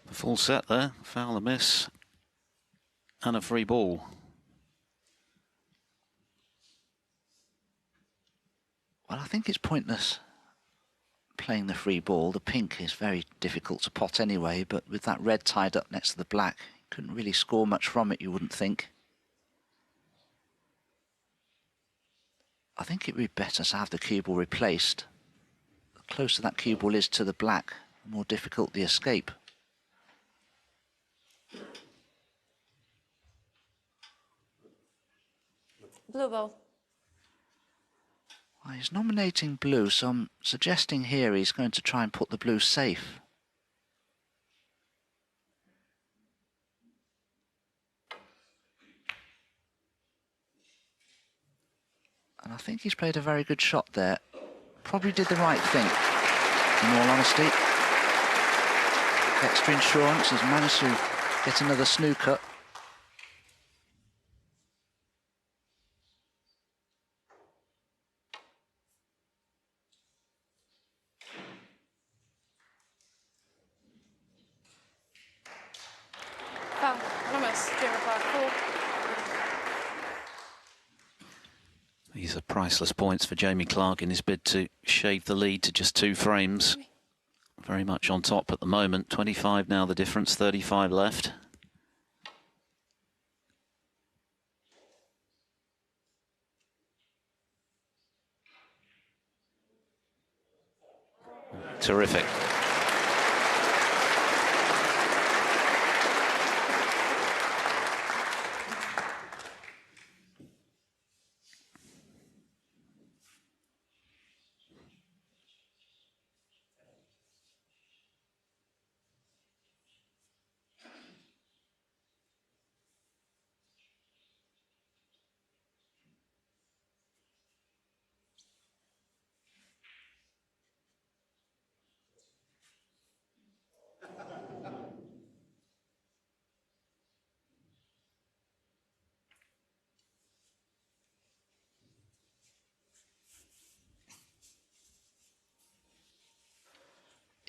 A full set there, foul, a miss, and a free ball. Well, I think it's pointless playing the free ball. The pink is very difficult to pot anyway, but with that red tied up next to the black, you couldn't really score much from it, you wouldn't think. I think it would be better to have the cue ball replaced. The closer that cue ball is to the black, the more difficult the escape. Blue ball. Well, he's nominating blue, so I'm suggesting here he's going to try and put the blue safe. And I think he's played a very good shot there. Probably did the right thing, in all honesty. Extra insurance, has managed to get another snooker. Foul. No miss. Jamie Clarke, 4. These are priceless points for Jamie Clarke in his bid to shave the lead to just 2 frames. Very much on top at the moment. 25 now the difference, 35 left. Terrific.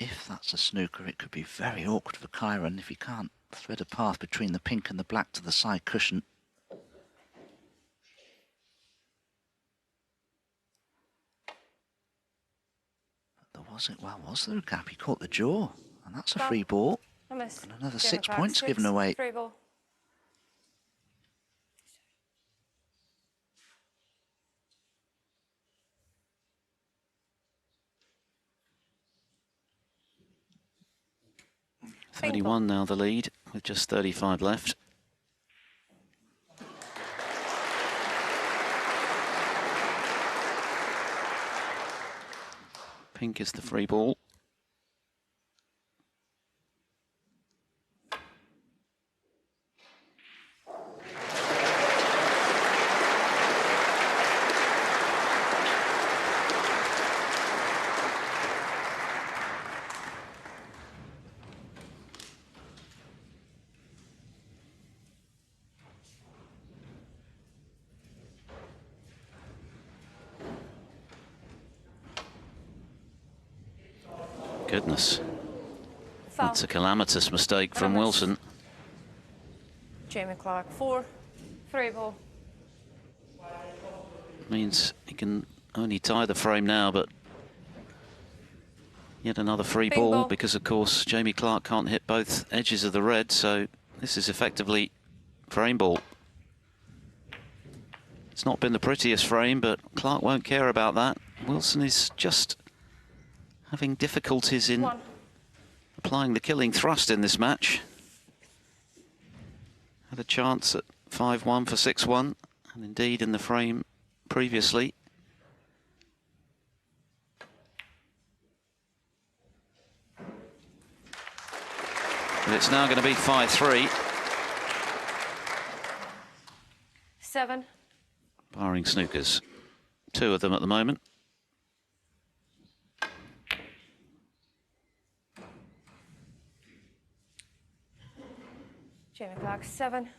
If that's a snooker, it could be very awkward for Kyren if he can't thread a path between the pink and the black to the side cushion. But was there a gap? He caught the jaw, and that's a free ball. No miss. And another Jamie 6 Clarke, points 6, given away. 3 ball. Pink 31 now the lead, with just 35 left. Pink is the free ball. Goodness. Foul. That's a calamitous mistake from Wilson. Jamie Clarke, 4, 3 ball. Means he can only tie the frame now, but yet another free Pink ball, ball. because of course Jamie Clarke can't hit both edges of the red, so this is effectively frame ball. It's not been the prettiest frame, but Clarke won't care about that. Wilson is just having difficulties in 1. applying the killing thrust in this match. Had a chance at 5-1 for 6-1, and indeed in the frame previously. But it's now going to be 5-3. 7. Barring snookers. 2 of them at the moment. Jamie Clarke, 7.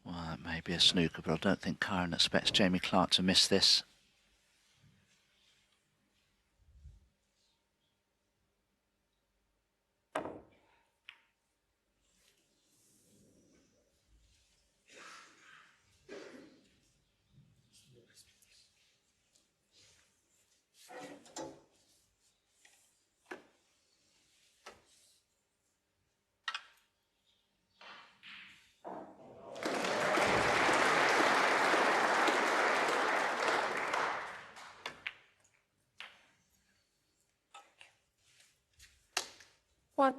Well, that may be a snooker, but I don't think Kyren expects Jamie Clarke to miss this. One.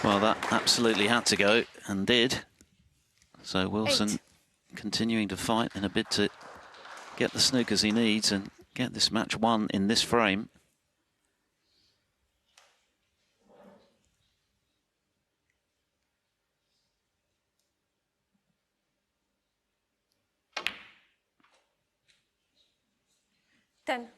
Well, that absolutely had to go, and did. So Wilson 8. continuing to fight in a bid to get the snookers he needs and get this match won in this frame. Ten.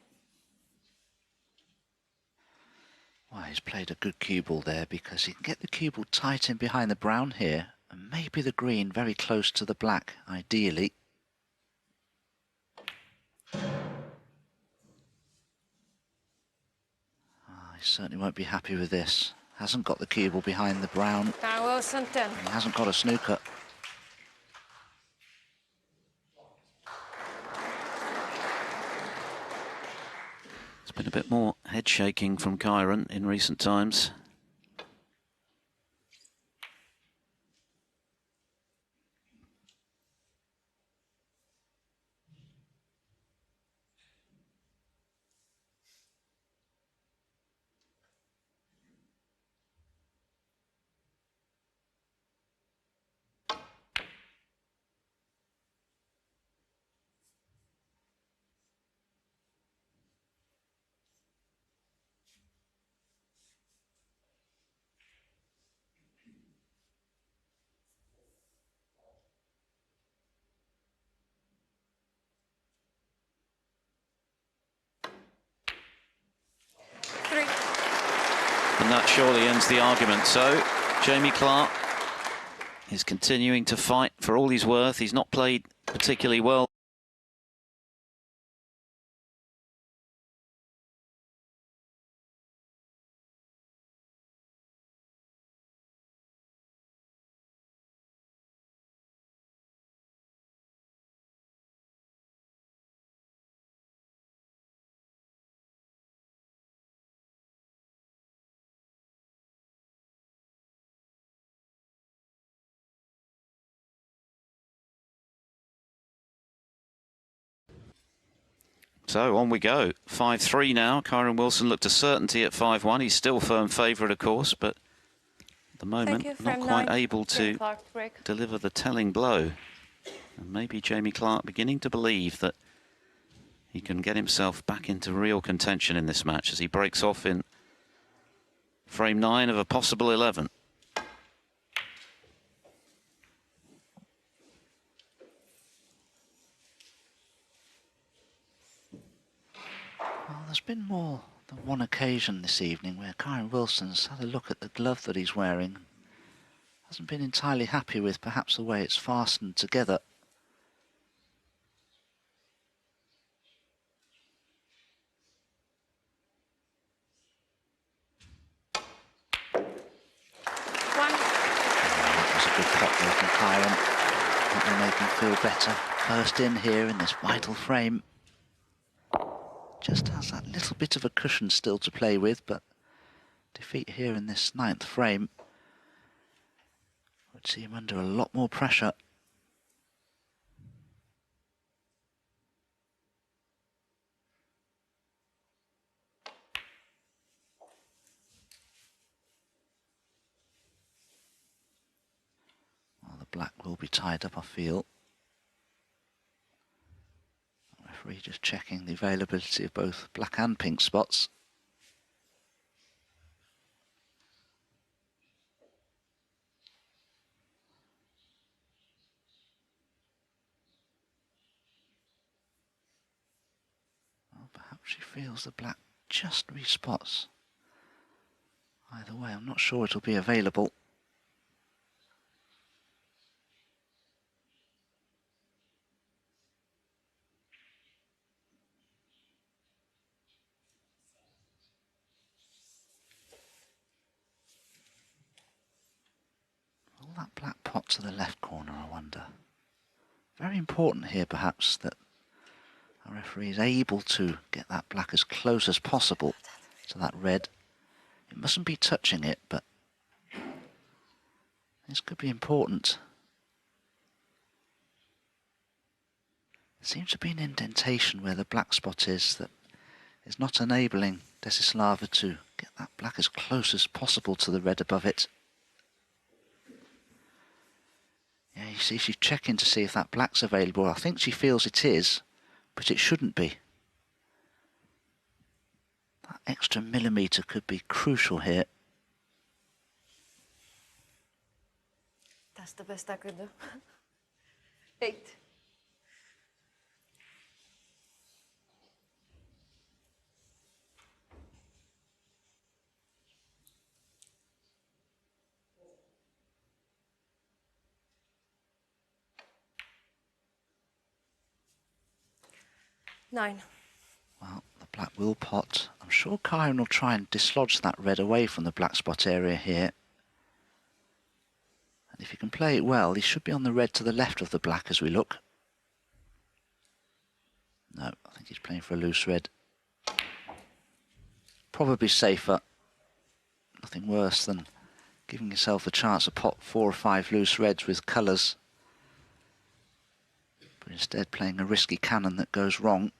Well, he's played a good cue ball there because he can get the cue ball tight in behind the brown here and maybe the green very close to the black, ideally. He certainly won't be happy with this. Hasn't got the cue ball behind the brown. Now Wilson, 10. He hasn't got a snooker. It's been a bit more head shaking from Kyren in recent times. And that surely ends the argument. So Jamie Clarke is continuing to fight for all he's worth. He's not played particularly well. So on we go. 5-3 now. Kyren Wilson looked to certainty at 5-1. He's still firm favourite, of course, but at the moment you, not frame quite 9. able Jamie to Clarke, break. deliver the telling blow. And maybe Jamie Clarke beginning to believe that he can get himself back into real contention in this match as he breaks off in frame 9 of a possible 11. Well, there's been more than one occasion this evening where Kyren Wilson's had a look at the glove that he's wearing. Hasn't been entirely happy with perhaps the way it's fastened together. feel better. First in here in this vital frame. Just has that little bit of a cushion still to play with, but defeat here in this 9th frame would see him under a lot more pressure. Well, the black will be tied up, I feel. The referee just checking the availability of both black and pink spots. Perhaps she feels the black just respots. Either way, I'm not sure it'll be available. Will that black pot to the left corner, I wonder? Very important here, perhaps, that the referee is able to get that black as close as possible to that red. It mustn't be touching it, but this could be important. There seems to be an indentation where the black spot is that is not enabling Desislava to get that black as close as possible to the red above it. Yeah, you see she's checking to see if that black's available. I think she feels it is, but it shouldn't be. That extra millimetre could be crucial here. That's the best I could do. 8. Nine. Well, the black will pot. I'm sure Kyren will try and dislodge that red away from the black spot area here. And if he can play it well, he should be on the red to the left of the black as we look. No, I think he's playing for a loose red. Probably safer. Nothing worse than giving yourself a chance to pot 4 or 5 loose reds with colours. But instead playing a risky cannon that goes wrong.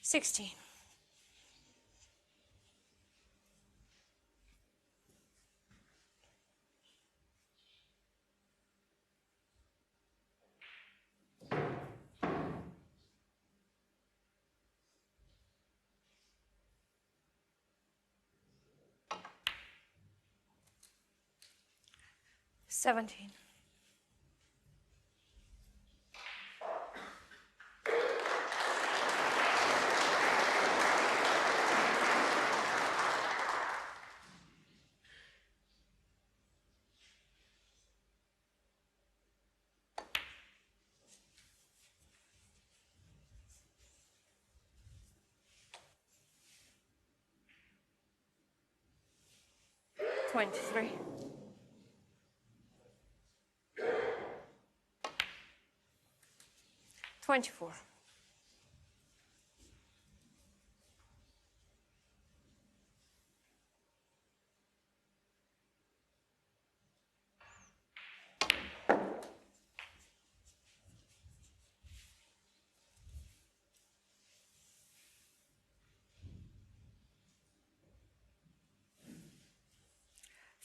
$16. $17. $23. 24.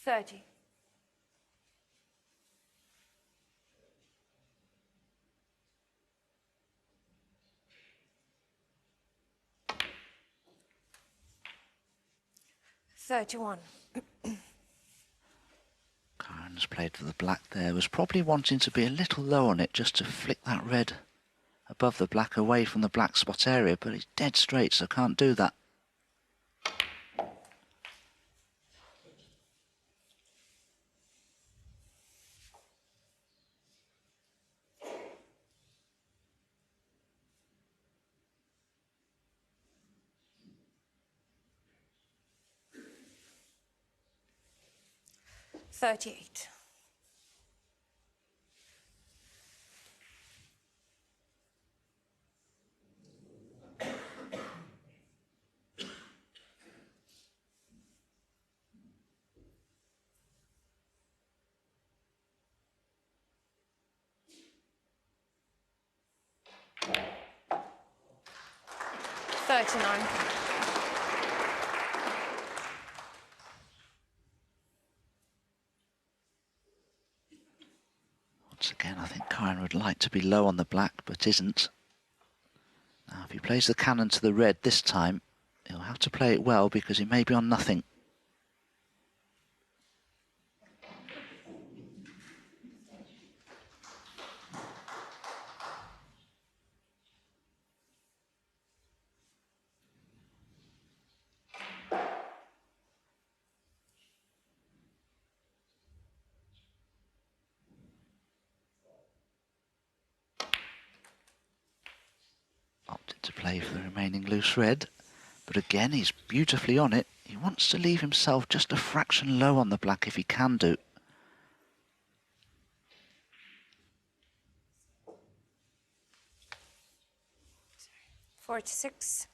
$30. $31. Kyren's played for the black there. Was probably wanting to be a little low on it just to flick that red above the black away from the black spot area, but it's dead straight, so can't do that. 38. Once again, I think Kyren would like to be low on the black, but isn't. Now, if he plays the cannon to the red this time, he'll have to play it well because he may be on nothing. Opted to play for the remaining loose red, but again he's beautifully on it. He wants to leave himself just a fraction low on the black if he can do. $46.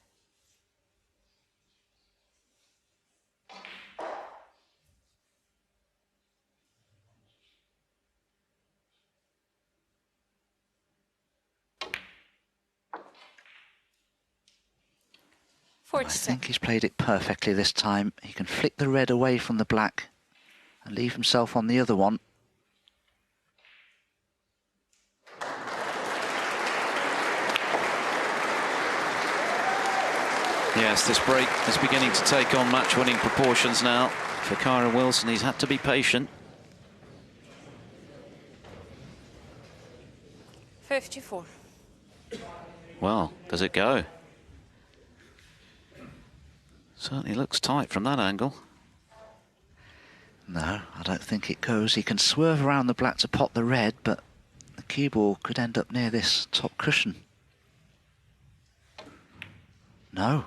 I think he's played it perfectly this time. He can flick the red away from the black and leave himself on the other one. Yes, this break is beginning to take on match-winning proportions now for Kyren Wilson. He's had to be patient. 54. Well, does it go? Certainly looks tight from that angle. No, I don't think it goes. He can swerve around the black to pot the red, but the cue ball could end up near this top cushion. No.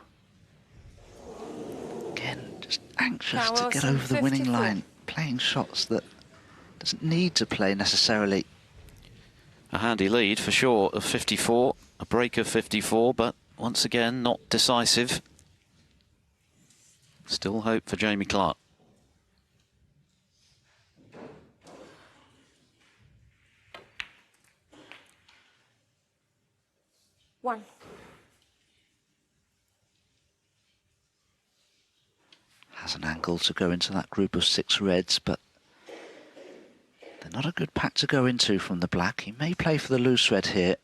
Again, just anxious to get over the winning line. Playing shots that doesn't need to play necessarily. A handy lead for sure of 54, a break of 54, but once again not decisive. Still hope for Jamie Clarke. One. Has an angle to go into that group of 6 reds, but they're not a good pack to go into from the black. He may play for the loose red here.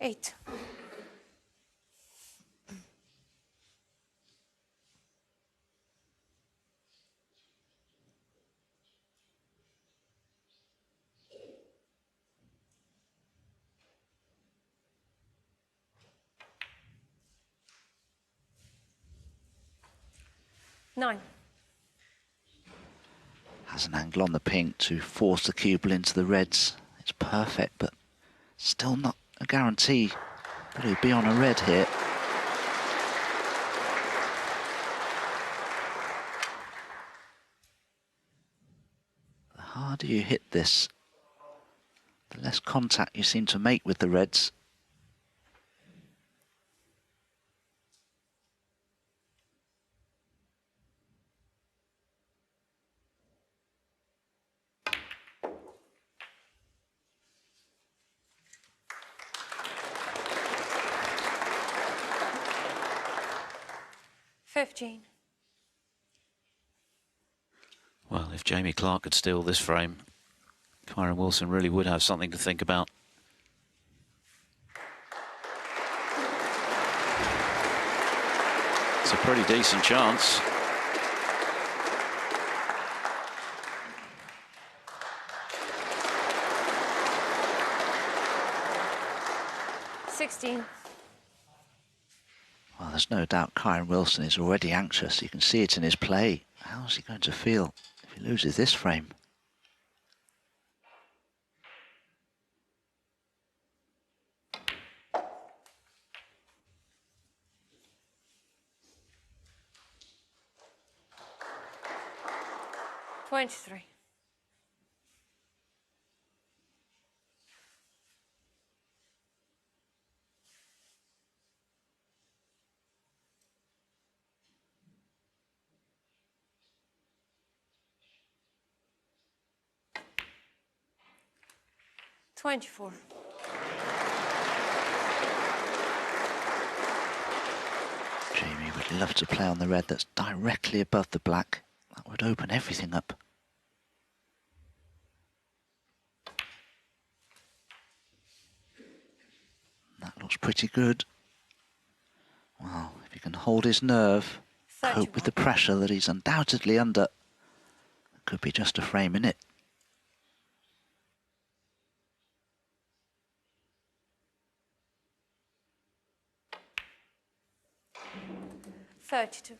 Eight. Nine. Has an angle on the pink to force the cue ball into the reds. It's perfect, but still not a guarantee that he'll be on a red here. The harder you hit this, the less contact you seem to make with the reds. Well, if Jamie Clarke could steal this frame, Kyren Wilson really would have something to think about. It's a pretty decent chance. Well, there's no doubt Kyren Wilson is already anxious. You can see it in his play. How's he going to feel if he loses this frame? 23. $24. Jamie would love to play on the red that's directly above the black. That would open everything up. That looks pretty good. Well, if he can hold his nerve, cope with the pressure that he's undoubtedly under, it could be just a frame in it. $32.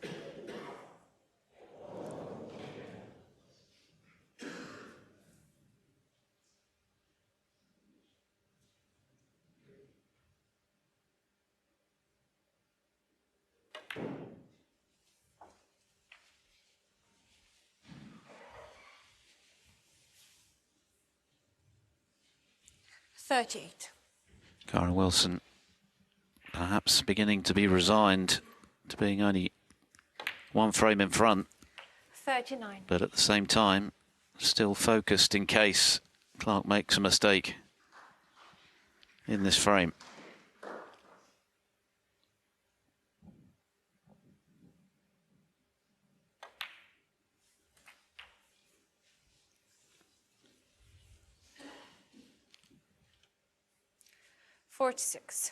$38. Kyren Wilson perhaps beginning to be resigned to being only one frame in front, 39. but at the same time still focused in case Clarke makes a mistake in this frame. $46.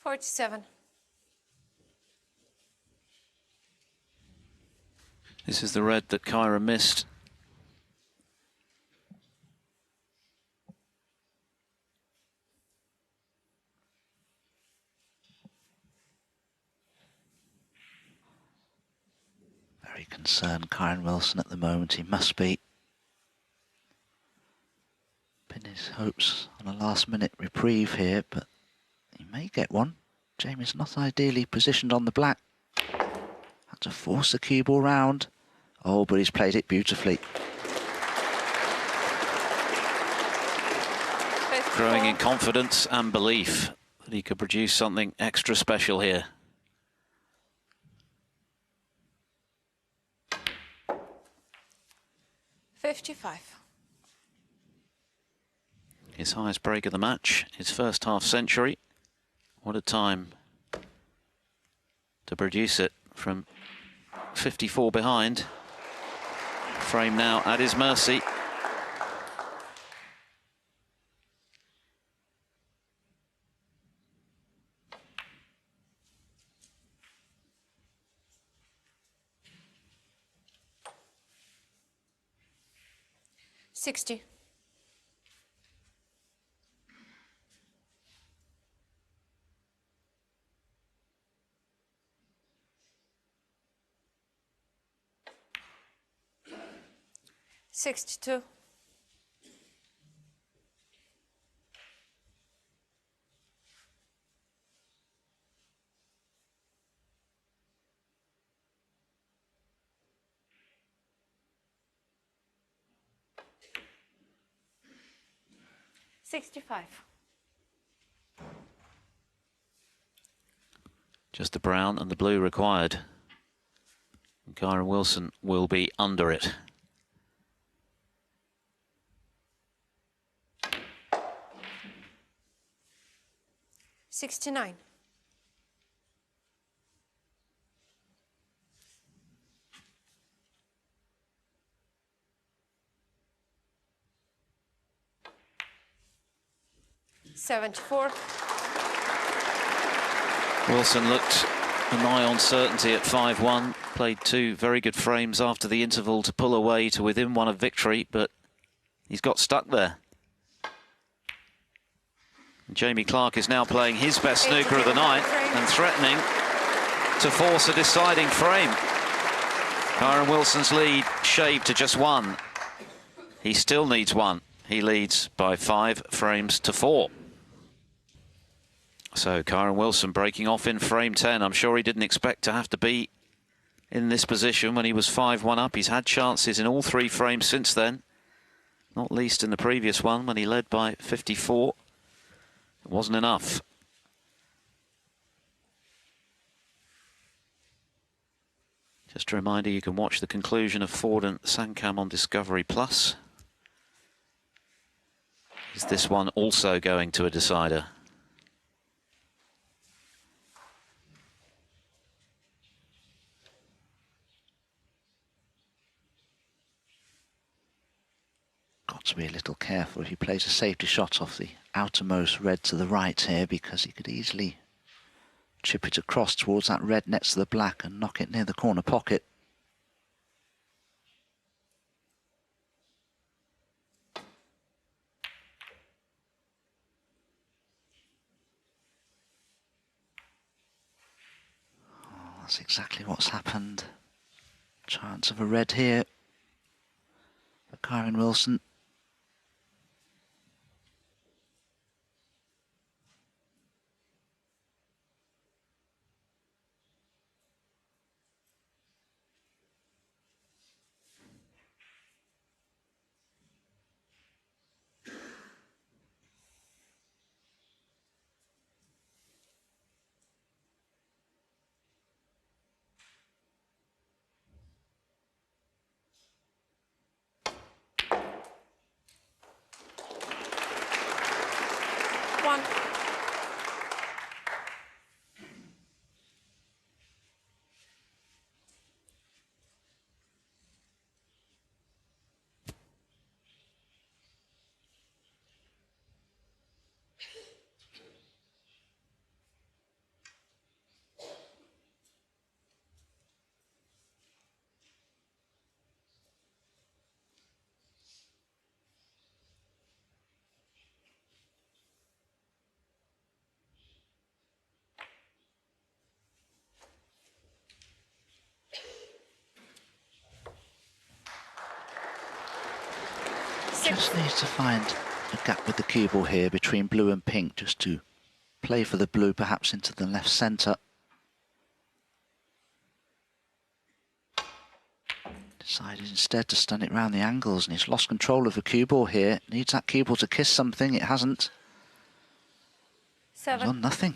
$47. This is the red that Kyren missed. Very concerned, Kyren Wilson, at the moment. He must be. Pin his hopes on a last-minute reprieve here, but he may get one. Jamie's not ideally positioned on the black. Had to force the cue ball round. Oh, but he's played it beautifully. Growing in confidence and belief that he could produce something extra special here. $55. His highest break of the match, his first half century. What a time to produce it from 54 behind. Frame now at his mercy. $60. $62. $65. Just the brown and the blue required. And Kyren Wilson will be under it. $69. $74. Wilson looked a nigh on certainty at 5-1. Played two very good frames after the interval to pull away to within one of victory, but he's got stuck there. Jamie Clarke is now playing his best snooker of the night and threatening to force a deciding frame. Kyren Wilson's lead shaved to just 1. He still needs 1. He leads by 5 frames to 4. So Kyren Wilson breaking off in frame 10. I'm sure he didn't expect to have to be in this position when he was 5-1 up. He's had chances in all 3 frames since then, not least in the previous one when he led by 54. It wasn't enough. Just a reminder, you can watch the conclusion of Ford and Sankam on Discovery Plus. Is this one also going to a decider? Got to be a little careful if he plays a safety shot off the outermost red to the right here, because he could easily chip it across towards that red next to the black and knock it near the corner pocket. Oh, that's exactly what's happened. Chance of a red here for Kyren Wilson. One. Just needs to find a gap with the cue ball here between blue and pink, just to play for the blue, perhaps into the left centre. Decided instead to stun it round the angles, and he's lost control of the cue ball here. Needs that cue ball to kiss something. It hasn't. 7. He's on nothing.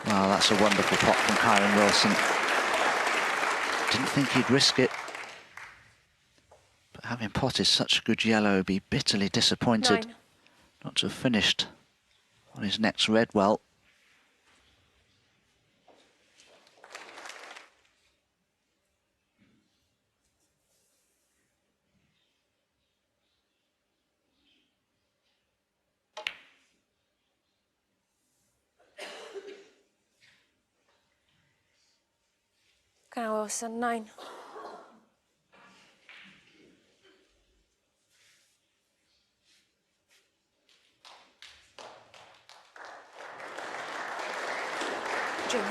Well, that's a wonderful pot from Kyren Wilson. Didn't think he'd risk it. But having potted such a good yellow, be bitterly disappointed 9. not to have finished on his next red well. Kyren Wilson, 9. Jimmy.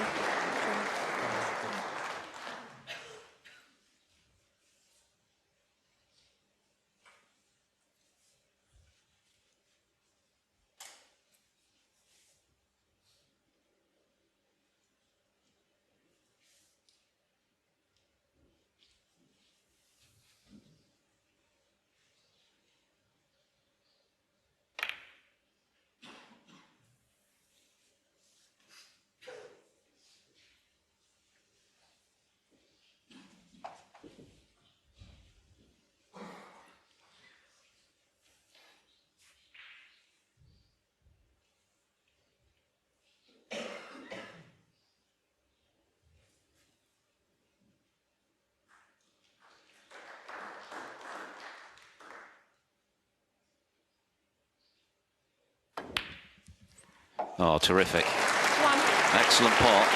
Oh, terrific. 1. Excellent pot.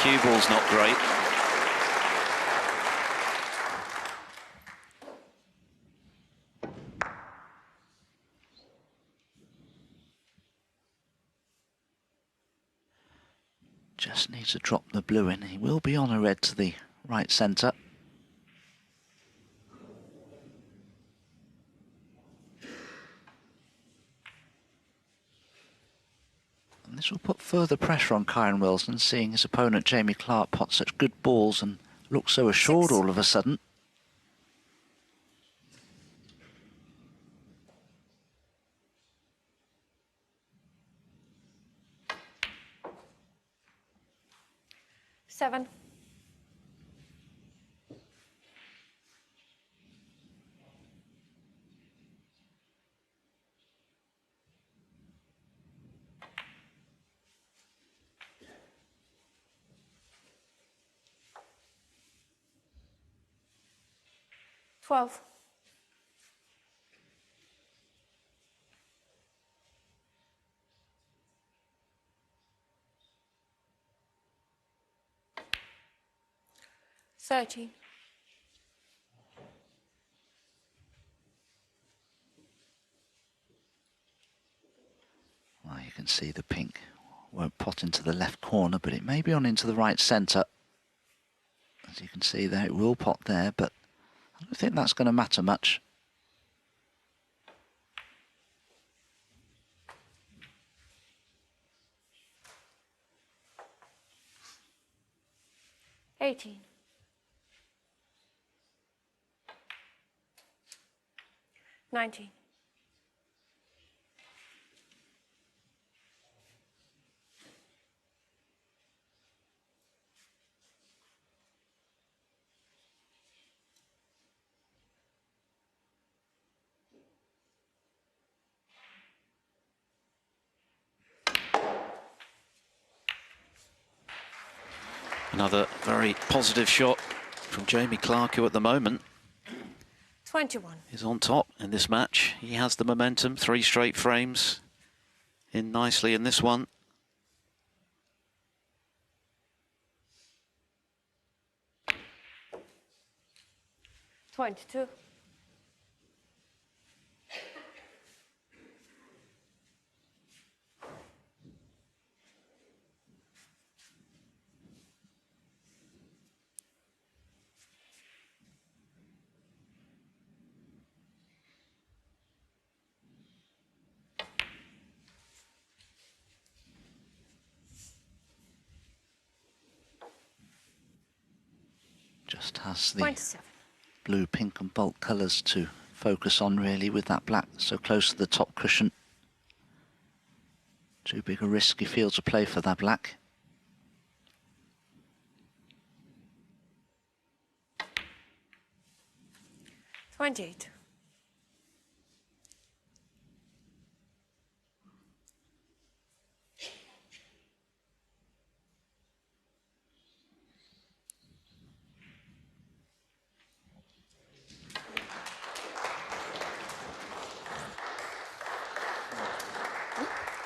Cue ball's not great. Just needs to drop the blue in. He will be on a red to the right centre. And this will put further pressure on Kyren Wilson, seeing his opponent Jamie Clarke pot such good balls and look so assured all of a sudden. Seven. Twelve. 13. Well, you can see the pink won't pot into the left corner, but it may be on into the right centre. As you can see there, it will pot there, but I don't think that's going to matter much. $18. 19. Another very positive shot from Jamie Clarke, who at the moment 21. is on top in this match. He has the momentum, 3 straight frames in nicely in this one. $22. Just has the 27. blue, pink and bulk colours to focus on really, with that black so close to the top cushion. Too big a risky field to play for that black. $28.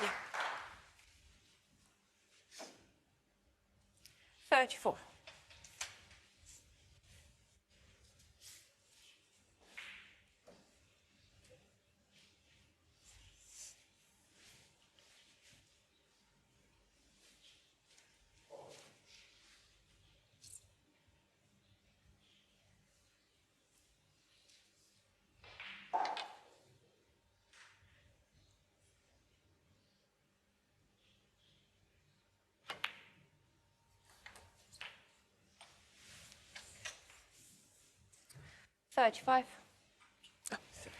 Yeah. 34. $35. Oh, sorry.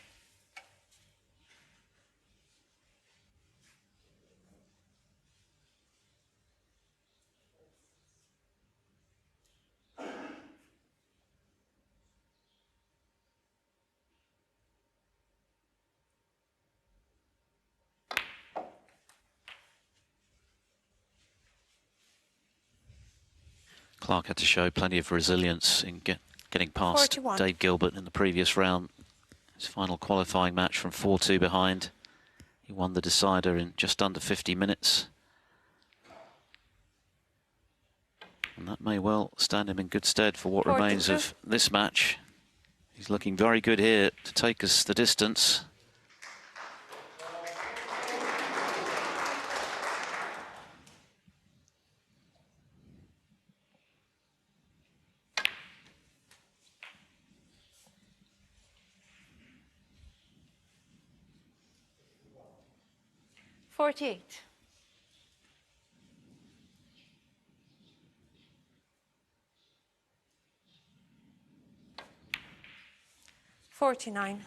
Clarke had to show plenty of resilience in getting past 41. Dave Gilbert in the previous round. His final qualifying match from 4-2 behind. He won the decider in just under 50 minutes. And that may well stand him in good stead for what remains of this match. He's looking very good here to take us the distance. $48. 49.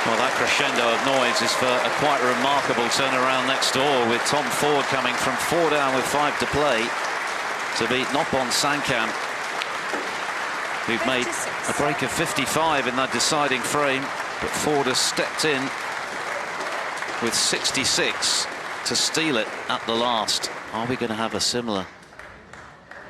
Well, that crescendo of noise is for a quite remarkable turnaround next door, with Tom Ford coming from 4 down with 5 to play to beat Noppon Sankam, who've made a break of 55 in that deciding frame, but Ford has stepped in with 66 to steal it at the last. Are we going to have a similar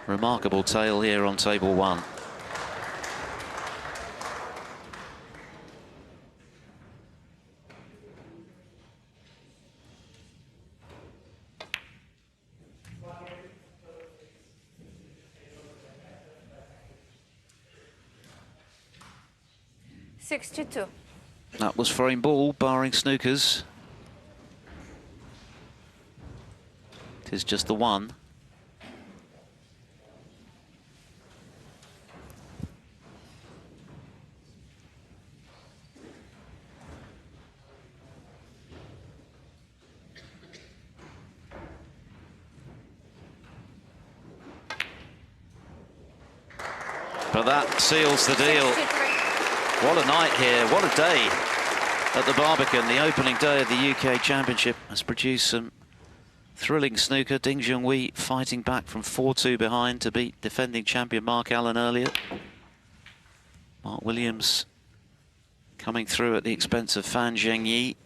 remarkable tale here on table 1?62. That was frame ball, barring snookers. It is just the one. But that seals the deal. 63. What a night here, what a day at the Barbican. The opening day of the UK Championship has produced some thrilling snooker. Ding Junhui fighting back from 4-2 behind to beat defending champion Mark Allen earlier. Mark Williams coming through at the expense of Fan Zhengyi.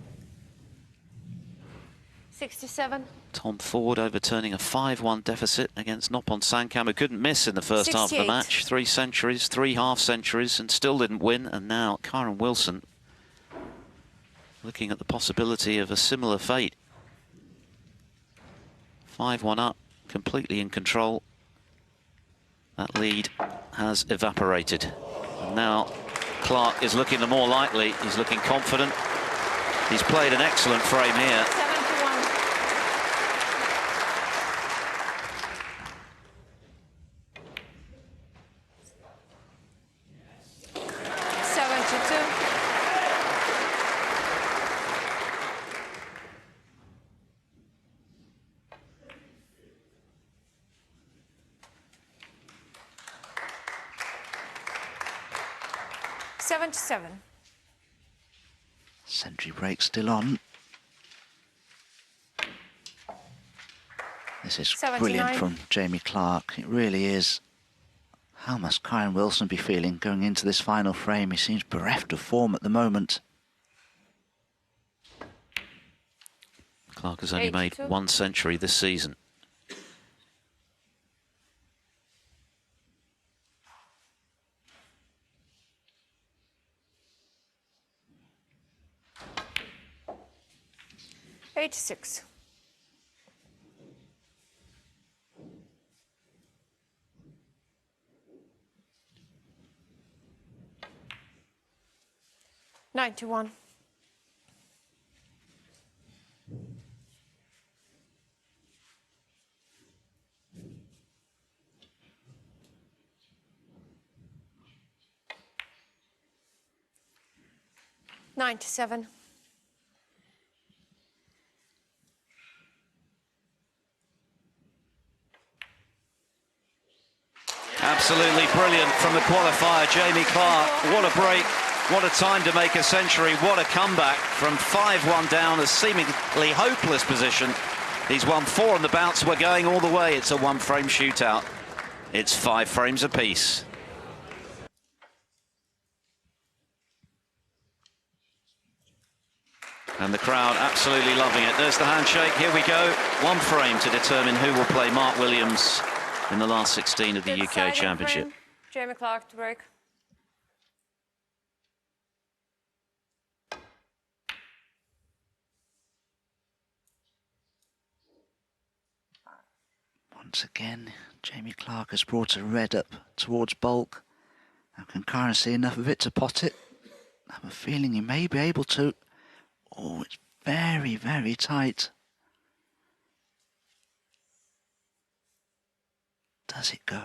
67. Tom Ford overturning a 5-1 deficit against Noppon Sankam, who couldn't miss in the first half of the 68. match. 3 centuries, 3 half centuries, and still didn't win. And now Kyren Wilson looking at the possibility of a similar fate. 5-1 up, completely in control. That lead has evaporated. And now Clarke is looking the more likely. He's looking confident. He's played an excellent frame here. 77. Century break still on. This is 79. brilliant from Jamie Clarke. It really is. How must Kyren Wilson be feeling going into this final frame? He seems bereft of form at the moment. Clarke has only 82. made 1 century this season. $86. 91. 97. Absolutely brilliant from the qualifier, Jamie Clarke. What a break, what a time to make a century, what a comeback from 5-1 down, a seemingly hopeless position. He's won 4 on the bounce, we're going all the way. It's a 1-frame shootout. It's 5 frames apiece. And the crowd absolutely loving it. There's the handshake. Here we go. 1 frame to determine who will play Mark Williams in the last 16 of the UK Championship. Jamie Clarke to break. Once again, Jamie Clarke has brought a red up towards bulk. Now can Kyren see enough of it to pot it? I have a feeling he may be able to. Oh, it's very, very tight. Does it go?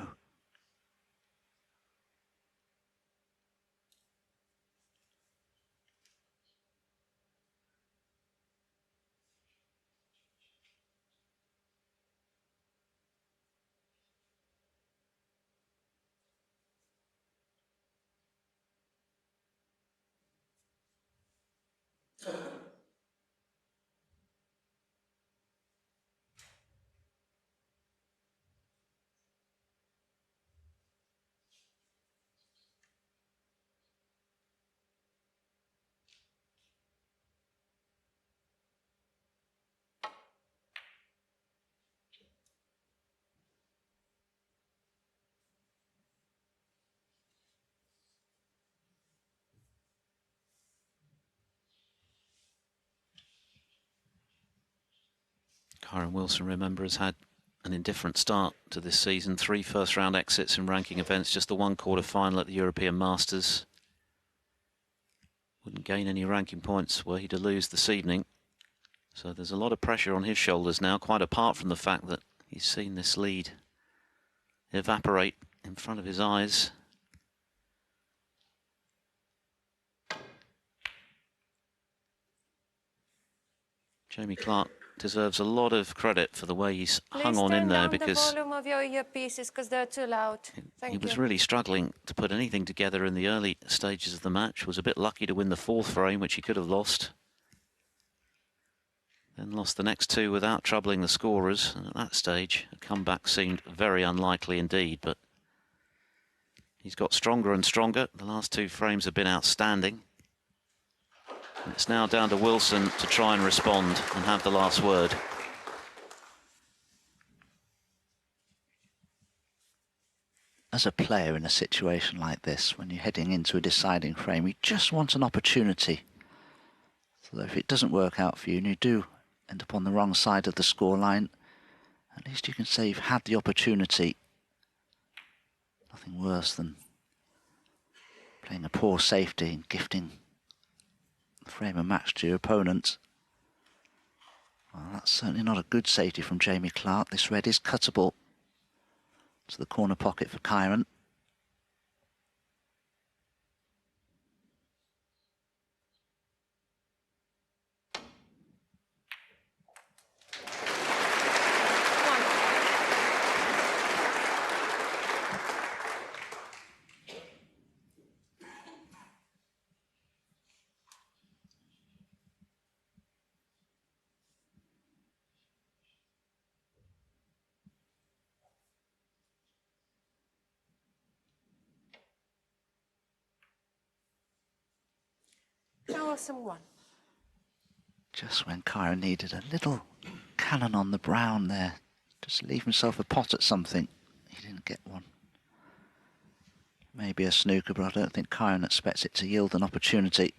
Kyren Wilson, remember, has had an indifferent start to this season. 3 first-round exits in ranking events, just the 1 quarter-final at the European Masters. Wouldn't gain any ranking points were he to lose this evening. So there's a lot of pressure on his shoulders now, quite apart from the fact that he's seen this lead evaporate in front of his eyes. Jamie Clarke deserves a lot of credit for the way he's hung on in there, because the volume of your earpieces because they're too loud. he was really struggling to put anything together in the early stages of the match. Was a bit lucky to win the 4th frame, which he could have lost. Then lost the next 2 without troubling the scorers. And at that stage, a comeback seemed very unlikely indeed. But he's got stronger and stronger. The last 2 frames have been outstanding. It's now down to Wilson to try and respond and have the last word. As a player in a situation like this, when you're heading into a deciding frame, you just want an opportunity. So that if it doesn't work out for you and you do end up on the wrong side of the scoreline, at least you can say you've had the opportunity. Nothing worse than playing a poor safety and gifting frame a match to your opponent. Well, that's certainly not a good safety from Jamie Clarke. This red is cuttable to the corner pocket for Kyren. Awesome 1. Just when Kyren needed a little cannon on the brown there, just leave himself a pot at something, he didn't get one. Maybe a snooker, but I don't think Kyren expects it to yield an opportunity.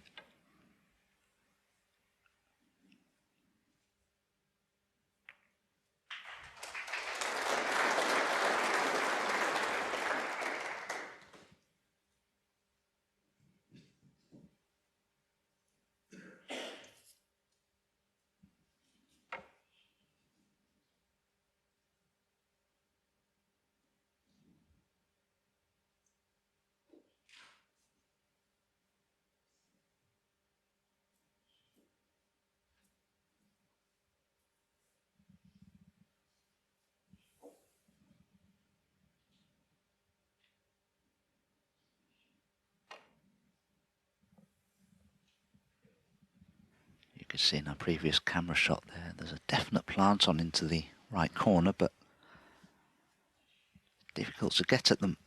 You could see in our previous camera shot there's a definite plant on into the right corner, but difficult to get at them.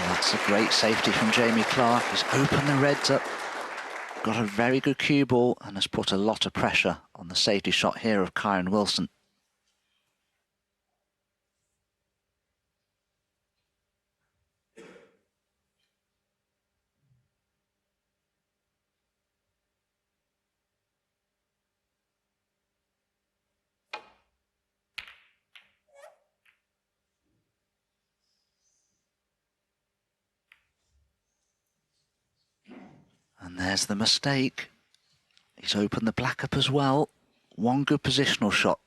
That's a great safety from Jamie Clarke. He's opened the reds up, got a very good cue ball, and has put a lot of pressure on the safety shot here of Kyren Wilson. And there's the mistake. He's opened the black up as well. One good positional shot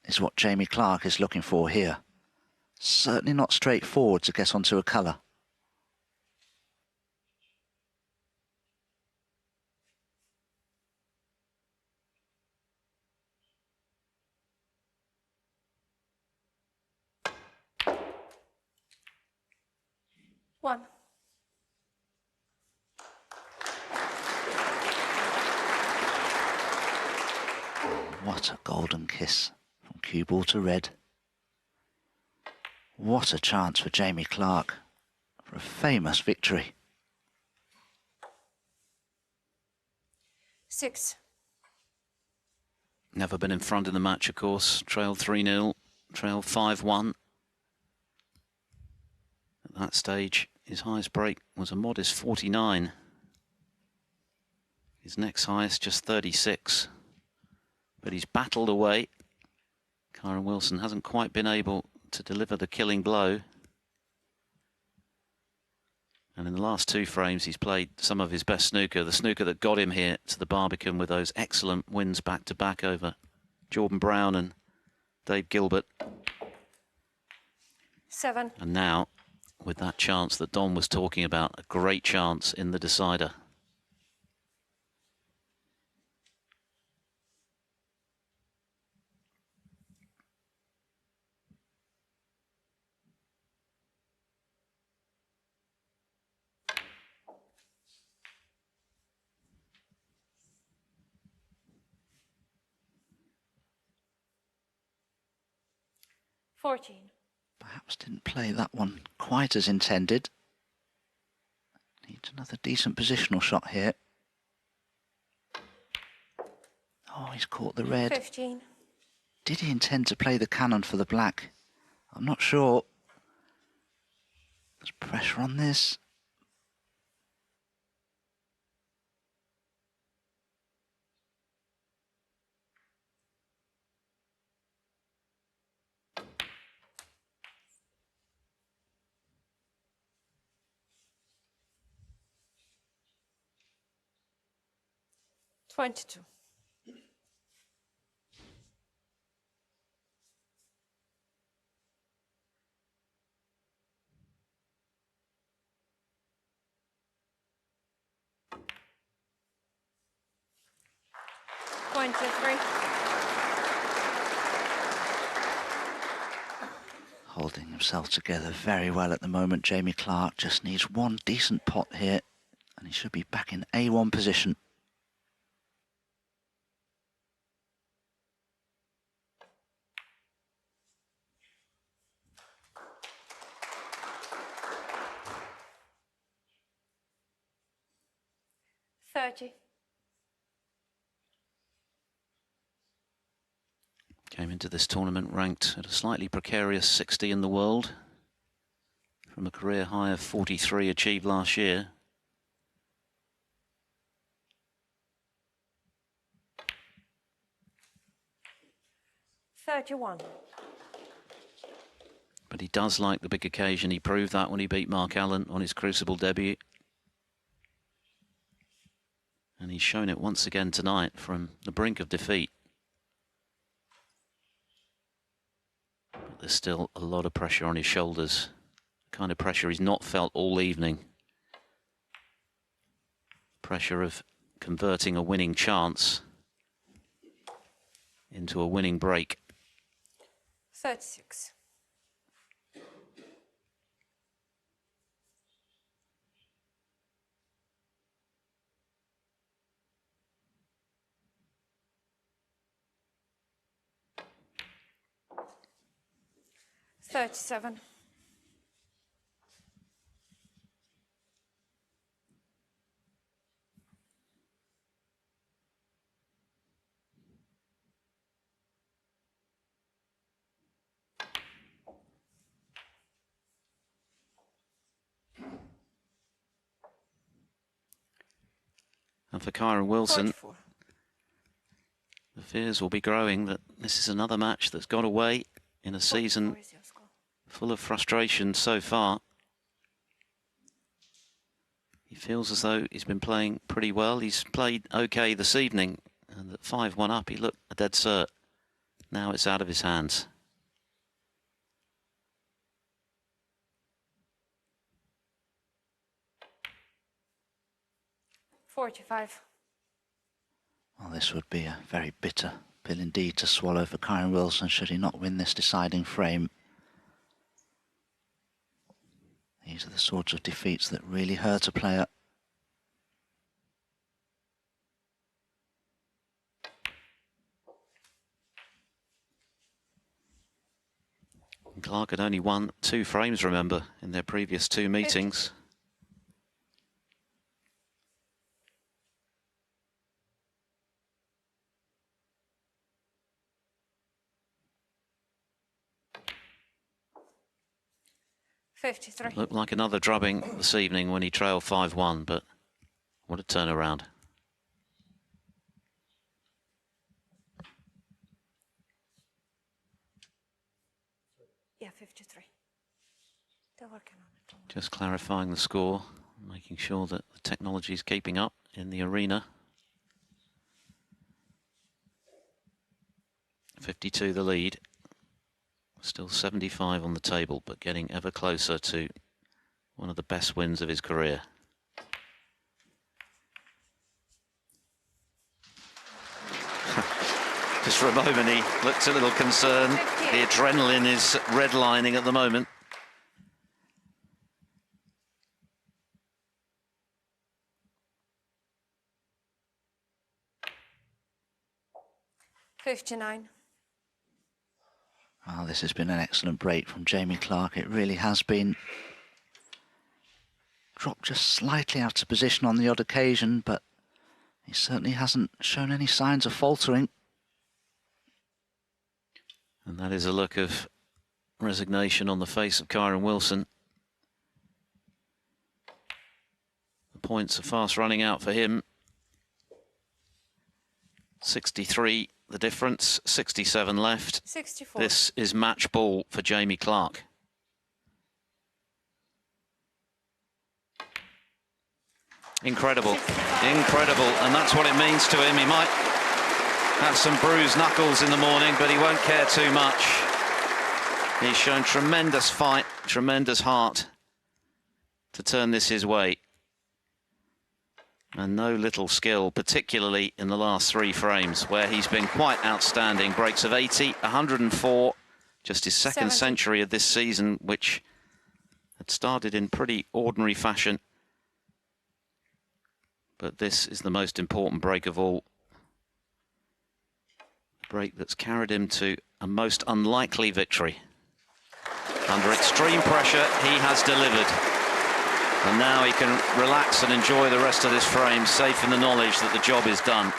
is what Jamie Clarke is looking for here. Certainly not straightforward to get onto a colour. One. What a golden kiss from cue ball to red. What a chance for Jamie Clarke for a famous victory. 6. Never been in front in the match, of course. Trailed 3-0, trailed 5-1. At that stage, his highest break was a modest 49. His next highest, just 36. But he's battled away. Kyren Wilson hasn't quite been able to deliver the killing blow. And in the last 2 frames, he's played some of his best snooker, the snooker that got him here to the Barbican with those excellent wins back-to-back over Jordan Brown and Dave Gilbert. 7. And now, with that chance that Don was talking about, a great chance in the decider. Perhaps didn't play that one quite as intended. Needs another decent positional shot here. Oh, he's caught the red. 15. Did he intend to play the cannon for the black? I'm not sure. There's pressure on this. $22. Holding himself together very well at the moment. Jamie Clarke just needs one decent pot here and he should be back in A1 position. Came into this tournament ranked at a slightly precarious 60 in the world from a career high of 43 achieved last year. $31. But he does like the big occasion. He proved that when he beat Mark Allen on his Crucible debut. And he's shown it once again tonight from the brink of defeat. but there's still a lot of pressure on his shoulders. The kind of pressure he's not felt all evening. Pressure of converting a winning chance into a winning break. 36. $37. And for Kyren Wilson, 44. the fears will be growing that this is another match that's got away in a season 44 is your score. full of frustration so far. He feels as though he's been playing pretty well. He's played okay this evening, and at 5-1 up, he looked a dead cert. Now it's out of his hands. $45. Well, this would be a very bitter pill indeed to swallow for Kyren Wilson should he not win this deciding frame. These are the sorts of defeats that really hurt a player. Clarke had only won 2 frames, remember, in their previous 2 meetings. $53. Looked like another drubbing this evening when he trailed 5-1, but what a turnaround. Yeah, 53. They're working on it. Just clarifying the score, making sure that the technology is keeping up in the arena. 52 the lead. Still 75 on the table, but getting ever closer to one of the best wins of his career. Just for a moment, he looked a little concerned. The adrenaline is redlining at the moment. $59. Well, this has been an excellent break from Jamie Clarke. It really has been. Dropped just slightly out of position on the odd occasion, but he certainly hasn't shown any signs of faltering. And that is a look of resignation on the face of Kyren Wilson. The points are fast running out for him. 63 the difference, 67 left. 64. This is match ball for Jamie Clarke. Incredible, incredible, and that's what it means to him. He might have some bruised knuckles in the morning, but he won't care too much. He's shown tremendous fight, tremendous heart to turn this his way. And no little skill, particularly in the last 3 frames, where he's been quite outstanding. Breaks of 80, 104, just his second 70. century of this season, which had started in pretty ordinary fashion. But this is the most important break of all. A break that's carried him to a most unlikely victory. Under extreme pressure, he has delivered. And now he can relax and enjoy the rest of this frame, safe in the knowledge that the job is done.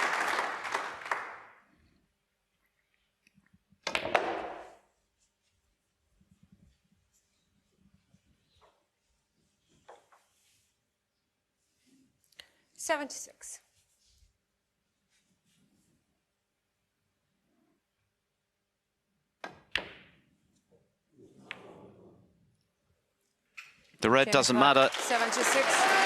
$76. The red doesn't matter. 76.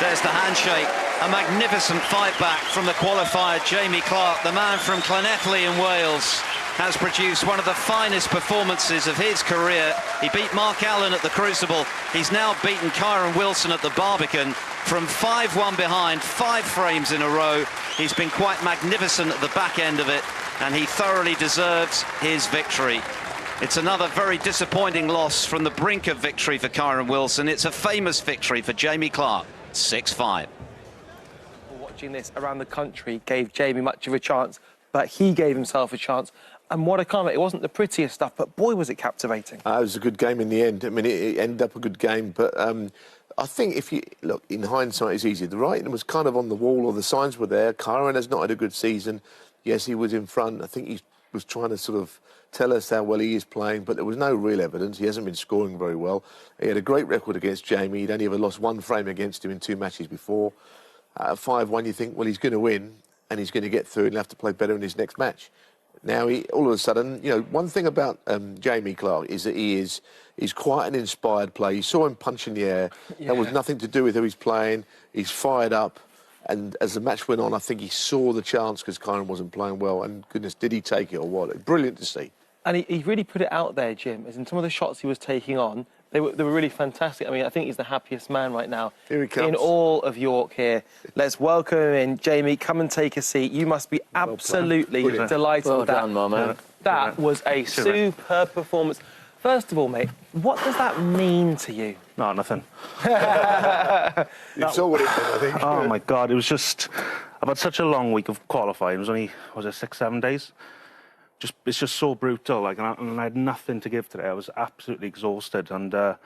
There's the handshake. A magnificent fight back from the qualifier, Jamie Clarke, the man from Llanelli in Wales. has produced one of the finest performances of his career. He beat Mark Allen at the Crucible. He's now beaten Kyren Wilson at the Barbican from 5-1 behind, 5 frames in a row. He's been quite magnificent at the back end of it, and he thoroughly deserves his victory. It's another very disappointing loss from the brink of victory for Kyren Wilson. It's a famous victory for Jamie Clarke, 6-5. Watching this around the country gave Jamie much of a chance, but he gave himself a chance. And what a comment. It wasn't the prettiest stuff, but boy, was it captivating. It was a good game in the end. I mean, it ended up a good game, but I think if you look, in hindsight, it's easy. The writing was kind of on the wall, or the signs were there. Kyren has not had a good season. Yes, he was in front. I think he was trying to sort of tell us how well he is playing, but there was no real evidence. He hasn't been scoring very well. He had a great record against Jamie. He'd only ever lost 1 frame against him in 2 matches before. At 5-1, you think, well, he's going to win and he's going to get through and he'll have to play better in his next match. Now, all of a sudden, you know, one thing about Jamie Clarke is that he's quite an inspired player. You saw him punch in the air. Yeah. That was nothing to do with who he's playing. He's fired up. And as the match went on, I think he saw the chance because Kyren wasn't playing well. And goodness, did he take it or what? Brilliant to see. And he really put it out there, Jim, as in some of the shots he was taking on, they were really fantastic. I mean, I think he's the happiest man right now here he comes. In all of York here. Let's welcome him in. Jamie, come and take a seat. You must be absolutely delighted with that. Well done, my man. That was a superb performance. First of all, mate, what does that mean to you? No, nothing. You saw what it did, I think. Oh, my God, it was just... I've had such a long week of qualifying. It was only, was it 6-7 days? It's just so brutal, like, and I had nothing to give today. I was absolutely exhausted, and it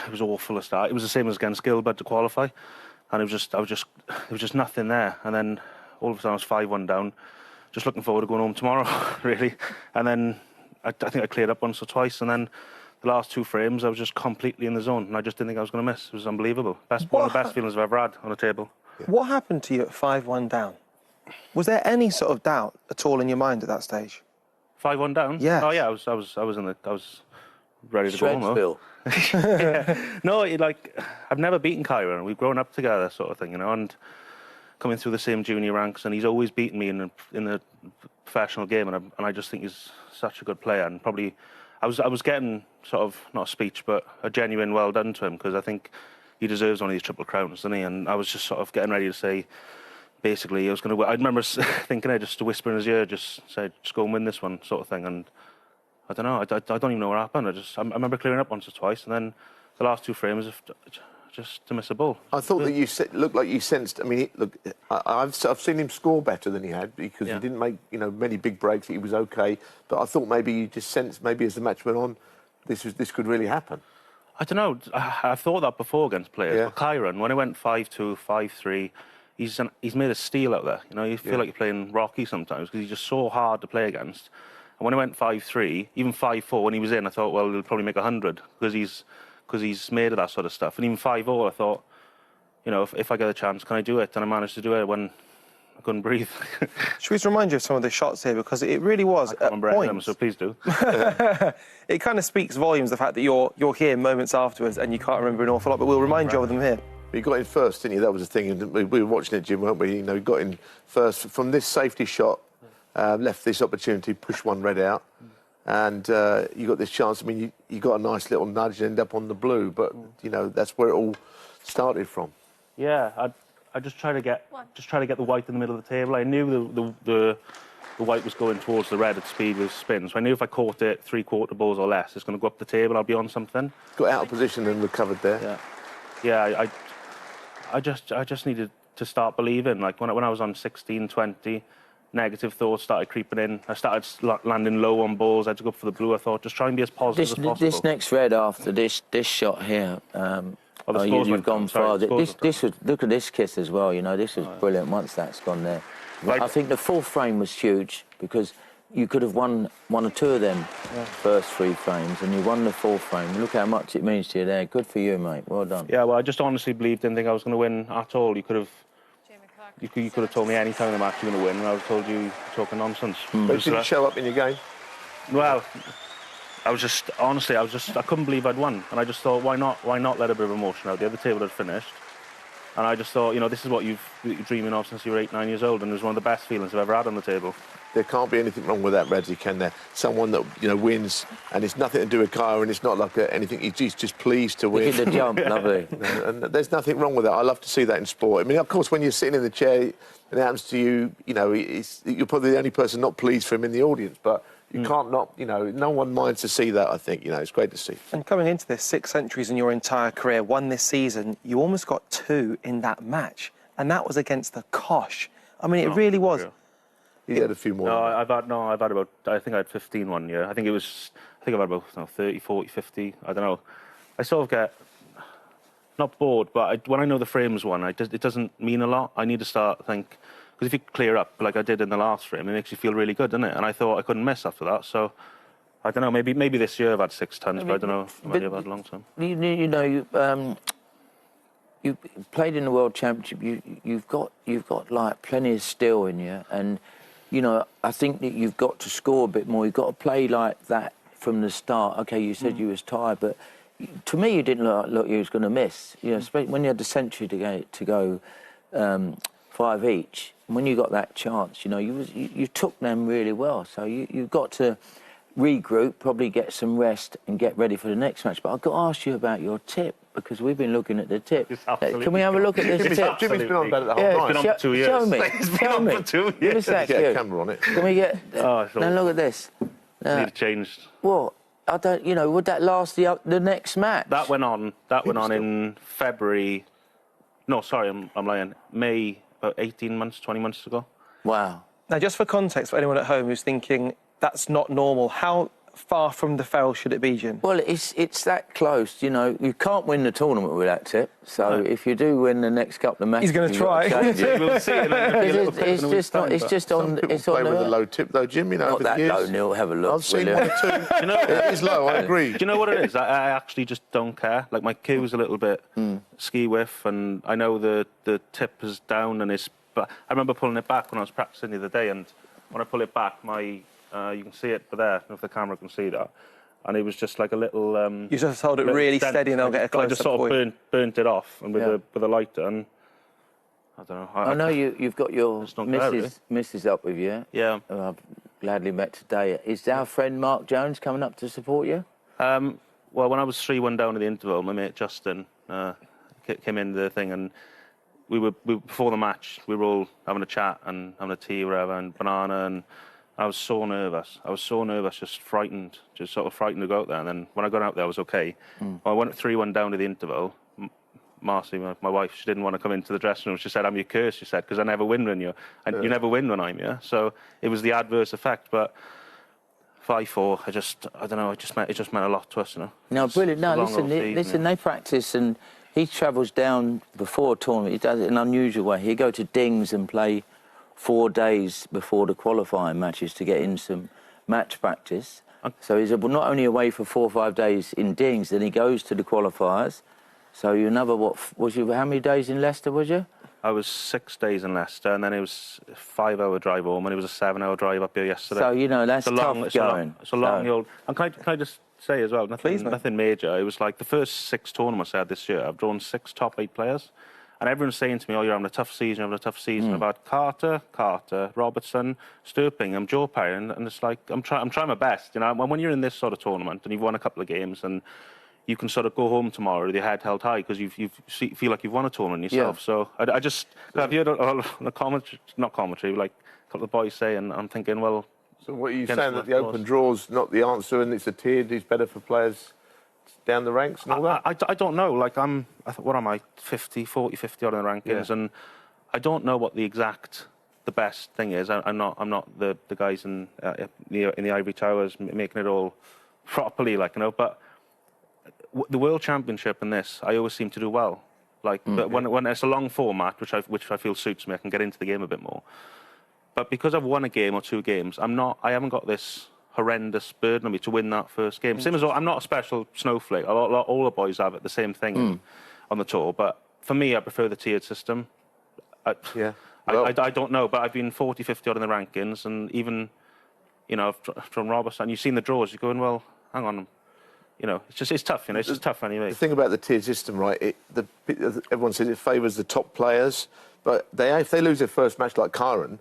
was awful to start. It was the same as against Gilbert to qualify, and there was just nothing there. And then all of a sudden I was 5-1 down, just looking forward to going home tomorrow, really. And then I think I cleared up once or twice, and then the last 2 frames I was just completely in the zone, and I just didn't think I was going to miss. It was unbelievable. One of the best feelings I've ever had on a table. Yeah. What happened to you at 5-1 down? Was there any sort of doubt at all in your mind at that stage? 5-1 down? Yeah. Oh yeah, I was ready to go home. Yeah. No, I've never beaten Kyren. We've grown up together, sort of thing, you know, and coming through the same junior ranks, and he's always beaten me in the professional game, and I just think he's such a good player, and probably I was getting sort of not a speech, but a genuine well done to him, because I think he deserves one of these Triple Crowns, doesn't he? And I was just sort of getting ready to say. Basically, I remember thinking, just to whisper in his ear, just go and win this one, sort of thing. And I don't know, I don't even know what happened. I remember clearing up once or twice, and then the last 2 frames, just to miss a ball. I thought that you looked like you sensed. I mean, look, I've seen him score better than he had because he didn't make many big breaks. He was okay, but I thought maybe you just sensed maybe as the match went on, this could really happen. I don't know. I thought that before against players. Yeah. But Kyren, when it went 5-2, 5-3. He's made a steel out there. You know, you feel like you're playing Rocky sometimes because he's just so hard to play against. And when it went 5-3, even 5-4, when he was in, I thought, well, he'll probably make 100 because he's made of that sort of stuff. And even 5-0, I thought, you know, if I get a chance, can I do it? And I managed to do it when I couldn't breathe. Should we just remind you of some of the shots here, because it really was at points. So please do. It kind of speaks volumes, the fact that you're here moments afterwards and you can't remember an awful lot, but we'll remind you of them here. He got in first, didn't he? That was the thing. And we were watching it, Jim, weren't we? You know, he got in first from this safety shot, left this opportunity, pushed one red out, and you got this chance. I mean, you got a nice little nudge and end up on the blue, but you know that's where it all started from. Yeah, I just try to get the white in the middle of the table. I knew the white was going towards the red at speed with spin, so I knew if I caught it 3/4 balls or less, it's going to go up the table. I'll be on something. Got out of position and recovered there. Yeah. I just needed to start believing. Like when I was on 16, 20, negative thoughts started creeping in. I started landing low on balls. I had to go for the blue. I thought, just try and be as positive as possible. This next red after this shot here, you've gone far. This was, look at this kiss as well. You know, this was brilliant. Once that's gone there, I think the 4th frame was huge because you could have won 1 or 2 of them first 3 frames, and you won the 4th frame. Look how much it means to you there. Good for you, mate. Well done. Yeah, well, I just honestly didn't think I was going to win at all. You could have told me any time in the match you're going to win, and I would have told you talking nonsense. But did it show up in your game? Well, I couldn't believe I'd won, and I just thought, why not let a bit of emotion out? The other table had finished, and I just thought, you know, this is what you're dreaming of since you were 8, 9 years old, and it was one of the best feelings I've ever had on the table. There can't be anything wrong with that, Radzi, can there? Someone that, you know, wins, and it's nothing to do with Kyren, it's not like anything, he's just pleased to win. Look at the jump, lovely. And there's nothing wrong with that. I love to see that in sport. I mean, of course, when you're sitting in the chair and it happens to you, you know, you're probably the only person not pleased for him in the audience, but you can't not, you know, no one minds to see that, I think. You know, it's great to see. And coming into this, 6 centuries in your entire career, one this season, you almost got 2 in that match. And that was against the Kosh. I mean, it really was. Yeah. He had a few more. I've had about, I think I had 15 one year. I think I've had about 30, 40, 50, I don't know. I sort of get, not bored, but when I know the frames one, it doesn't mean a lot. I need to start because if you clear up, like I did in the last frame, it makes you feel really good, doesn't it? And I thought I couldn't miss after that, so I don't know, maybe this year I've had 6 tons, but I don't know if maybe I've had long term. You know, you played in the World Championship, you've got like plenty of skill in you, and you know, I think that you've got to score a bit more. You've got to play like that from the start. Okay, you said you was tired, but to me, you didn't look like you was going to miss. You know, especially when you had the century to go 5 each. And when you got that chance, you know, you took them really well. So you've got to regroup, probably get some rest, and get ready for the next match. But I've got to ask you about your tip, because we've been looking at the tip. Can we have a look at this tip? Jimmy's been on about it the whole night. It's been on for 2 years. Show me. It's been on for 2 years. Give us that Get a camera on it. Can we get... Now look at this. Need to change. What? I don't... You know, would that last the next match? That went on in February. No, sorry, I'm lying. May, about 18 months, 20 months ago. Wow. Now, just for context, for anyone at home who's thinking that's not normal, how far from the foul should it be, Jim? Well, it's that close. You know, you can't win the tournament with that tip. So if you do win the next couple of matches, he's going to try. We'll see. It's just on. It's play on with a low tip, though, Jim. You know, not that low, Neil. Have a look. I've seen one or two. You know, it is low. I agree. Do you know what it is? I actually just don't care. Like my cue's a little bit ski whiff, and I know the tip is down, but I remember pulling it back when I was practicing the other day, and when I pull it back, you can see it there, if the camera can see that. And it was just like a little... you just hold it really steady and I'll get a close-up. I just sort of burnt it off and with a lighter, and I don't know. I know you've got your missus up with you. Yeah. Who I've gladly met today. Is our friend Mark Jones coming up to support you? Well, when I was 3-1 down at the interval, my mate Justin came in the thing, and we were before the match, we were all having a chat and having a tea, whatever, and banana, and I was so nervous. Just frightened, sort of frightened to go out there. And then when I got out there, I was okay. I went 3-1 down to the interval. Marcy, my wife, she didn't want to come into the dressing room. She said, "I'm your curse," she said, "because I never win when you never win when I'm here." So it was the adverse effect. But 5-4, I don't know. It just meant a lot to us, you know. No, brilliant. No, listen. They practice, and he travels down before a tournament. He does it in an unusual way. He go to Dings and play 4 days before the qualifying matches to get in some match practice. So he's not only away for 4 or 5 days in Dings, then he goes to the qualifiers. So you another, how many days in Leicester was you? I was 6 days in Leicester, and then it was a 5-hour drive home, and it was a 7-hour drive up here yesterday. So, you know, that's tough going. It's a long old... And can I just say as well, nothing major. It was like the first 6 tournaments I had this year, I've drawn 6 top 8 players. And everyone's saying to me, "Oh, you're having a tough season, I've had Carter, Robertson, Sturpingham, Joe Perry, and it's like, I'm trying my best, you know. When you're in this sort of tournament and you've won a couple of games, and you can sort of go home tomorrow with your head held high because you feel like you've won a tournament yourself. Yeah. So I just, I've heard a commentary, not commentary, but like a couple of boys say, and I'm thinking, well... So what are you saying, that the open draw's not the answer, and it's a tiered, it's better for players down the ranks and all that? I don't know. Like, what am I, 40, 50 odd in the rankings, and I don't know what the best thing is. I'm not the guys in the ivory towers making it all properly, like, you know. But the World Championship and this, I always seem to do well. Like, but when it's a long format, which I feel suits me, I can get into the game a bit more. But because I've won a game or 2 games, I haven't got this horrendous burden on me to win that first game. Same as I'm not a special snowflake. All the boys have it, the same thing on the tour. But for me, I prefer the tiered system. I don't know, but I've been 40, 50 odd in the rankings, and even, you know, from Robertson, you've seen the draws. You're going, well, hang on, you know, it's tough. You know, it's just tough anyway. The thing about the tiered system, right? Everyone says it favours the top players. But if they lose their first match like Kyren,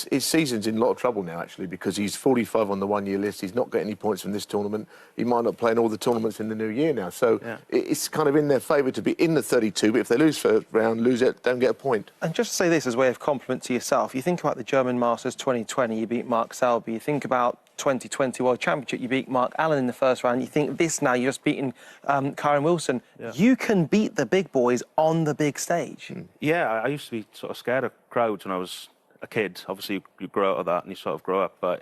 his season's in a lot of trouble now, actually, because he's 45 on the one-year list. He's not getting any points from this tournament. He might not play in all the tournaments in the new year now. So it's kind of in their favour to be in the 32, but if they lose first round, lose it, don't get a point. And just to say this as a way of compliment to yourself, you think about the German Masters 2020, you beat Mark Selby. You think about 2020 World Championship, you beat Mark Allen in the first round. You think this now, you're just beating Kyren Wilson. Yeah. You can beat the big boys on the big stage. Yeah, I used to be sort of scared of crowds when I was a kid. Obviously, you grow out of that and you sort of grow up. But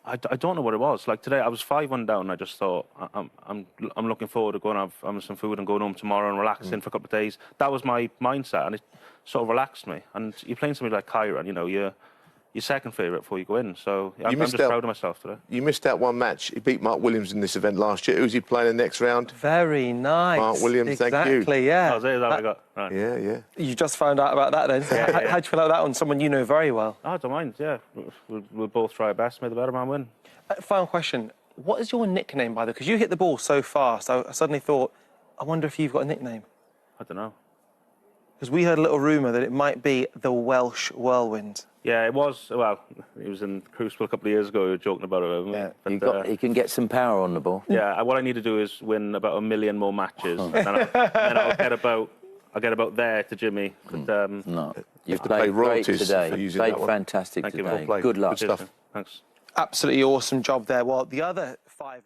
I don't know what it was. Like today, I was 5-1 down. And I just thought I'm looking forward to going and having some food and going home tomorrow and relaxing for a couple of days. That was my mindset, and it sort of relaxed me. And you're playing somebody like Kyren, you know, you're your second favourite before you go in. So I'm just proud of myself today. You missed out one match. He beat Mark Williams in this event last year. Who's he playing in the next round? Very nice. Mark Williams, thank you. Exactly, yeah. Oh, is that what I got? Right. Yeah. You just found out about that then? How'd you feel about that on someone you know very well? Oh, I don't mind, yeah. We'll both try our best, may the better man win. Final question. What is your nickname, by the way? Because you hit the ball so fast, I suddenly thought, I wonder if you've got a nickname. I don't know. Because we heard a little rumour that it might be the Welsh Whirlwind. Yeah, it was. Well, it was in Crucible a couple of years ago. We were joking about it. Yeah, but, you can get some power on the ball. Yeah, what I need to do is win about 1 million more matches, and then I'll get about there to Jimmy. But, no, you've played great today. You played fantastic today. Good luck. Good stuff. Thanks. Absolutely awesome job there. Well, the other 5...